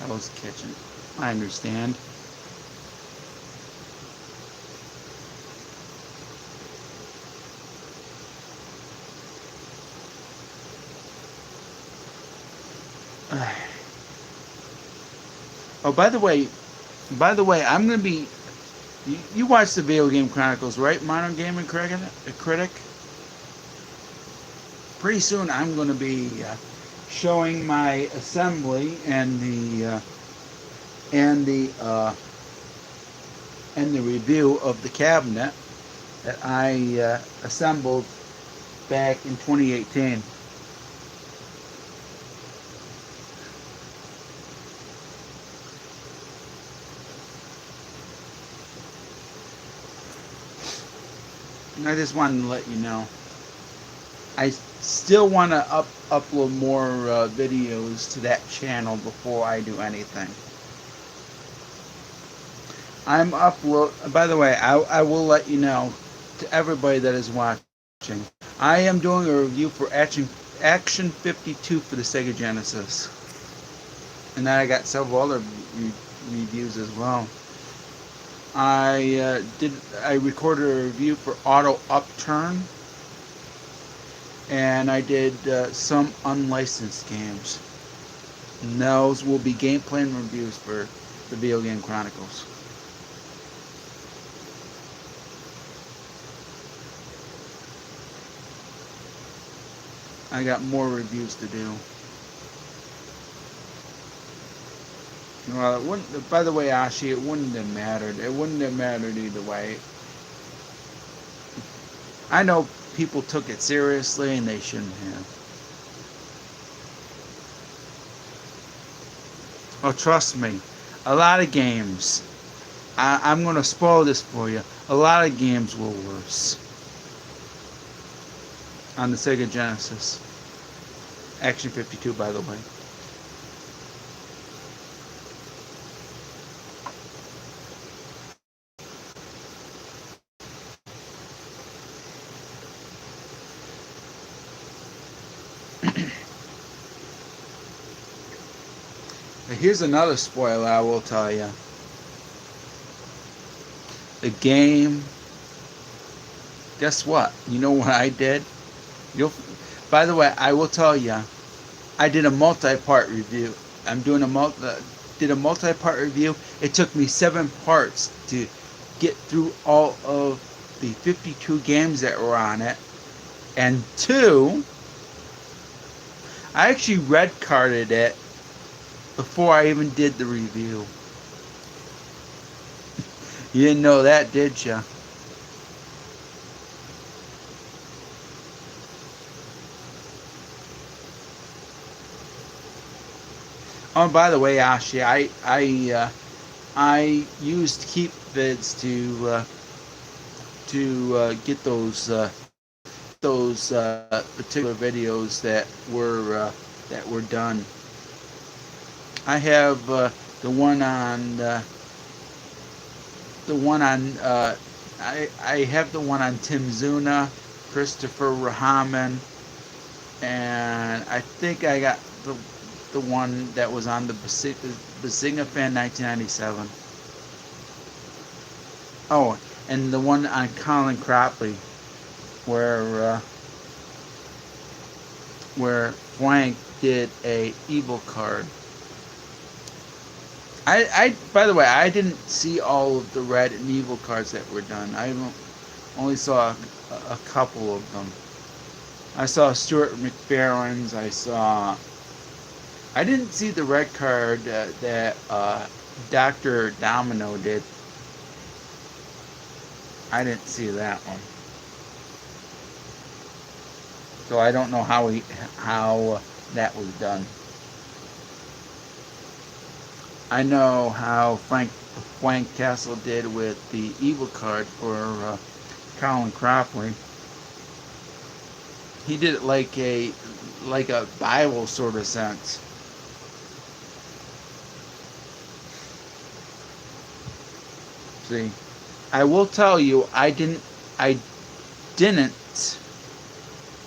I was catching. I understand. Oh, by the way, I'm gonna be. You watch the Video Game Chronicles, right? Modern Gaming Critic. Pretty soon, I'm gonna be showing my assembly and the review of the cabinet that I assembled back in 2018. And I just wanted to let you know. I still want to upload more videos to that channel before I do anything. I'm upload. By the way, I will let you know to everybody that is watching. I am doing a review for Action 52 for the Sega Genesis, and then I got several other reviews as well. I recorded a review for Auto Upturn, and I did some unlicensed games. And those will be gameplay and reviews for the Video Game Chronicles. I got more reviews to do. Well, it wouldn't. By the way, Ashi, it wouldn't have mattered. It wouldn't have mattered either way. I know people took it seriously, and they shouldn't have. Oh, trust me, a lot of games. I'm going to spoil this for you. A lot of games were worse on the Sega Genesis. Action 52, by the way. Here's another spoiler I will tell you. The game, guess what? You know what I did? By the way, I will tell you, I did a multi-part review. Did a multi-part review. It took me 7 parts to get through all of the 52 games that were on it. And 2, I actually red carded it before I even did the review. You didn't know that, did you? Oh, by the way, Ashi, I used Keep Vids to get those particular videos that were done. I have the one on I have the one on Tim Zuna, Christopher Rahaman, and I think I got the one that was on the Bazinga Fan 1997. Oh, and the one on Colin Cropley, where Frank did a evil card. By the way, I didn't see all of the red and evil cards that were done. I only saw a couple of them. I saw Stuart McFarlane's. I didn't see the red card that Dr. Domino did. I didn't see that one. So I don't know how that was done. I know how Frank Castle did with the evil card for Colin Cropley. He did it like a Bible sort of sense. See, I will tell you, I didn't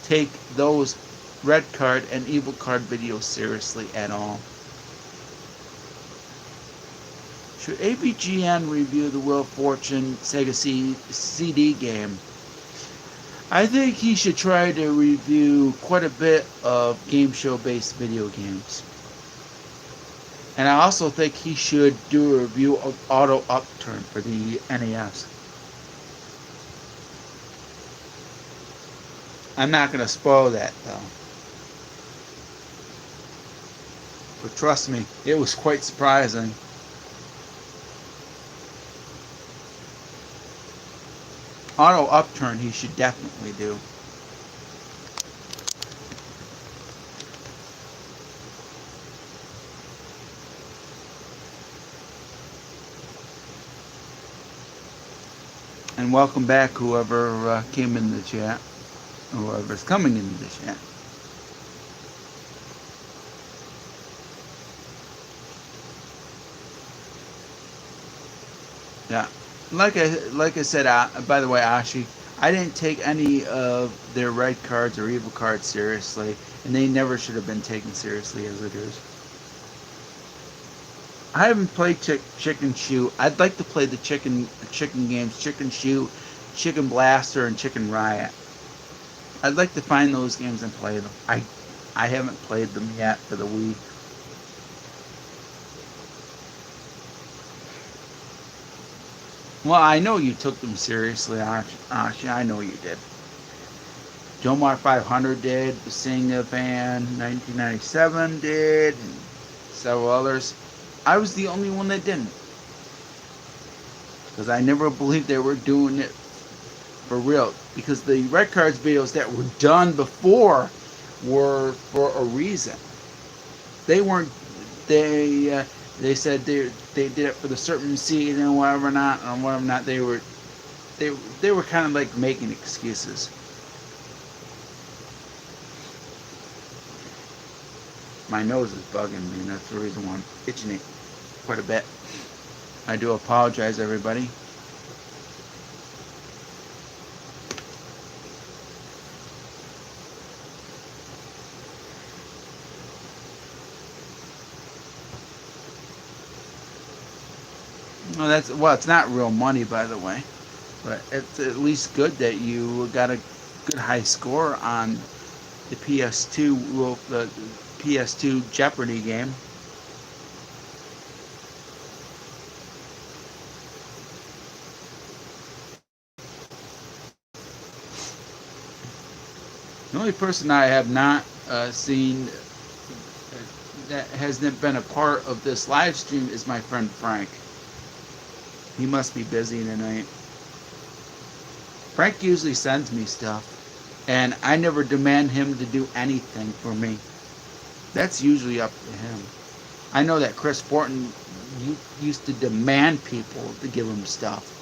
take those red card and evil card videos seriously at all. Should AVGN review the Wheel of Fortune Sega CD game? I think he should try to review quite a bit of game show based video games. And I also think he should do a review of Auto Upturn for the NES. I'm not going to spoil that though. But trust me, it was quite surprising. Auto Upturn he should definitely do. And welcome back, whoever came in the chat, whoever's coming into the chat. Yeah, like I said. By the way, Ashi, I didn't take any of their red cards or evil cards seriously, and they never should have been taken seriously as it is. I haven't played Chicken Shoot. I'd like to play the chicken games, Chicken Shoot, Chicken Blaster, and Chicken Riot. I'd like to find those games and play them. I haven't played them yet for the Wii. Well, I know you took them seriously, Ashi. I know you did. Jomar 500 did. Basinga Fan 1997 did. And several others. I was the only one that didn't. Because I never believed they were doing it for real. Because the Red Cards videos that were done before were for a reason. They weren't. They said they did it for the certain season and whatever not, and whatever not. They were kind of like making excuses. My nose is bugging me, and that's the reason why I'm itching it quite a bit. I do apologize, everybody. Well, it's not real money, by the way, but it's at least good that you got a good high score on the PS2, the PS2 Jeopardy game. The only person I have not seen that hasn't been a part of this live stream is my friend Frank. He must be busy tonight. Frank usually sends me stuff, and I never demand him to do anything for me. That's usually up to him. I know that Chris Fortin used to demand people to give him stuff.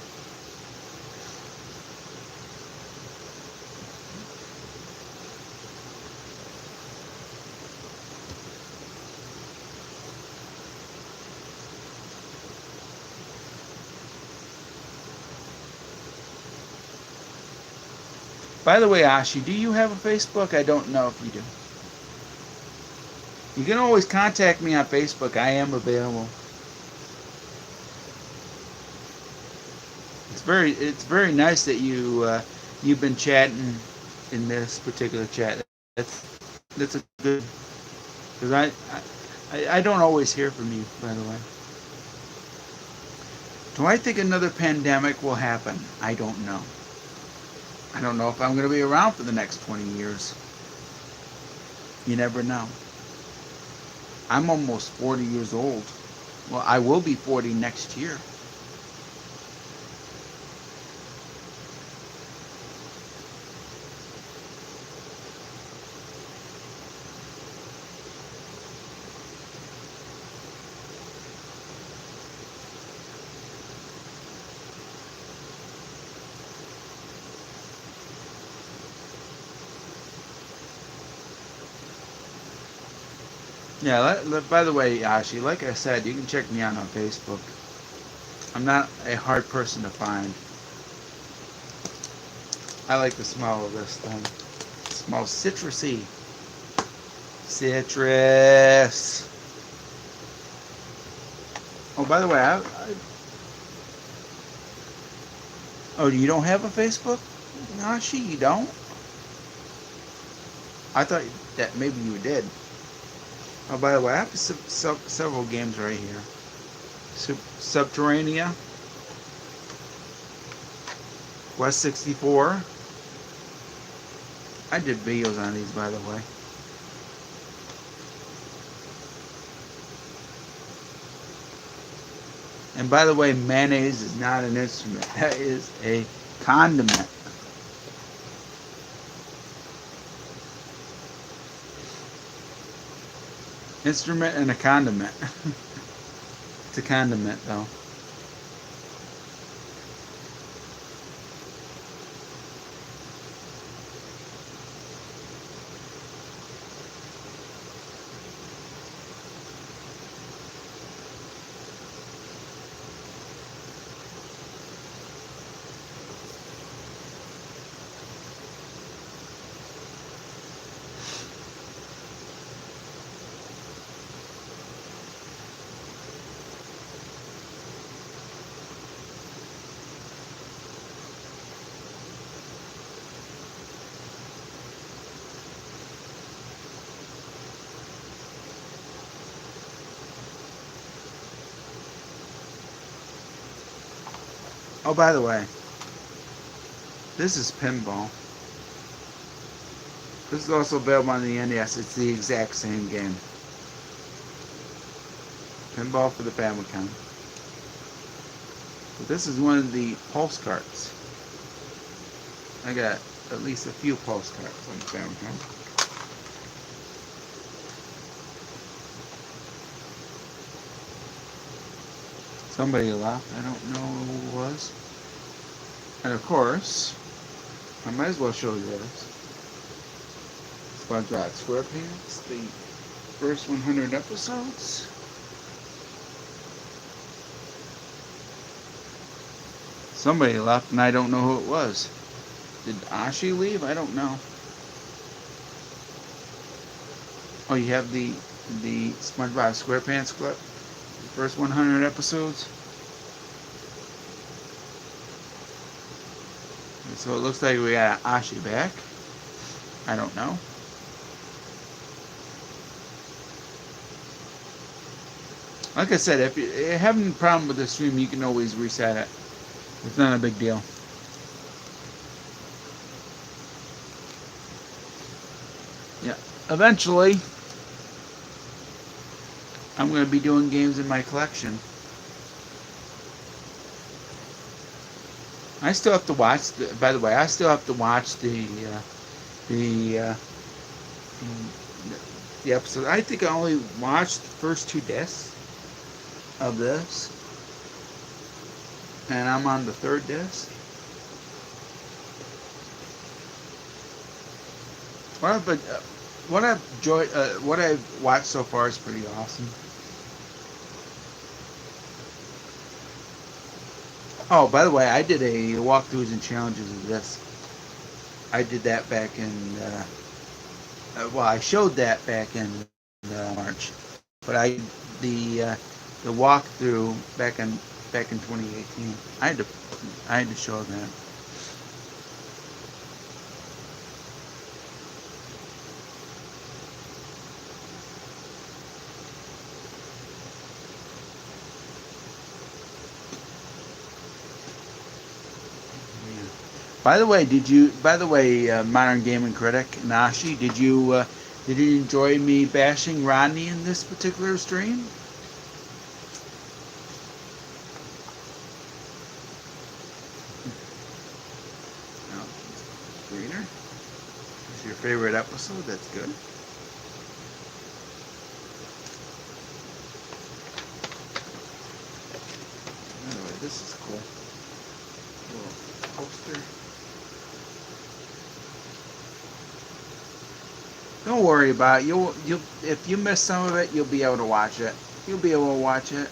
By the way, Ashi, do you have a Facebook? I don't know if you do. You can always contact me on Facebook. I am available. It's very nice that you've been chatting in this particular chat. That's a good, because I don't always hear from you, by the way. Do I think another pandemic will happen? I don't know. I don't know if I'm going to be around for the next 20 years. You never know. I'm almost 40 years old. Well, I will be 40 next year. Yeah, by the way, Ashi, like I said, you can check me out on Facebook. I'm not a hard person to find. I like the smell of this thing. It smells citrusy. Citrus. Oh, by the way, oh, you don't have a Facebook? Ashi, you don't? I thought that maybe you did. Oh, by the way, I have several games right here. Subterranea, Quest 64. I did videos on these, by the way. And by the way, mayonnaise is not an instrument. That is a condiment. Instrument and a condiment. It's a condiment, though. Oh, by the way, this is Pinball. This is also available on the NES. It's the exact same game. Pinball for the Famicom. But this is one of the pulse carts. I got at least a few pulse carts on the Famicom. Somebody left. I don't know who it was. And of course, I might as well show you this. SpongeBob SquarePants, the first 100 episodes. Somebody left, and I don't know who it was. Did Ashi leave? I don't know. Oh, you have the SpongeBob SquarePants clip? The first 100 episodes? So it looks like we got Ashi back. I don't know. Like I said, if you're having a problem with the stream, you can always reset it. It's not a big deal. Yeah. Eventually, I'm going to be doing games in my collection. I still have to watch. By the way, I still have to watch the episode. I think I only watched the first 2 discs of this, and I'm on the 3rd disc. What I've watched so far is pretty awesome. Oh, by the way, I did a walkthroughs and challenges of this. I did that back in, I showed that back in March, but the walkthrough back in 2018. I had to show that. By the way, Modern Gaming Critic, Nashi, did you enjoy me bashing Rodney in this particular stream? No, Greener. It's your favorite episode. That's good. Anyway, this is cool. Little poster. Don't worry about it. You'll if you miss some of it, you'll be able to watch it. You'll be able to watch it.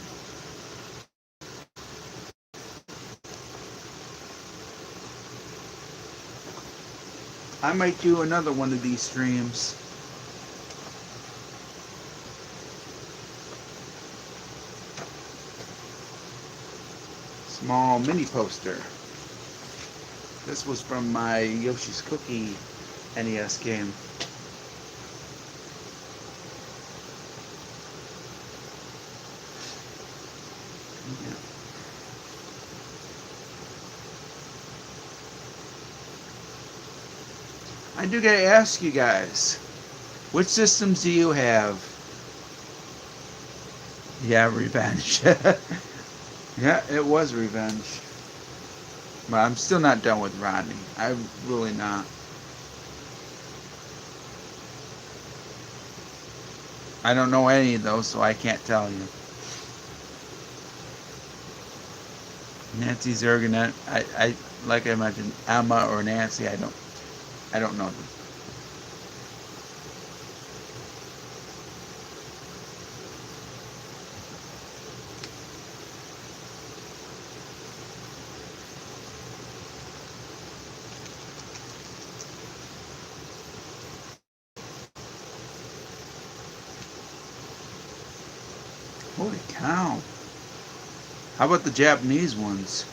I might do another one of these streams. Small mini poster. This was from my Yoshi's Cookie NES game. I do gotta ask you guys, which systems do you have? Yeah, Revenge. Yeah, it was Revenge. But I'm still not done with Rodney. I'm really not. I don't know any of those, so I can't tell you. Nancy Zerganet, I like I mentioned, Emma or Nancy, I don't know them. Holy cow. How about the Japanese ones?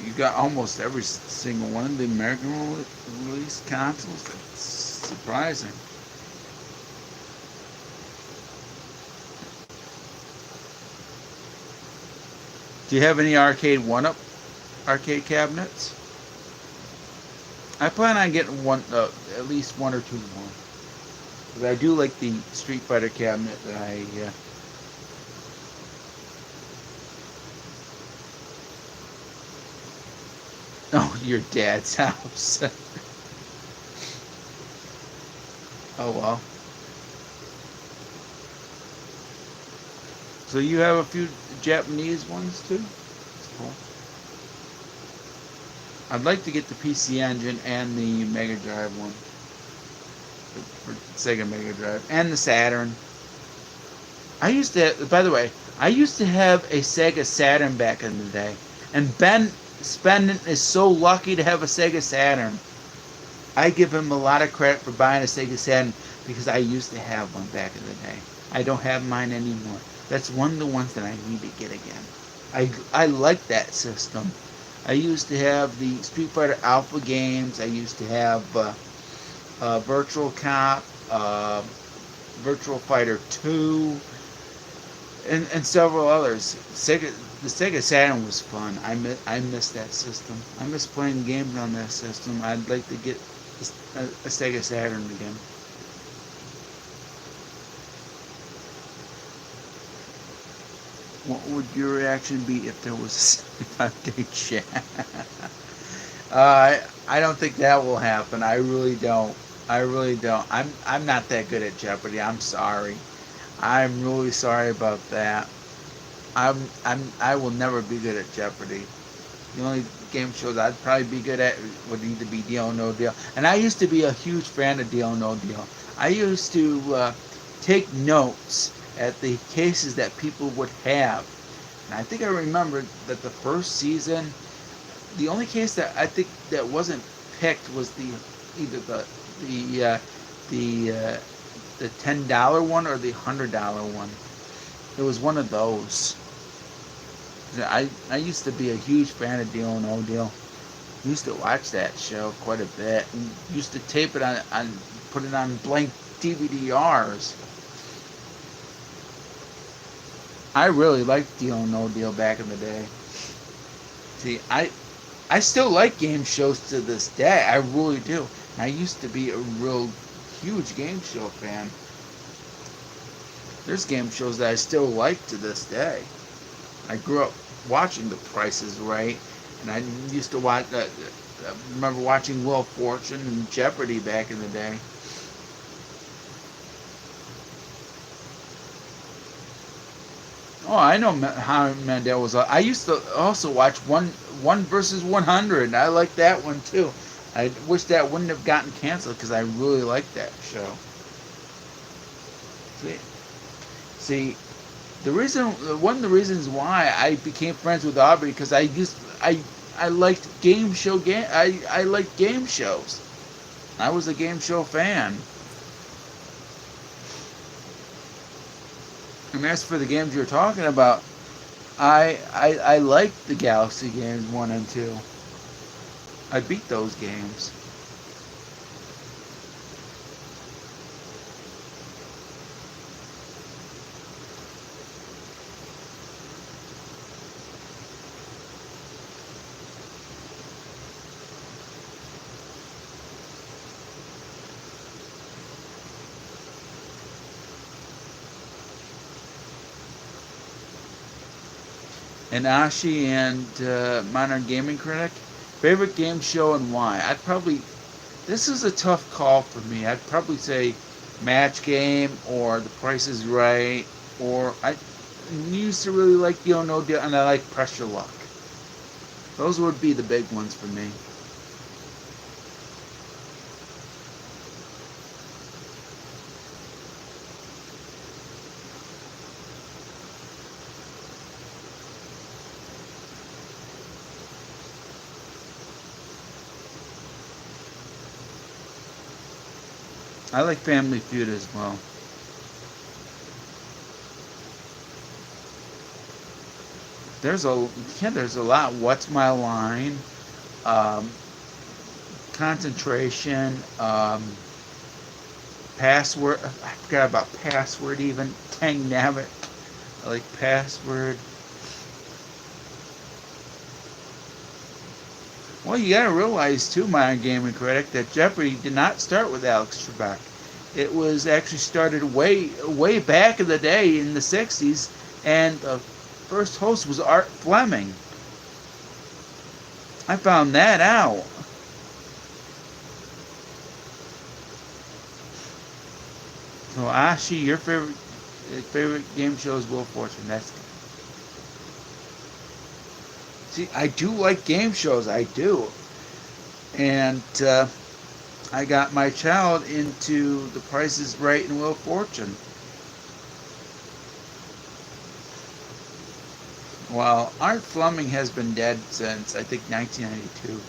You got almost every single one of the American release consoles. That's surprising. Do you have any arcade one-up arcade cabinets? I plan on getting one, at least one or two more. But I do like the Street Fighter cabinet that I. Oh, your dad's house. Oh well. So you have a few Japanese ones too? That's cool. I'd like to get the PC Engine and the Mega Drive one. For Sega Mega Drive. And the Saturn. I used to, by the way, I used to have a Sega Saturn back in the day. And Ben Spendent is so lucky to have a Sega Saturn. I give him a lot of credit for buying a Sega Saturn because I used to have one back in the day. I don't have mine anymore. That's one of the ones that I need to get again. I like that system. I used to have the Street Fighter Alpha games. I used to have Virtual Cop, Virtual Fighter 2, and several others. The Sega Saturn was fun. I miss that system. I miss playing games on that system. I'd like to get a Sega Saturn again. What would your reaction be if there was a 75-day chat? I don't think that will happen. I really don't. I'm not that good at Jeopardy. I'm sorry. I'm really sorry about that. I will never be good at Jeopardy. The only game shows I'd probably be good at would either be Deal or No Deal. And I used to be a huge fan of Deal or No Deal. I used to take notes at the cases that people would have. And I think I remember that the first season, the only case that I think that wasn't picked was either the $10 one or the $100 one. It was one of those. I used to be a huge fan of Deal or No Deal. Used to watch that show quite a bit. And used to tape it on put it on blank DVD-Rs. I really liked Deal or No Deal back in the day. See, I still like game shows to this day. I really do. I used to be a real huge game show fan. There's game shows that I still like to this day. I grew up watching The Price is Right, and I used to watch. I remember watching Wheel of Fortune and Jeopardy back in the day. Oh, I know how Mandel was. I used to also watch one versus 100. I like that one too. I wish that wouldn't have gotten canceled because I really liked that show. See, one of the reasons why I became friends with Aubrey because I liked I liked game shows. I was a game show fan. And as for the games you're talking about, I liked the Galaxy games 1 and 2. I beat those games. And Ashi and Modern Gaming Critic, favorite game show and why? This is a tough call for me. I'd probably say Match Game or The Price is Right, or I used to really like Deal or No Deal, and I like Pressure Luck. Those would be the big ones for me. I like Family Feud as well. There's a lot. What's My Line? Concentration. Password. I forgot about Password even. Tang Nabbit. I like Password. Well, you gotta realize too, Modern Gaming Critic, that Jeopardy did not start with Alex Trebek. It was actually started way back in the day in the '60s, and the first host was Art Fleming. I found that out. So Ashi, your favorite game show is Wheel of Fortune. That's good. See, I do like game shows. I do, and I got my child into The Price is Right and Wheel of Fortune. Well, Art Fleming has been dead since I think 1992,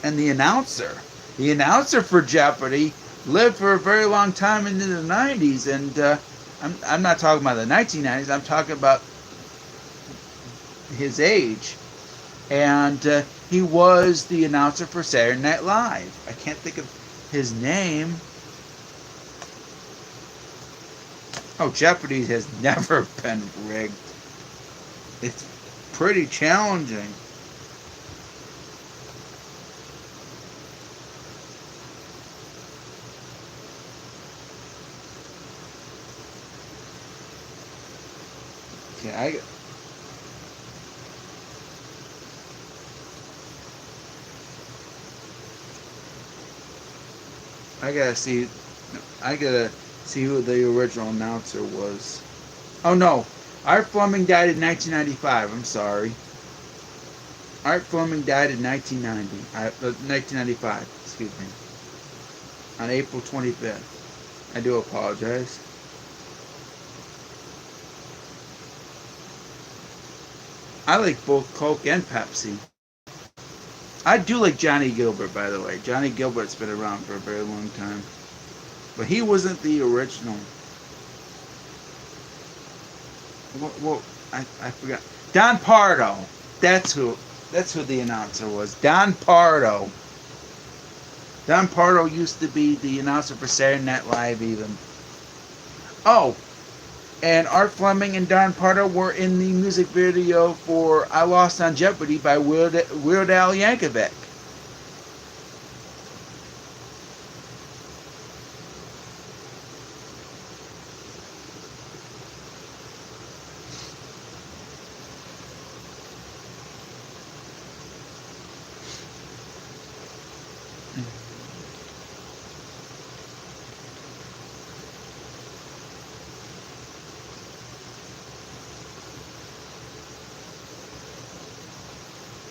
and the announcer for Jeopardy, lived for a very long time into the '90s, and I'm not talking about the 1990s. I'm talking about his age, and he was the announcer for Saturday Night Live. I can't think of his name. Oh, Jeopardy has never been rigged. It's pretty challenging. Okay, I gotta see. I gotta see who the original announcer was. Oh no, Art Fleming died in 1995. I'm sorry. Art Fleming died in 1995. Excuse me. On April 25th. I do apologize. I like both Coke and Pepsi. I do like Johnny Gilbert, by the way. Johnny Gilbert's been around for a very long time. But he wasn't the original. Well, I forgot. Don Pardo. That's who the announcer was. Don Pardo. Don Pardo used to be the announcer for Saturday Night Live even. Oh, and Art Fleming and Don Pardo were in the music video for I Lost on Jeopardy by Weird Al Yankovic.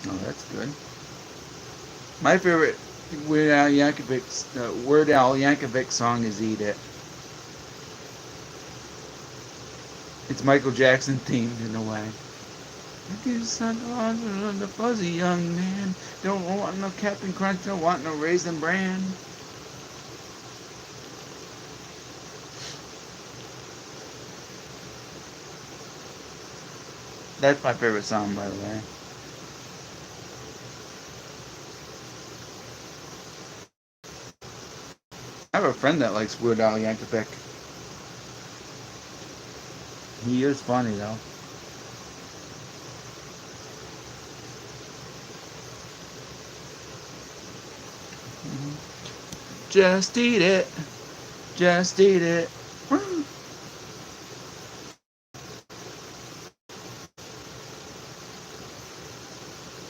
Oh, that's good. My favorite Weird Al Yankovic song is "Eat It." It's Michael Jackson themed in a way. The fuzzy young man don't want no Captain Crunch, don't want no Raisin Bran. That's my favorite song, by the way. I have a friend that likes Weird Al Yankovic. He is funny though. Just eat it. Just eat it.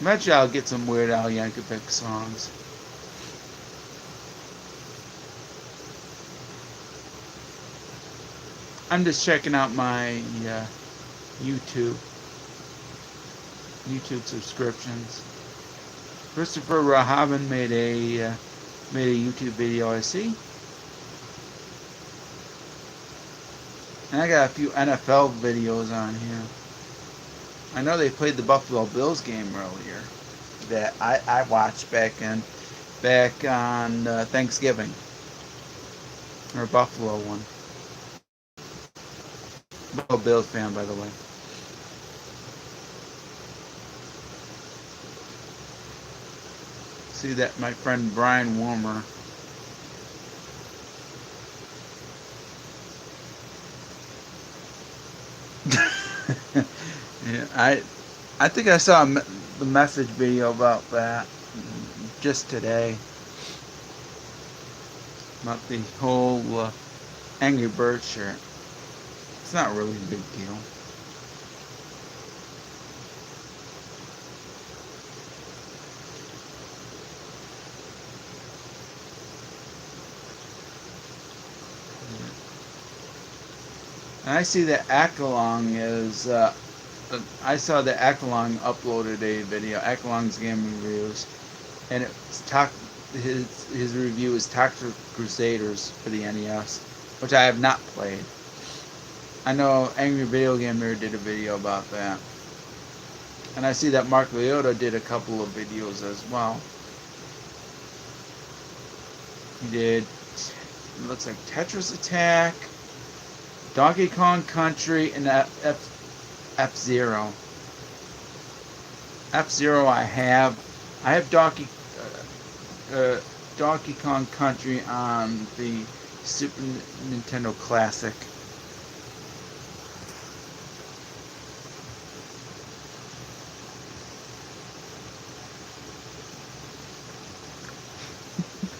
Eventually I'll get some Weird Al Yankovic songs. I'm just checking out my YouTube subscriptions. Christopher Rahavan made a YouTube video, I see. And I got a few NFL videos on here. I know they played the Buffalo Bills game earlier that I watched back on Thanksgiving. Or Buffalo one. Buffalo Bills fan, by the way. See that my friend Brian Warmer. Yeah, I think I saw the message video about that just today. About the whole Angry Bird shirt. It's not really a big deal. And I see that Akalong is. I saw that Akalong uploaded a video. Akalong's gaming reviews, and his review is Toxic Crusaders for the NES, which I have not played. I know Angry Video Gamer did a video about that, and I see that Mark Leota did a couple of videos as well. He did. It looks like Tetris Attack, Donkey Kong Country, and F-Zero. F-Zero I have Donkey Kong Country on the Super Nintendo Classic.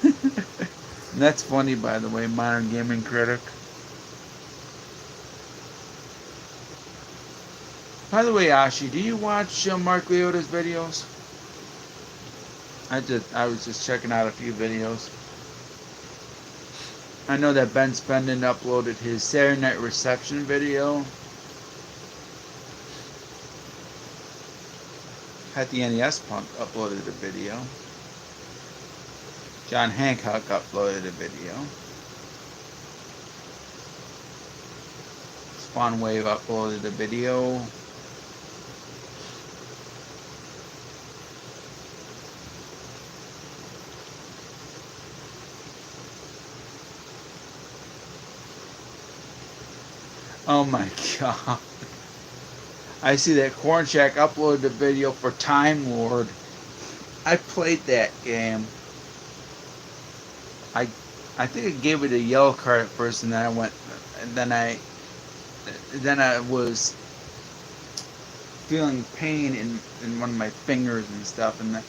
And that's funny, by the way, Modern Gaming Critic. By the way, Ashi, do you watch Mark Leota's videos? I was just checking out a few videos. I know that Ben Spendin uploaded his Saturday Night Reception video. Had the NES Punk uploaded a video. John Hancock uploaded a video. Spawn Wave uploaded a video. Oh my god. I see that Corn Shack uploaded a video for Time Lord. I played that game. I think I gave it a yellow card at first, and then I was feeling pain in one of my fingers and stuff, and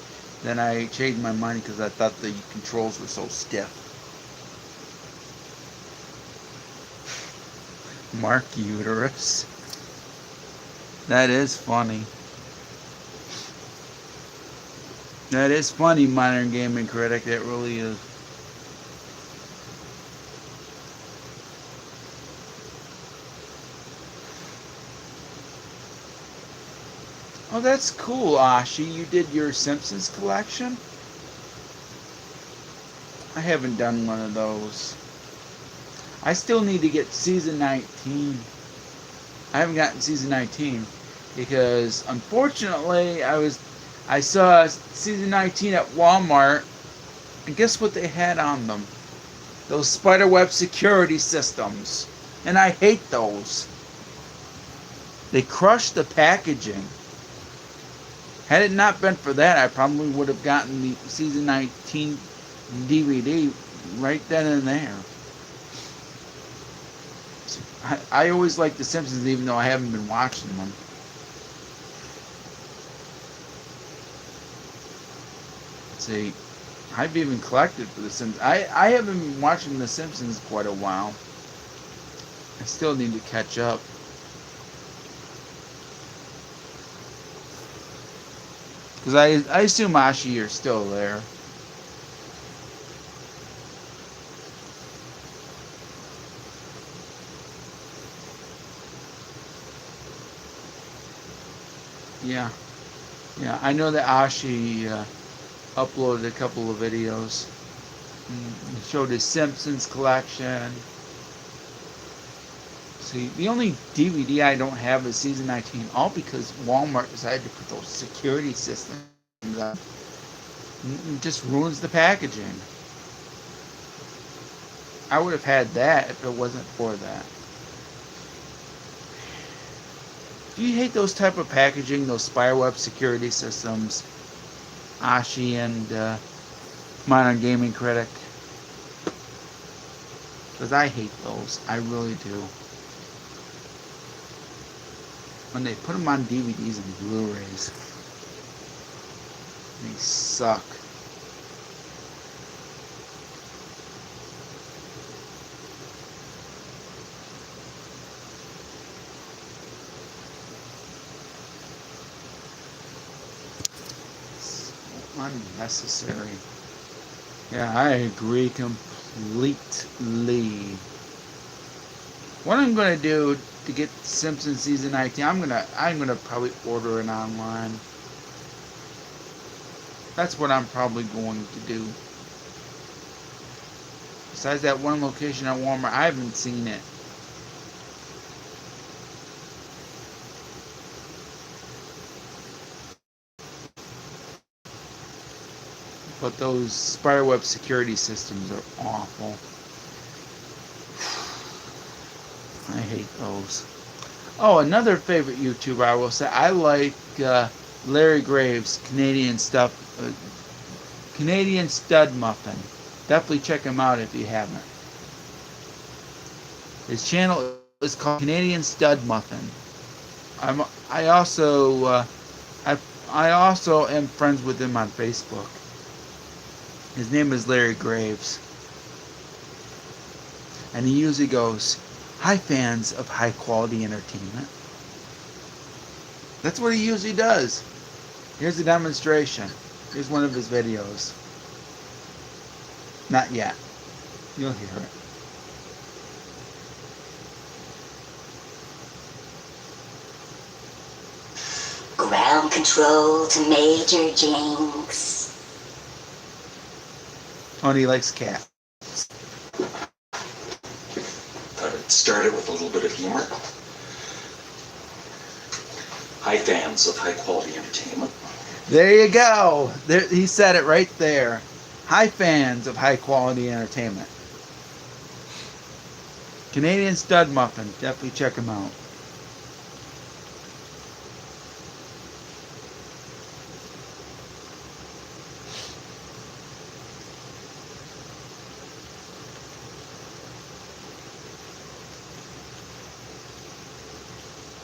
then I changed my mind because I thought the controls were so stiff. Mark Uterus. That is funny. That is funny, Modern Gaming Critic. That really is. Oh, that's cool, Ashi. You did your Simpsons collection? I haven't done one of those. I still need to get season 19. I haven't gotten season 19 because unfortunately I saw season 19 at Walmart, and guess what they had on them? Those spiderweb security systems. And I hate those. They crushed the packaging. Had it not been for that, I probably would have gotten the season 19 DVD right then and there. I always like The Simpsons, even though I haven't been watching them. Let's see. I've even collected for The Simpsons. I haven't been watching The Simpsons quite a while. I still need to catch up. Because I assume, Ashi, you're still there. Yeah. Yeah, I know that Ashi uploaded a couple of videos. He showed his Simpsons collection. See, the only DVD I don't have is season 19, all because Walmart decided to put those security systems up. It just ruins the packaging. I would have had that if it wasn't for that. Do you hate those type of packaging, those spyweb security systems, Ashi and Modern Gaming Critic? Because I hate those. I really do. when they put them on DVDs and Blu-rays. They suck. So unnecessary. Yeah, I agree completely. What I'm gonna do to get Simpsons season 19, I'm gonna probably order it online. That's what I'm probably going to do. Besides that one location at Walmart, I haven't seen it. But those spiderweb security systems are awful. I hate those. Oh, another favorite YouTuber I will say, I like Larry Graves, Canadian Stud Muffin. Definitely check him out if you haven't. His channel is called Canadian Stud Muffin. I also am friends with him on Facebook. His name is Larry Graves. And he usually goes, "Hi fans of high quality entertainment." That's what he usually does. Here's a demonstration. Here's one of his videos. Not yet. You'll hear it. Ground control to Major Jinx. Oh, and he likes cats. Thought I'd start it with a little bit of humor. Hi fans of high quality entertainment. There you go. There, he said it right there. Hi fans of high quality entertainment. Canadian Stud Muffin. Definitely check him out.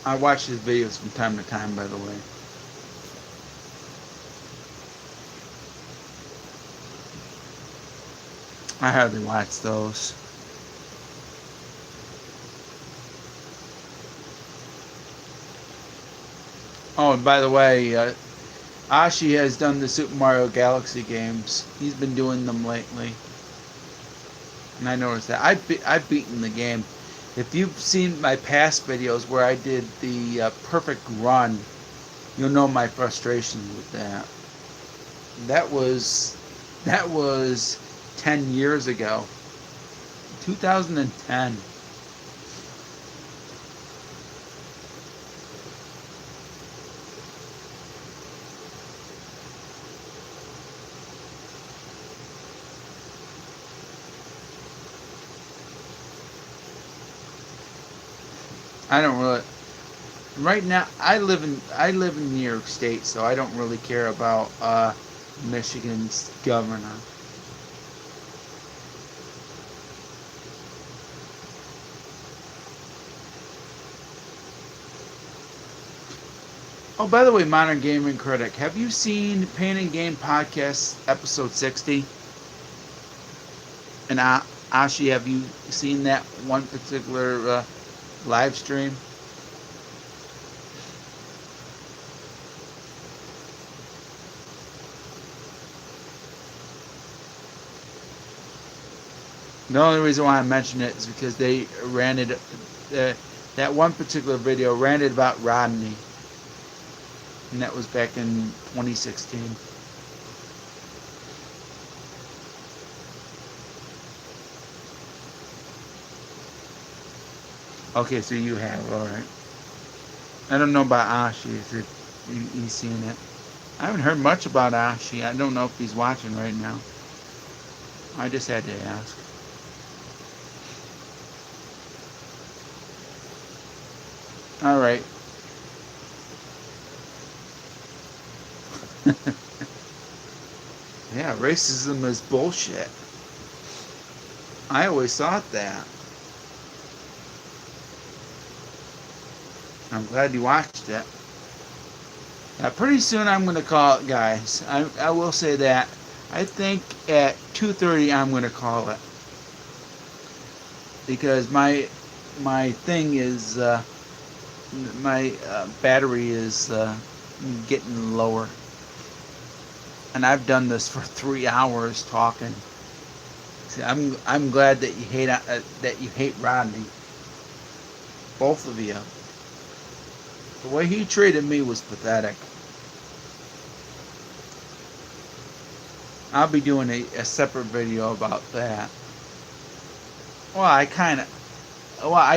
I watch his videos from time to time, by the way. I hardly watch those. Oh, and by the way, Ashi has done the Super Mario Galaxy games. He's been doing them lately. And I noticed that. I've beaten the game. If you've seen my past videos where I did the perfect run, you'll know my frustration with that. That was 10 years ago. 2010. I don't really. Right now, I live in New York State, so I don't really care about Michigan's governor. Oh, by the way, Modern Gaming Critic, have you seen Pain and Game Podcast episode 60? And Ashi, have you seen that one particular live stream? The only reason why I mention it is because they ranted, that one particular video ranted about Rodney. And that was back in 2016. Okay, so you have, alright. I don't know about Ashi, if he's seen it. I haven't heard much about Ashi. I don't know if he's watching right now. I just had to ask. Alright. Yeah, racism is bullshit. I always thought that. I'm glad you watched it. Pretty soon I'm going to call it, guys. I will say that. I think at 2:30 I'm going to call it. Because my thing is, my battery is getting lower. And I've done this for 3 hours talking. See, I'm glad that you hate Rodney. Both of you. The way he treated me was pathetic. I'll be doing a separate video about that. Well, I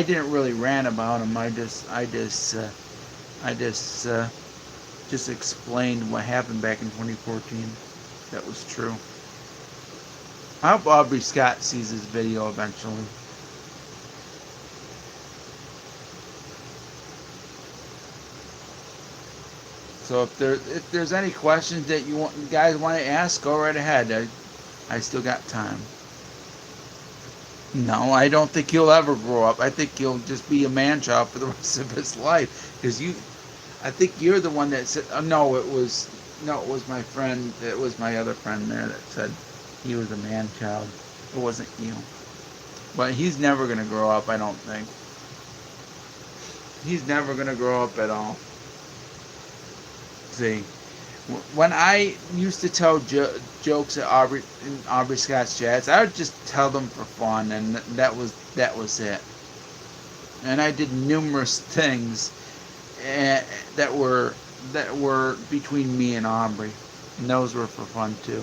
didn't really rant about him. I just explained what happened back in 2014. That was true. I hope Aubrey Scott sees this video eventually. So if there's any questions that you guys want to ask, go right ahead. I still got time. No, I don't think he'll ever grow up. I think he'll just be a man-child for the rest of his life. Because I think you're the one that said, no, it was my friend. It was my other friend there that said he was a man-child. It wasn't you. But he's never going to grow up, I don't think. He's never going to grow up at all. See, when I used to tell jokes at Aubrey Scott's chats, I would just tell them for fun, and that was it. And I did numerous things that were between me and Aubrey, and those were for fun too.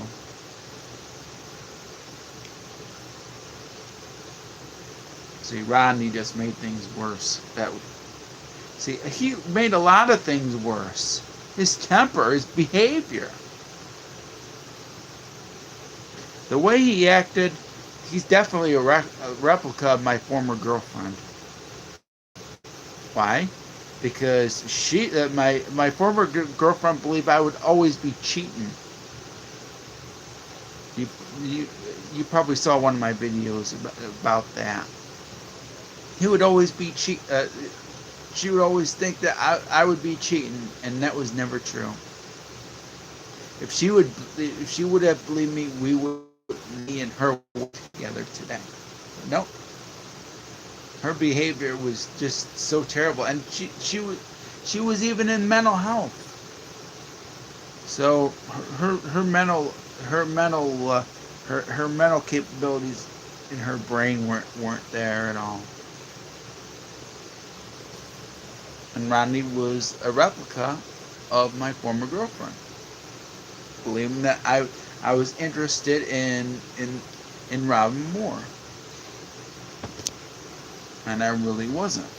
See, Rodney just made things worse. He made a lot of things worse. His temper, his behavior. The way he acted, he's definitely a replica of my former girlfriend. Why? Because my former girlfriend believed I would always be cheating. You probably saw one of my videos about that. He would always be she would always think that I would be cheating, and that was never true. If she would have believed me, me and her would be together today. Nope. Her behavior was just so terrible, and she was even in mental health. So her mental capabilities in her brain weren't there at all. And Rodney was a replica of my former girlfriend, believing that I was interested in Robin Moore, and I really wasn't.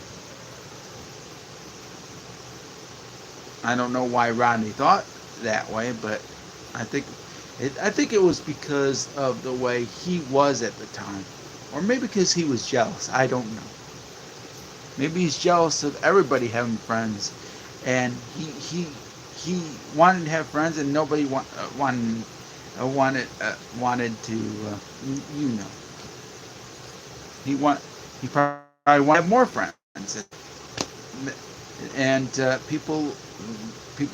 I don't know why Rodney thought that way, but I think it was because of the way he was at the time, or maybe because he was jealous. I don't know. Maybe he's jealous of everybody having friends, and he wanted to have friends, and nobody wanted to. He probably wanted to have more friends, and people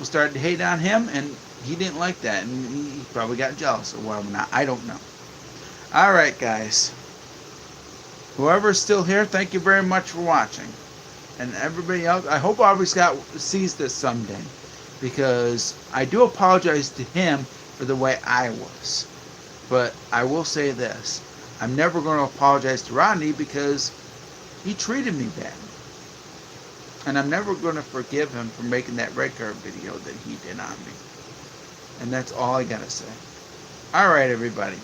started to hate on him, and he didn't like that, and he probably got jealous or whatever. I don't know. All right, guys. Whoever's still here, thank you very much for watching. And everybody else, I hope Aubrey Scott sees this someday, because I do apologize to him for the way I was. But I will say this. I'm never going to apologize to Rodney because he treated me badly. And I'm never going to forgive him for making that red card video that he did on me. And that's all I got to say. All right, everybody.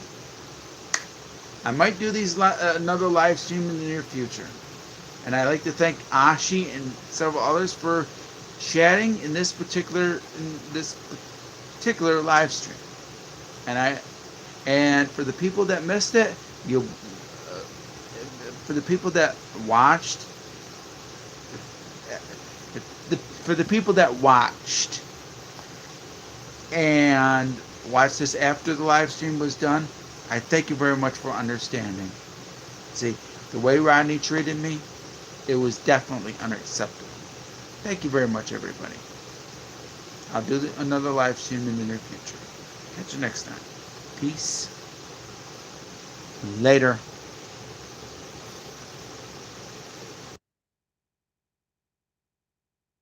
I might do these another live stream in the near future, and I'd like to thank Ashi and several others for chatting in this particular live stream. And for the people that missed it, for the people that watched, and watched this after the live stream was done, I thank you very much for understanding. See, the way Rodney treated me, it was definitely unacceptable. Thank you very much, everybody. I'll do another live stream in the near future. Catch you next time. Peace. Later.